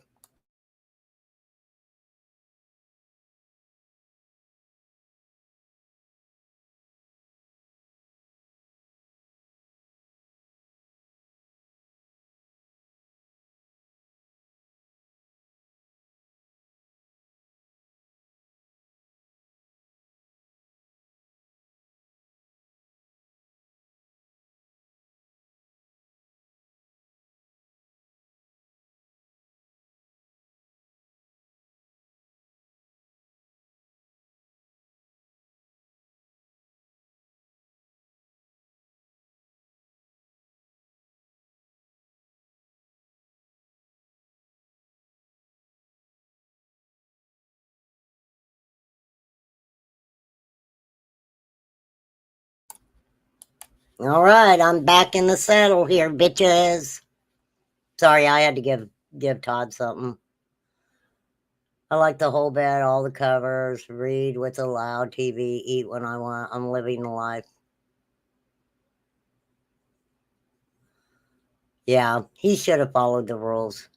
All right, I'm back in the saddle here, bitches. Sorry, I had to give Todd something. I like the whole bed, all the covers, read what's allowed, TV, eat when I want. I'm living the life. Yeah, he should have followed the rules.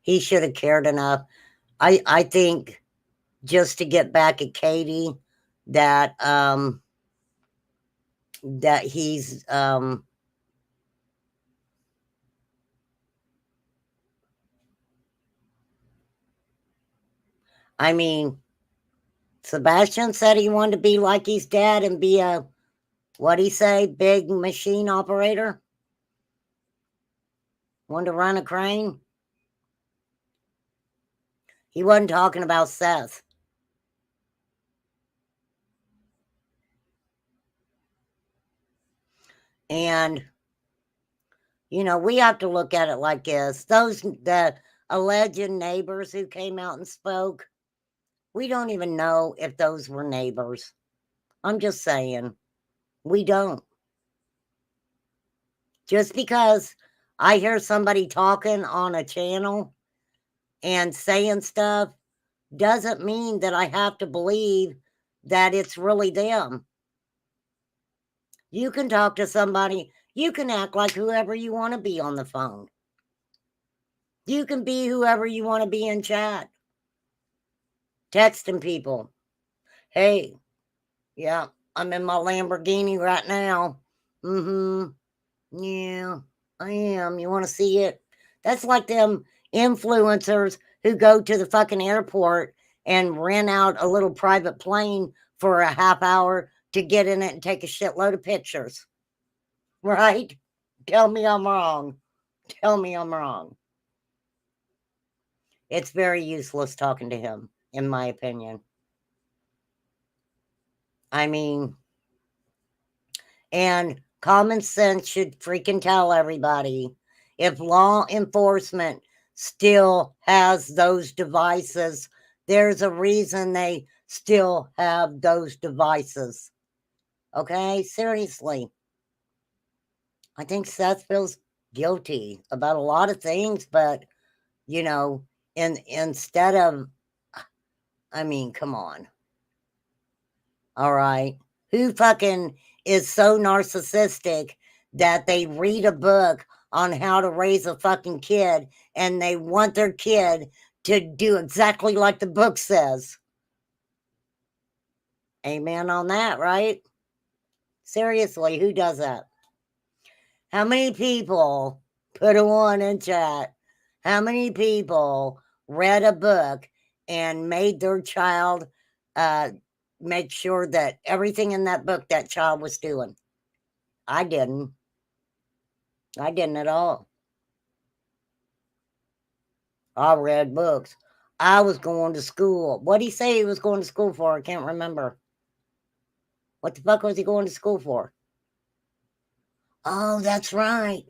He should have cared enough. I think just to get back at Katie that that he's I mean, Sebastian said he wanted to be like his dad and be a, what'd he say, big machine operator? Wanted to run a crane? He wasn't talking about Seth. And, you know, we have to look at it like this. The alleged neighbors who came out and spoke, we don't even know if those were neighbors. I'm just saying, we don't. Just because I hear somebody talking on a channel and saying stuff doesn't mean that I have to believe that it's really them. You can talk to somebody, you can act like whoever you want to be on the phone. You can be whoever you want to be in chat. Texting people. Hey, yeah, I'm in my Lamborghini right now. Mm-hmm. Yeah, I am. You want to see it? That's like them influencers who go to the fucking airport and rent out a little private plane for a half hour to get in it and take a shitload of pictures. Right? Tell me I'm wrong. Tell me I'm wrong. It's very useless talking to him, in my opinion. I mean, and common sense should freaking tell everybody if law enforcement still has those devices, there's a reason they still have those devices. Okay? Seriously. I think Seth feels guilty about a lot of things, but you know, instead of, I mean, come on. All right. Who fucking is so narcissistic that they read a book on how to raise a fucking kid and they want their kid to do exactly like the book says? Amen on that, right? Seriously, who does that? How many people, put a one in chat, how many people read a book and made their child uh, make sure that everything in that book that child was doing? I didn't. I didn't at all. I read books. I was going to school. What'd he say he was going to school for? I can't remember. What the fuck was he going to school for? Oh, that's right.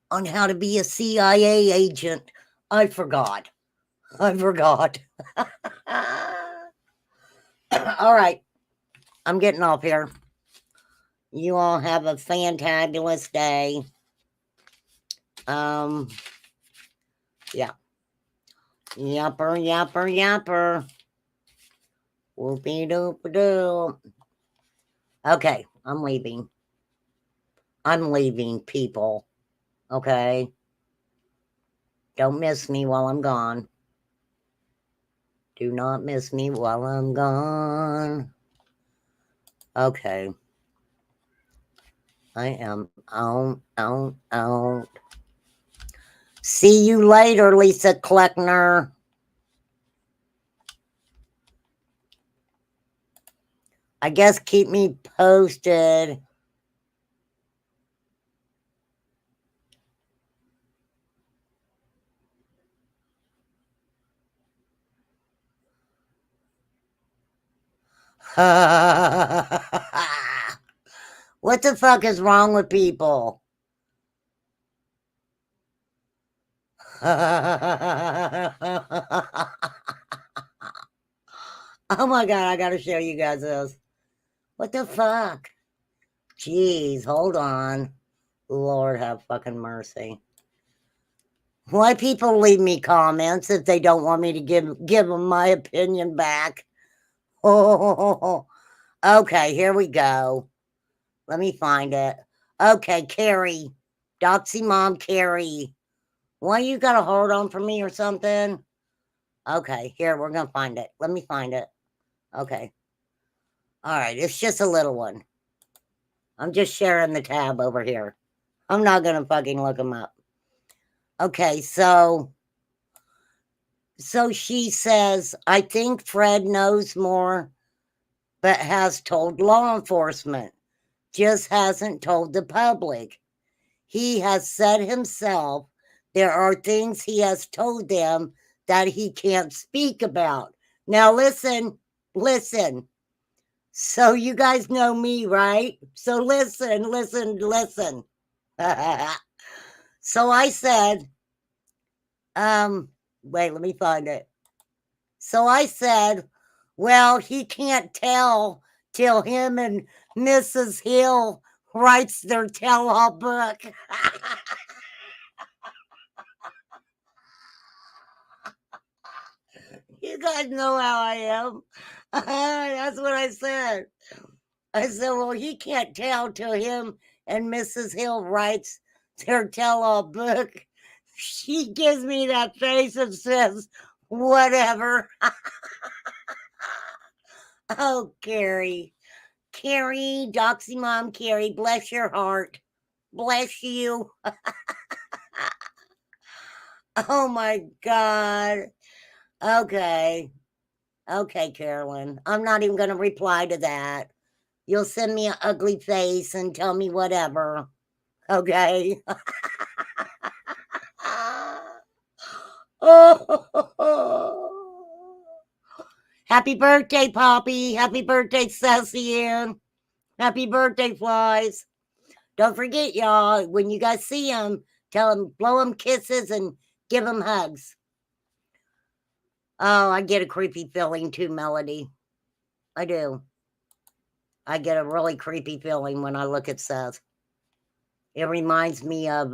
On how to be a CIA agent. I forgot. I forgot. All right. I'm getting off here. You all have a fantabulous day. Yeah. Yapper, yapper, yapper. Whoopie doop doo. Okay, I'm leaving. I'm leaving, people. Okay? Don't miss me while I'm gone. Do not miss me while I'm gone. Okay. I am out. See you later, Lisa Kleckner. I guess keep me posted. What the fuck is wrong with people? Oh my god, I gotta show you guys this. What the fuck? Jeez, hold on. Lord have fucking mercy. Why people leave me comments if they don't want me to give them my opinion back? Oh, okay, here we go. Let me find it. Okay, Carrie. Doxy Mom Carrie. Why you got a hold on for me or something? Okay, here, we're gonna find it. Let me find it. Okay. All right, it's just a little one. I'm just sharing the tab over here. I'm not gonna fucking look them up. Okay, so she says, I think Fred knows more, but has told law enforcement, just hasn't told the public. He has said himself there are things he has told them that he can't speak about. Now listen. So you guys know me, right? So listen. So I said, wait, let me find it. So I said, well, he can't tell till him and Mrs. Hill writes their tell-all book. You guys know how I am. That's what I said. I said, well, he can't tell till him and Mrs. Hill writes their tell-all book. She gives me that face and says, whatever. Oh, Carrie, Doxy Mom Carrie, bless your heart. Bless you. Oh my God. Okay, Carolyn. I'm not even going to reply to that. You'll send me an ugly face and tell me whatever. Okay. Oh. Happy birthday, Poppy. Happy birthday, Cecian. Happy birthday, Flies. Don't forget, y'all, when you guys see them, tell them, blow them kisses and give them hugs. Oh, I get a creepy feeling too, Melody. I do. I get a really creepy feeling when I look at Seth. It reminds me of,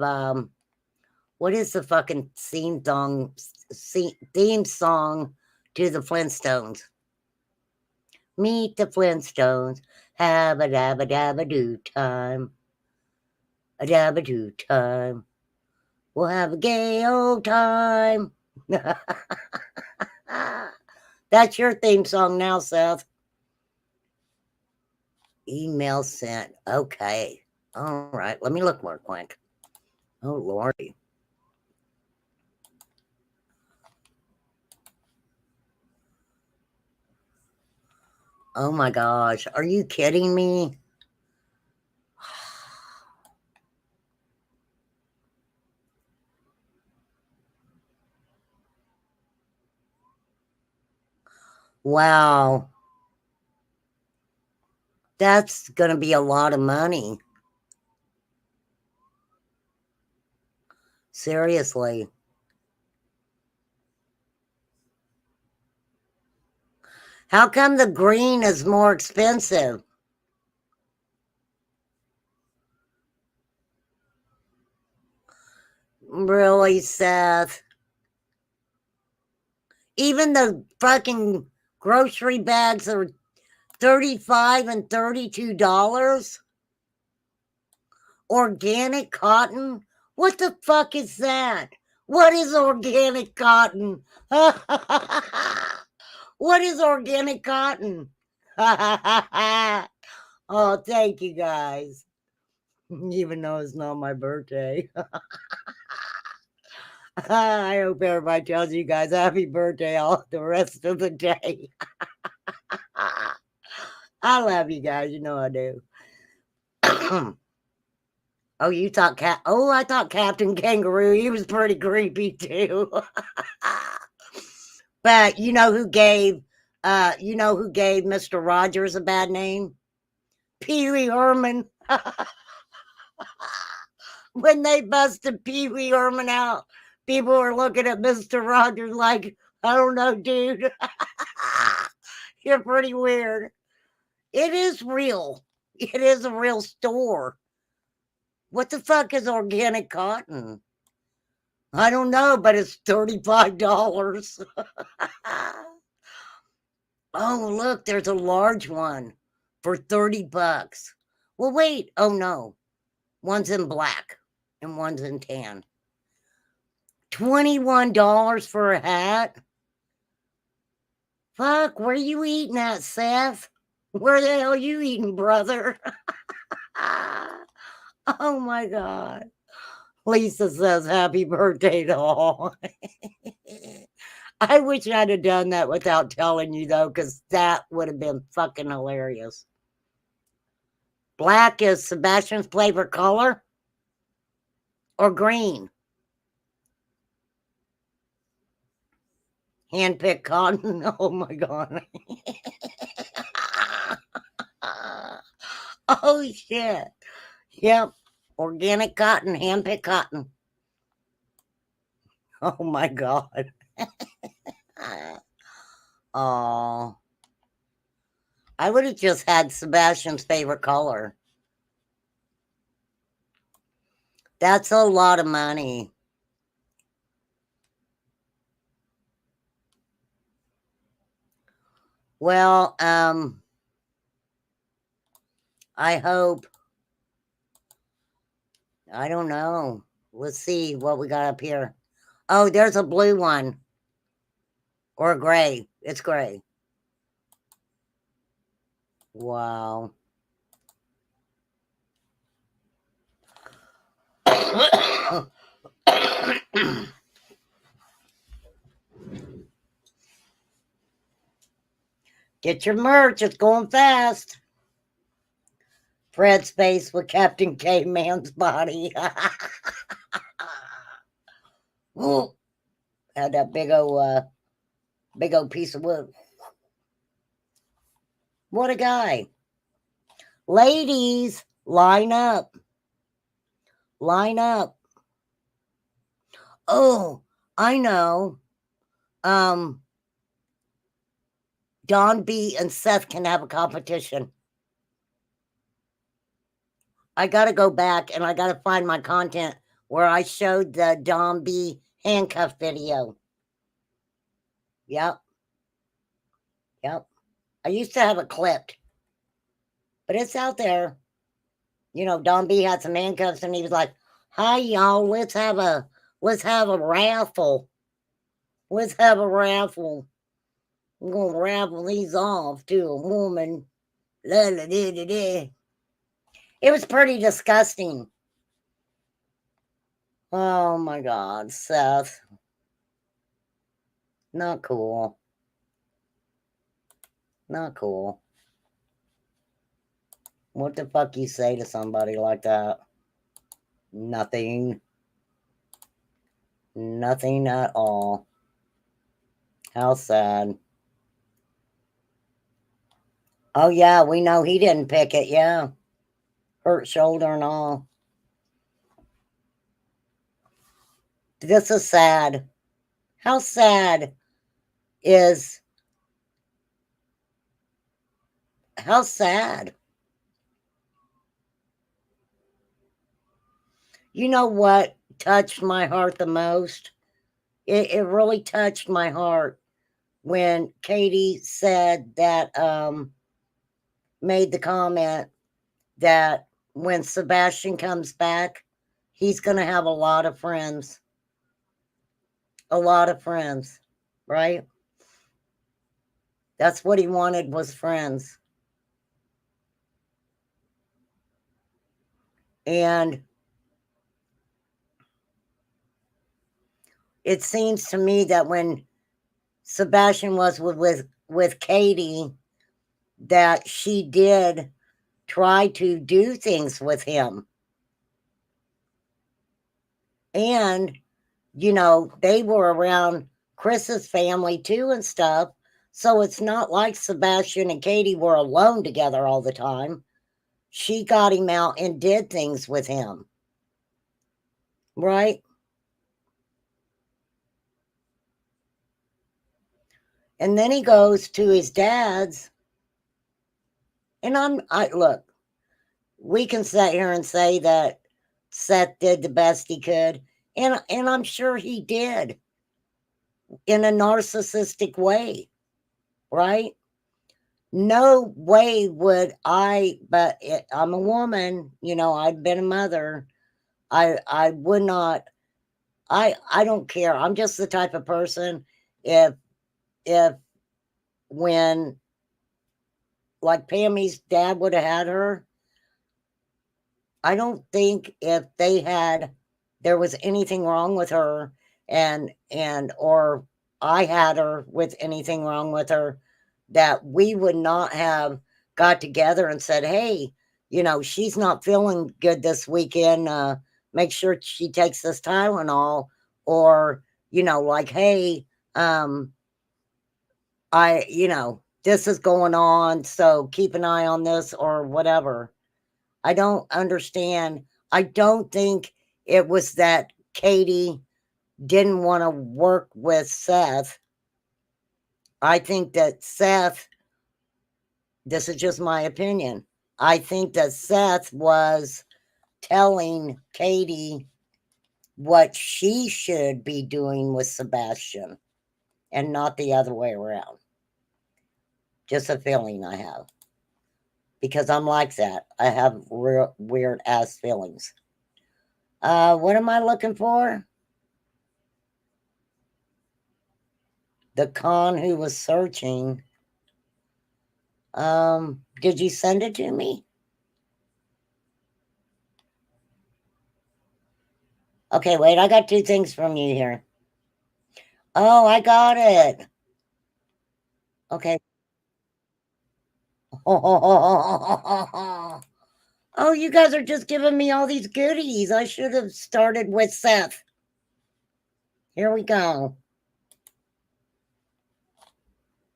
what is the fucking theme song to the Flintstones? Meet the Flintstones. Have a dabba dabba do time. A dabba do time. We'll have a gay old time. That's your theme song now, Seth. Email sent. Okay. All right. Let me look more quick. Oh, Lordy. Oh my gosh. Are you kidding me? Wow. That's going to be a lot of money. Seriously. How come the green is more expensive? Really, Seth? Even the fucking grocery bags are $35 and $32? Organic cotton? What the fuck is that? What is organic cotton? What is organic cotton? Oh, thank you guys. Even though it's not my birthday. I hope everybody tells you guys happy birthday all the rest of the day. I love you guys. You know I do. Oh, you thought I thought Captain Kangaroo. He was pretty creepy too. But you know who gave Mr. Rogers a bad name? Pee Wee Herman. When they busted Pee Wee Herman out, people were looking at Mr. Rogers like, I don't know, dude. You're pretty weird. It is real. It is a real store. What the fuck is organic cotton? I don't know, but it's $35. Oh, look, there's a large one for 30 bucks. Well, wait. Oh, no. One's in black and one's in tan. $21 for a hat? Fuck, where you eating at, Seth? Where the hell you eating, brother? Oh my God. Lisa says happy birthday to all. I wish I'd have done that without telling you, though, because that would have been fucking hilarious. Black is Sebastian's favorite color? Or green? Handpicked cotton? Oh my God. Oh shit. Yep. Organic cotton, handpicked cotton. Oh my God. Oh. I would have just had Sebastian's favorite color. That's a lot of money. Well, I hope. I don't know. Let's see what we got up here. Oh, there's a blue one. Or a gray. It's gray. Wow. Get your merch. It's going fast. Fred's face with Captain Caveman's body. Ooh, had that big old piece of wood. What a guy. Ladies, line up. Line up. Oh, I know. Don B and Seth can have a competition. I got to go back and I got to find my content where I showed the Don B handcuff video. Yep. Yep. I used to have it clipped, but it's out there. You know, Don B had some handcuffs and he was like, "Hi y'all, let's have a raffle. Let's have a raffle. I'm gonna raffle these off to a woman." La, la, da, da, da. It was pretty disgusting. Oh my God, Seth. Not cool. Not cool. What the fuck you say to somebody like that? Nothing. Nothing at all. How sad. Oh yeah, we know he didn't pick it, yeah. Hurt shoulder and all. This is sad. How sad is... How sad. You know what touched my heart the most? It really touched my heart when Katie said that, made the comment that when Sebastian comes back, he's going to have a lot of friends. A lot of friends, right? That's what he wanted, was friends. And it seems to me that when Sebastian was with Katie, that she did try to do things with him. And, you know, they were around Chris's family too and stuff. So it's not like Sebastian and Katie were alone together all the time. She got him out and did things with him. Right? And then he goes to his dad's. And look, we can sit here and say that Seth did the best he could, and I'm sure he did in a narcissistic way, right? No way would I, but I'm a woman, you know, I've been a mother. I would not, I don't care. I'm just the type of person, if when like Pammy's dad would have had her, I don't think if there was anything wrong with her, or I had her with anything wrong with her, that we would not have got together and said, hey, you know, she's not feeling good this weekend. Make sure she takes this Tylenol, or, you know, like, hey, um, you know, this is going on, so keep an eye on this or whatever. I don't understand. I don't think it was that Katie didn't want to work with Seth. I think that Seth, this is just my opinion, I think that Seth was telling Katie what she should be doing with Sebastian and not the other way around. Just a feeling I have. Because I'm like that. I have weird ass feelings. What am I looking for? The con who was searching. Did you send it to me? Okay, wait, I got two things from you here. Oh, I got it. Okay. Oh, you guys are just giving me all these goodies. I should have started with Seth. Here we go.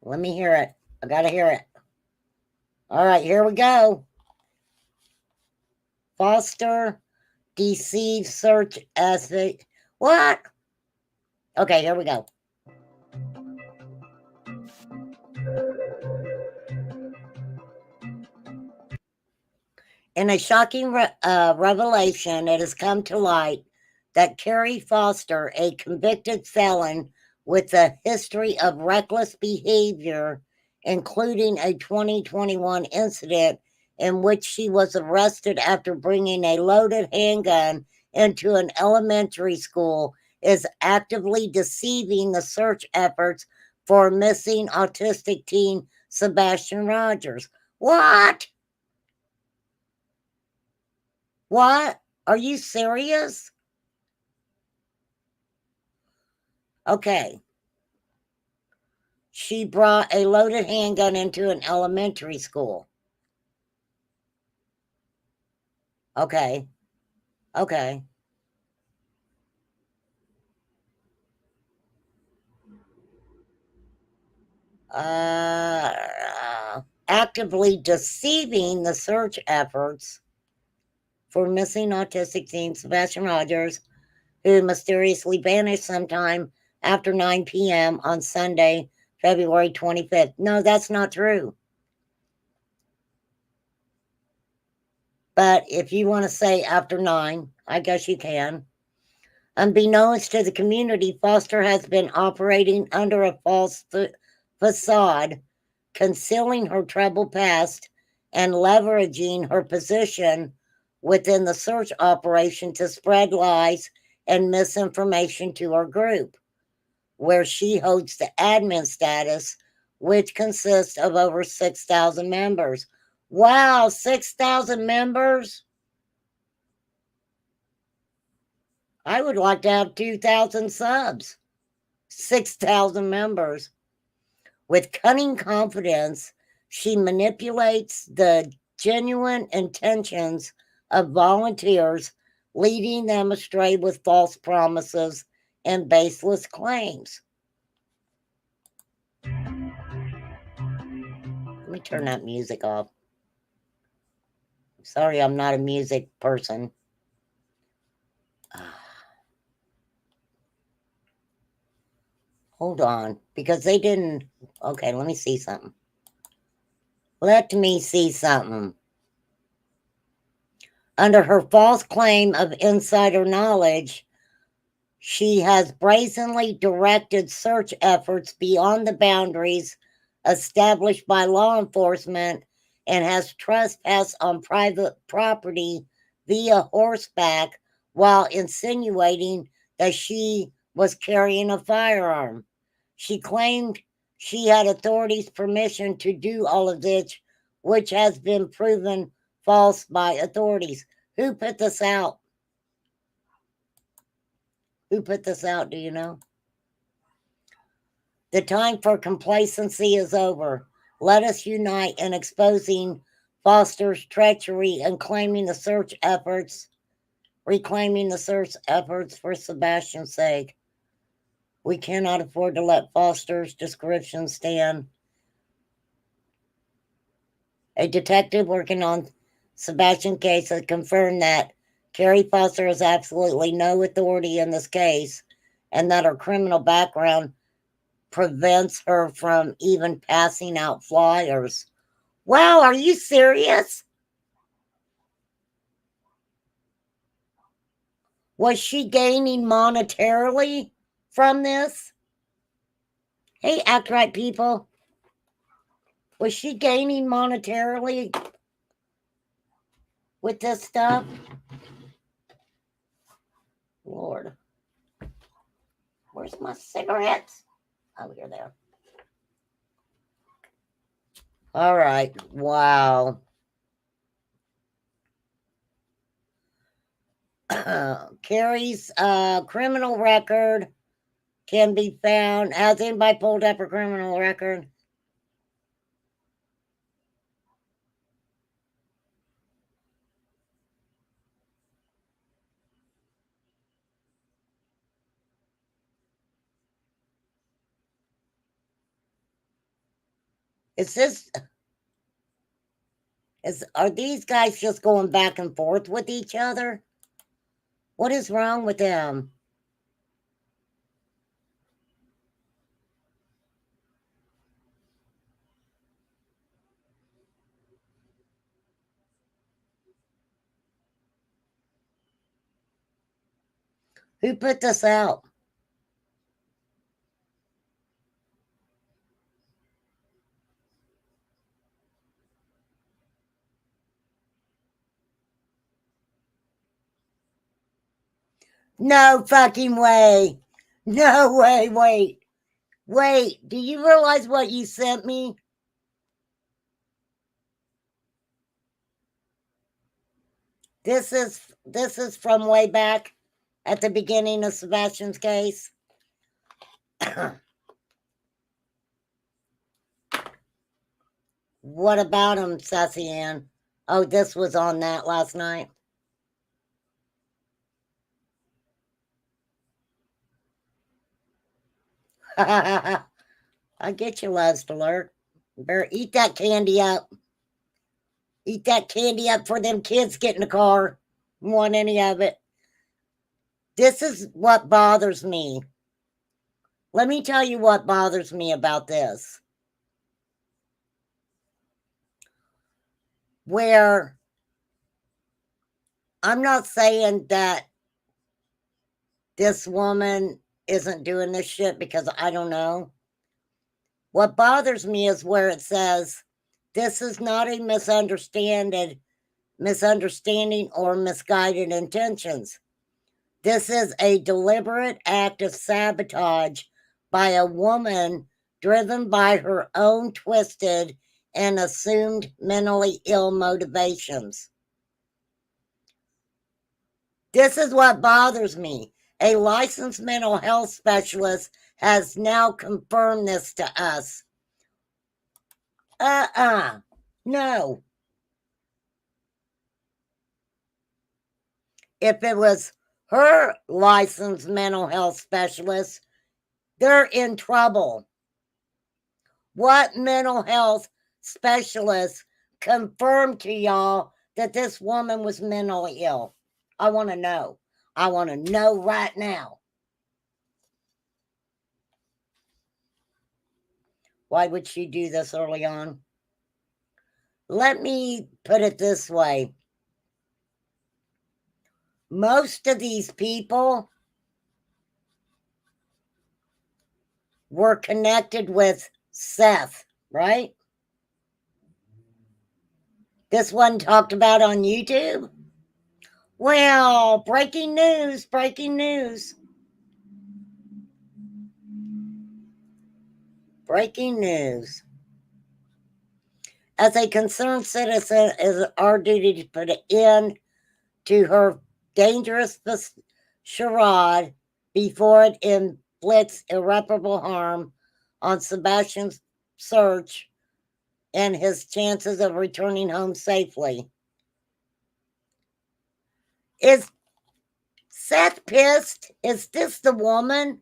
Let me hear it. I gotta hear it. All right, here we go. Foster deceived search as the what? Okay, here we go. In a shocking revelation, it has come to light that Carrie Foster, a convicted felon with a history of reckless behavior, including a 2021 incident in which she was arrested after bringing a loaded handgun into an elementary school, is actively deceiving the search efforts for missing autistic teen Sebastian Rogers. What? What? Are you serious? Okay. She brought a loaded handgun into an elementary school. Okay. Okay. Actively deceiving the search efforts for missing autistic teen Sebastian Rogers, who mysteriously vanished sometime after 9 p.m. on Sunday, February 25th. No, that's not true. But if you want to say after 9, I guess you can. Unbeknownst to the community, Foster has been operating under a false facade, concealing her troubled past and leveraging her position within the search operation to spread lies and misinformation to her group, where she holds the admin status, which consists of over 6,000 members. Wow, 6,000 members? I would like to have 2,000 subs. 6,000 members. With cunning confidence, she manipulates the genuine intentions of volunteers, leading them astray with false promises and baseless claims. Let me turn that music off. Sorry, I'm not a music person. Hold on, because they didn't. Okay, let me see something. Let me see something. Under her false claim of insider knowledge, she has brazenly directed search efforts beyond the boundaries established by law enforcement and has trespassed on private property via horseback while insinuating that she was carrying a firearm. She claimed she had authorities' permission to do all of this, which has been proven false by authorities. Who put this out? Who put this out? Do you know? The time for complacency is over. Let us unite in exposing Foster's treachery and reclaiming the search efforts for Sebastian's sake. We cannot afford to let Foster's description stand. A detective working on Sebastian's case has confirmed that Carrie Foster has absolutely no authority in this case and that her criminal background prevents her from even passing out flyers. Wow, are you serious? Was she gaining monetarily from this? Hey, act right, people. Was she gaining monetarily with this stuff? Lord. Where's my cigarettes? Oh, here they are. All right. Wow. Carrie's criminal record can be found. Has anybody pulled up her criminal record? Are these guys just going back and forth with each other? What is wrong with them? Who put this out? No fucking way. No way. Wait. Do you realize what you sent me? This is from way back at the beginning of Sebastian's case. What about him, Sassy Ann? Oh, this was on that last night. I get you, Last Alert. Better eat that candy up. Eat that candy up for them kids get in the car. Don't want any of it. This is what bothers me. Let me tell you what bothers me about this. Where I'm not saying that this woman isn't doing this shit because I don't know. What bothers me is where it says this is not a misunderstanding or misguided intentions. This is a deliberate act of sabotage by a woman driven by her own twisted and assumed mentally ill motivations. This is what bothers me. A licensed mental health specialist has now confirmed this to us. No. If it was her licensed mental health specialist, they're in trouble. What mental health specialist confirmed to y'all that this woman was mentally ill? I want to know. I want to know right now. Why would she do this early on? Let me put it this way. most of these people were connected with Seth, right? This one talked about on YouTube. Well, breaking news, breaking news. Breaking news. As a concerned citizen, it is our duty to put an end to her dangerous charade before it inflicts irreparable harm on Sebastian's search and his chances of returning home safely. Is Seth pissed? Is this the woman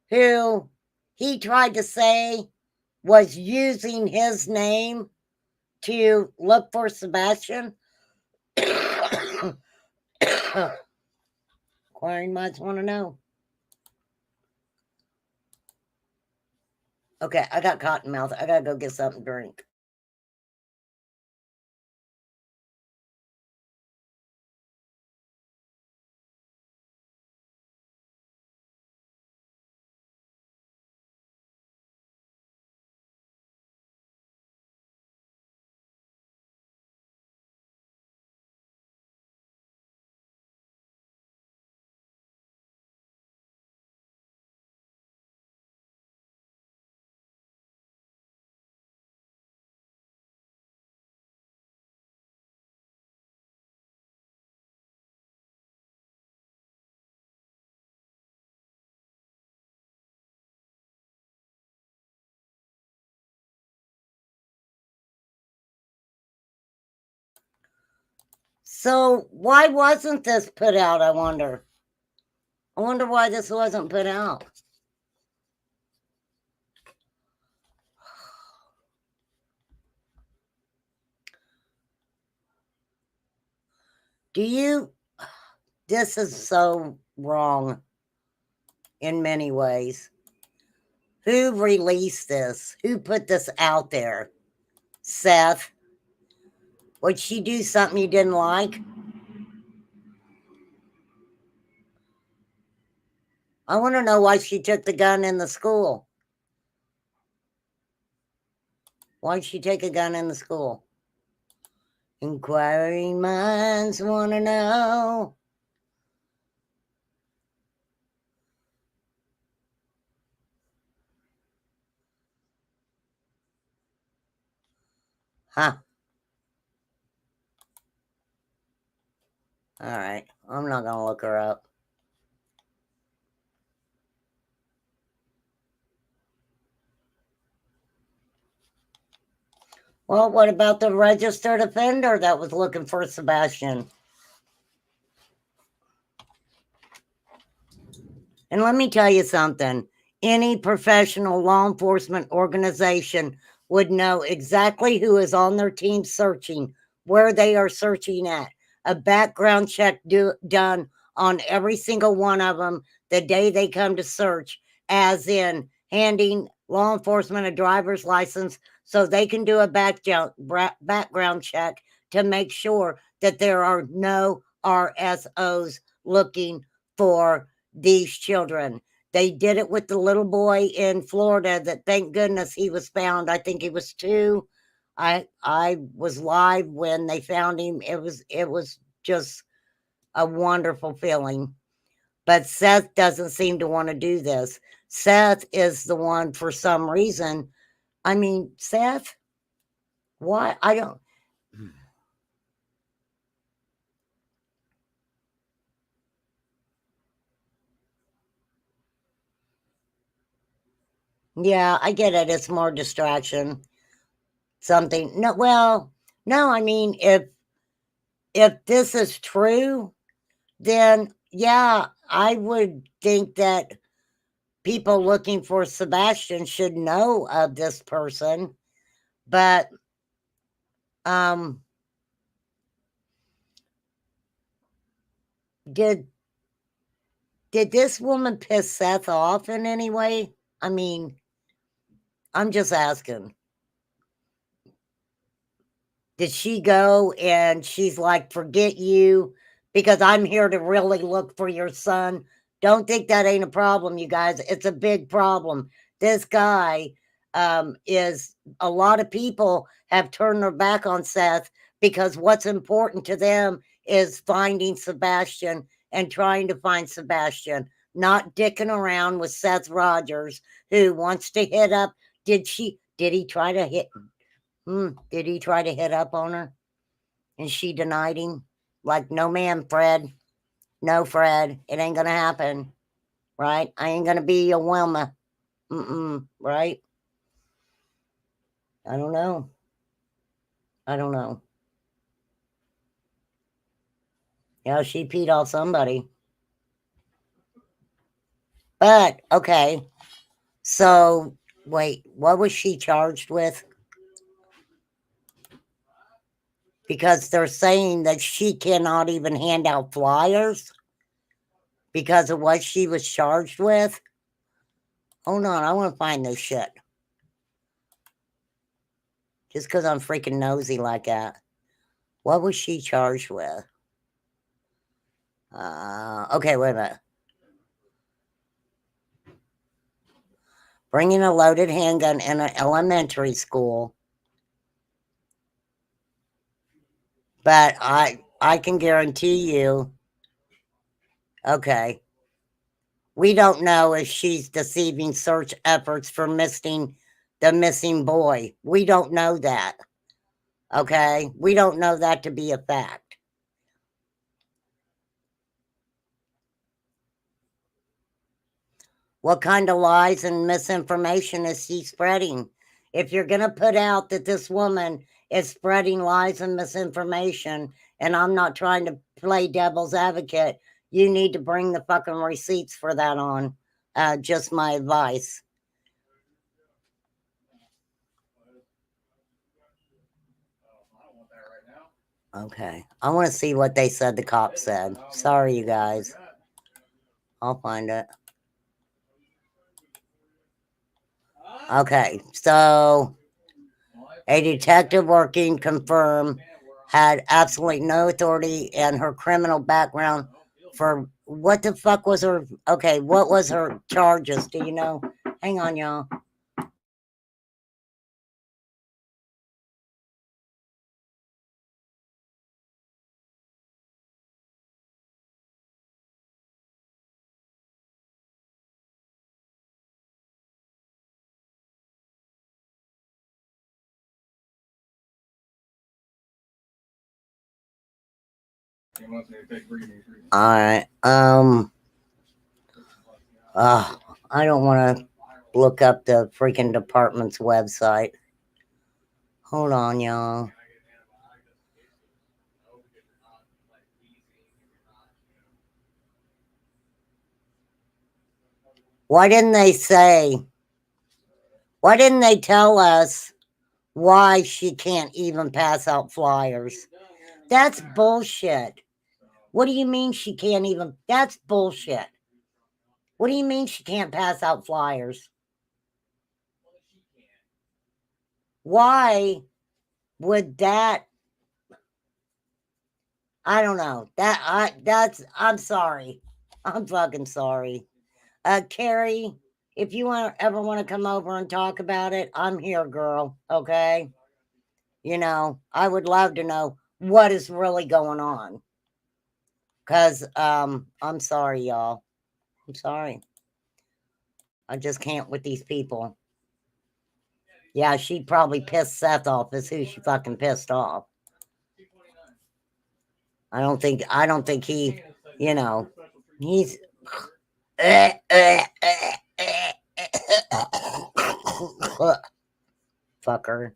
who he tried to say was using his name to look for Sebastian? Inquiring minds want to know. Okay, I got cotton mouth. I gotta go get something to drink. So why wasn't this put out, I wonder? I wonder why this wasn't put out. Do you? This is so wrong in many ways. Who released this? Who put this out there? Seth? Would she do something you didn't like? I want to know why she took the gun in the school. Why'd she take a gun in the school? Inquiring minds want to know. Huh. All right. I'm not going to look her up. Well, what about the registered offender that was looking for Sebastian? And let me tell you something. Any professional law enforcement organization would know exactly who is on their team searching, where they are searching at. A background check done on every single one of them the day they come to search, as in handing law enforcement a driver's license so they can do a background check to make sure that there are no RSOs looking for these children. They did it with the little boy in Florida that, thank goodness, he was found. I think he was 2. I was live when they found him. It was just a wonderful feeling. But Seth doesn't seem to want to do this. Seth is the one, for some reason. I mean, Seth, why? I don't. Yeah, I get it. It's more distraction. Something. No, well, no, I mean, if this is true, then yeah, I would think that people looking for Sebastian should know of this person. But um did this woman piss Seth off in any way? I mean, I'm just asking. Did she go and she's like, forget you because I'm here to really look for your son. Don't think that ain't a problem, you guys. It's a big problem. This guy is, a lot of people have turned their back on Seth because what's important to them is finding Sebastian and trying to find Sebastian, not dicking around with Seth Rogers, who wants to hit up. Did he try to hit? Did he try to hit up on her? And she denied him? Like, no, ma'am, Fred. No, Fred. It ain't gonna happen. Right? I ain't gonna be a Wilma. Right? I don't know. I don't know. Yeah, she peed off somebody. But, okay. So, wait, what was she charged with? Because they're saying that she cannot even hand out flyers because of what she was charged with. Hold on, I want to find this shit. Just because I'm freaking nosy like that. What was she charged with? Okay, wait a minute. Bringing a loaded handgun in an elementary school. But I can guarantee you, okay, we don't know if she's deceiving search efforts for the missing boy. We don't know that. Okay, we don't know that to be a fact. What kind of lies and misinformation is she spreading? If you're going to put out that this woman is spreading lies and misinformation, and I'm not trying to play devil's advocate, you need to bring the fucking receipts for that on. Just my advice. Okay. I want to see what they said the cop said. Sorry, you guys. I'll find it. Okay. So, a detective working confirmed had absolutely no authority in her criminal background for what the fuck was her. Okay. What was her charges? Do you know? Hang on, y'all. All right. I don't want to look up the freaking department's website. Hold on, y'all. Why didn't they tell us why she can't even pass out flyers? That's bullshit. What do you mean she can't even? That's bullshit. What do you mean she can't pass out flyers? Why would that? I don't know. I'm sorry. I'm fucking sorry. Carrie, if you ever want to come over and talk about it, I'm here, girl. Okay. You know, I would love to know what is really going on. Cause I'm sorry, y'all. I'm sorry. I just can't with these people. Yeah, she probably pissed Seth off, is who she fucking pissed off. I don't think he, you know, he's fucker.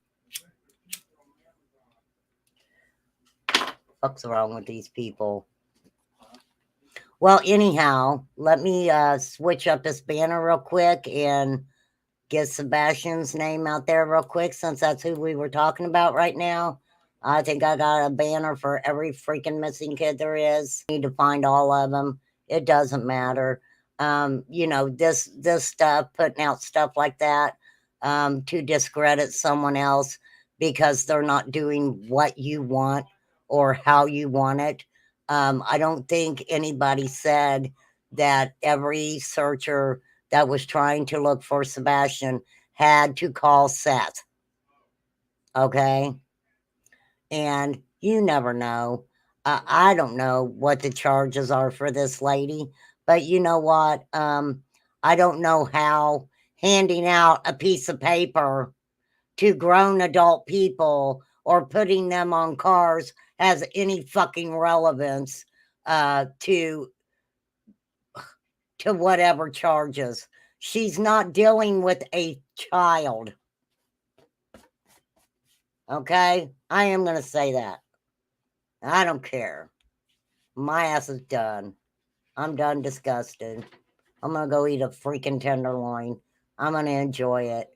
What's wrong with these people? Well, anyhow, let me switch up this banner real quick and get Sebastian's name out there real quick, since that's who we were talking about right now. I think I got a banner for every freaking missing kid there is. Need to find all of them. It doesn't matter. You know, this stuff, putting out stuff like that, to discredit someone else because they're not doing what you want or how you want it. I don't think anybody said that every searcher that was trying to look for Sebastian had to call Seth. Okay. And you never know. I don't know what the charges are for this lady, but you know what? I don't know how handing out a piece of paper to grown adult people or putting them on cars has any fucking relevance to whatever charges. She's not dealing with a child. Okay? I am going to say that. I don't care. My ass is done. I'm done disgusted. I'm going to go eat a freaking tenderloin. I'm going to enjoy it.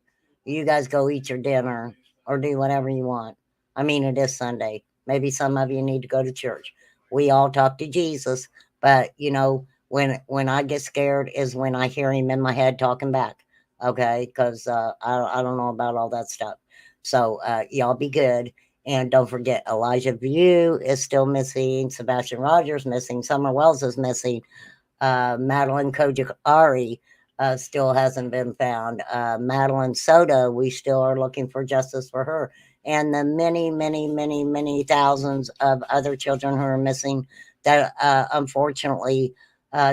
You guys go eat your dinner or do whatever you want. I mean, it is Sunday. Maybe some of you need to go to church. We all talk to Jesus, but you know, when I get scared is when I hear him in my head talking back. Okay, because I don't know about all that stuff. So y'all be good. And don't forget, Elijah View is still missing. Sebastian Rogers missing. Summer Wells is missing. Madeline Kojikari still hasn't been found. Madeline Soda, we still are looking for justice for her. And the many, many, many, many thousands of other children who are missing that unfortunately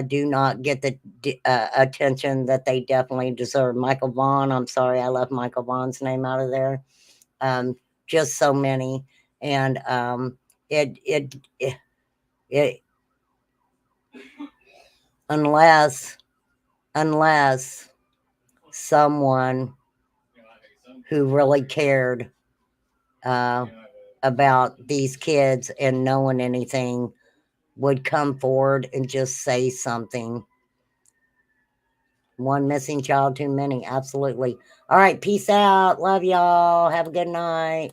do not get the attention that they definitely deserve. Michael Vaughn, I'm sorry, I left Michael Vaughn's name out of there. Just so many. And it unless someone who really cared about these kids and knowing anything would come forward and just say something. One missing child too many. Absolutely. All right. Peace out. Love y'all. Have a good night.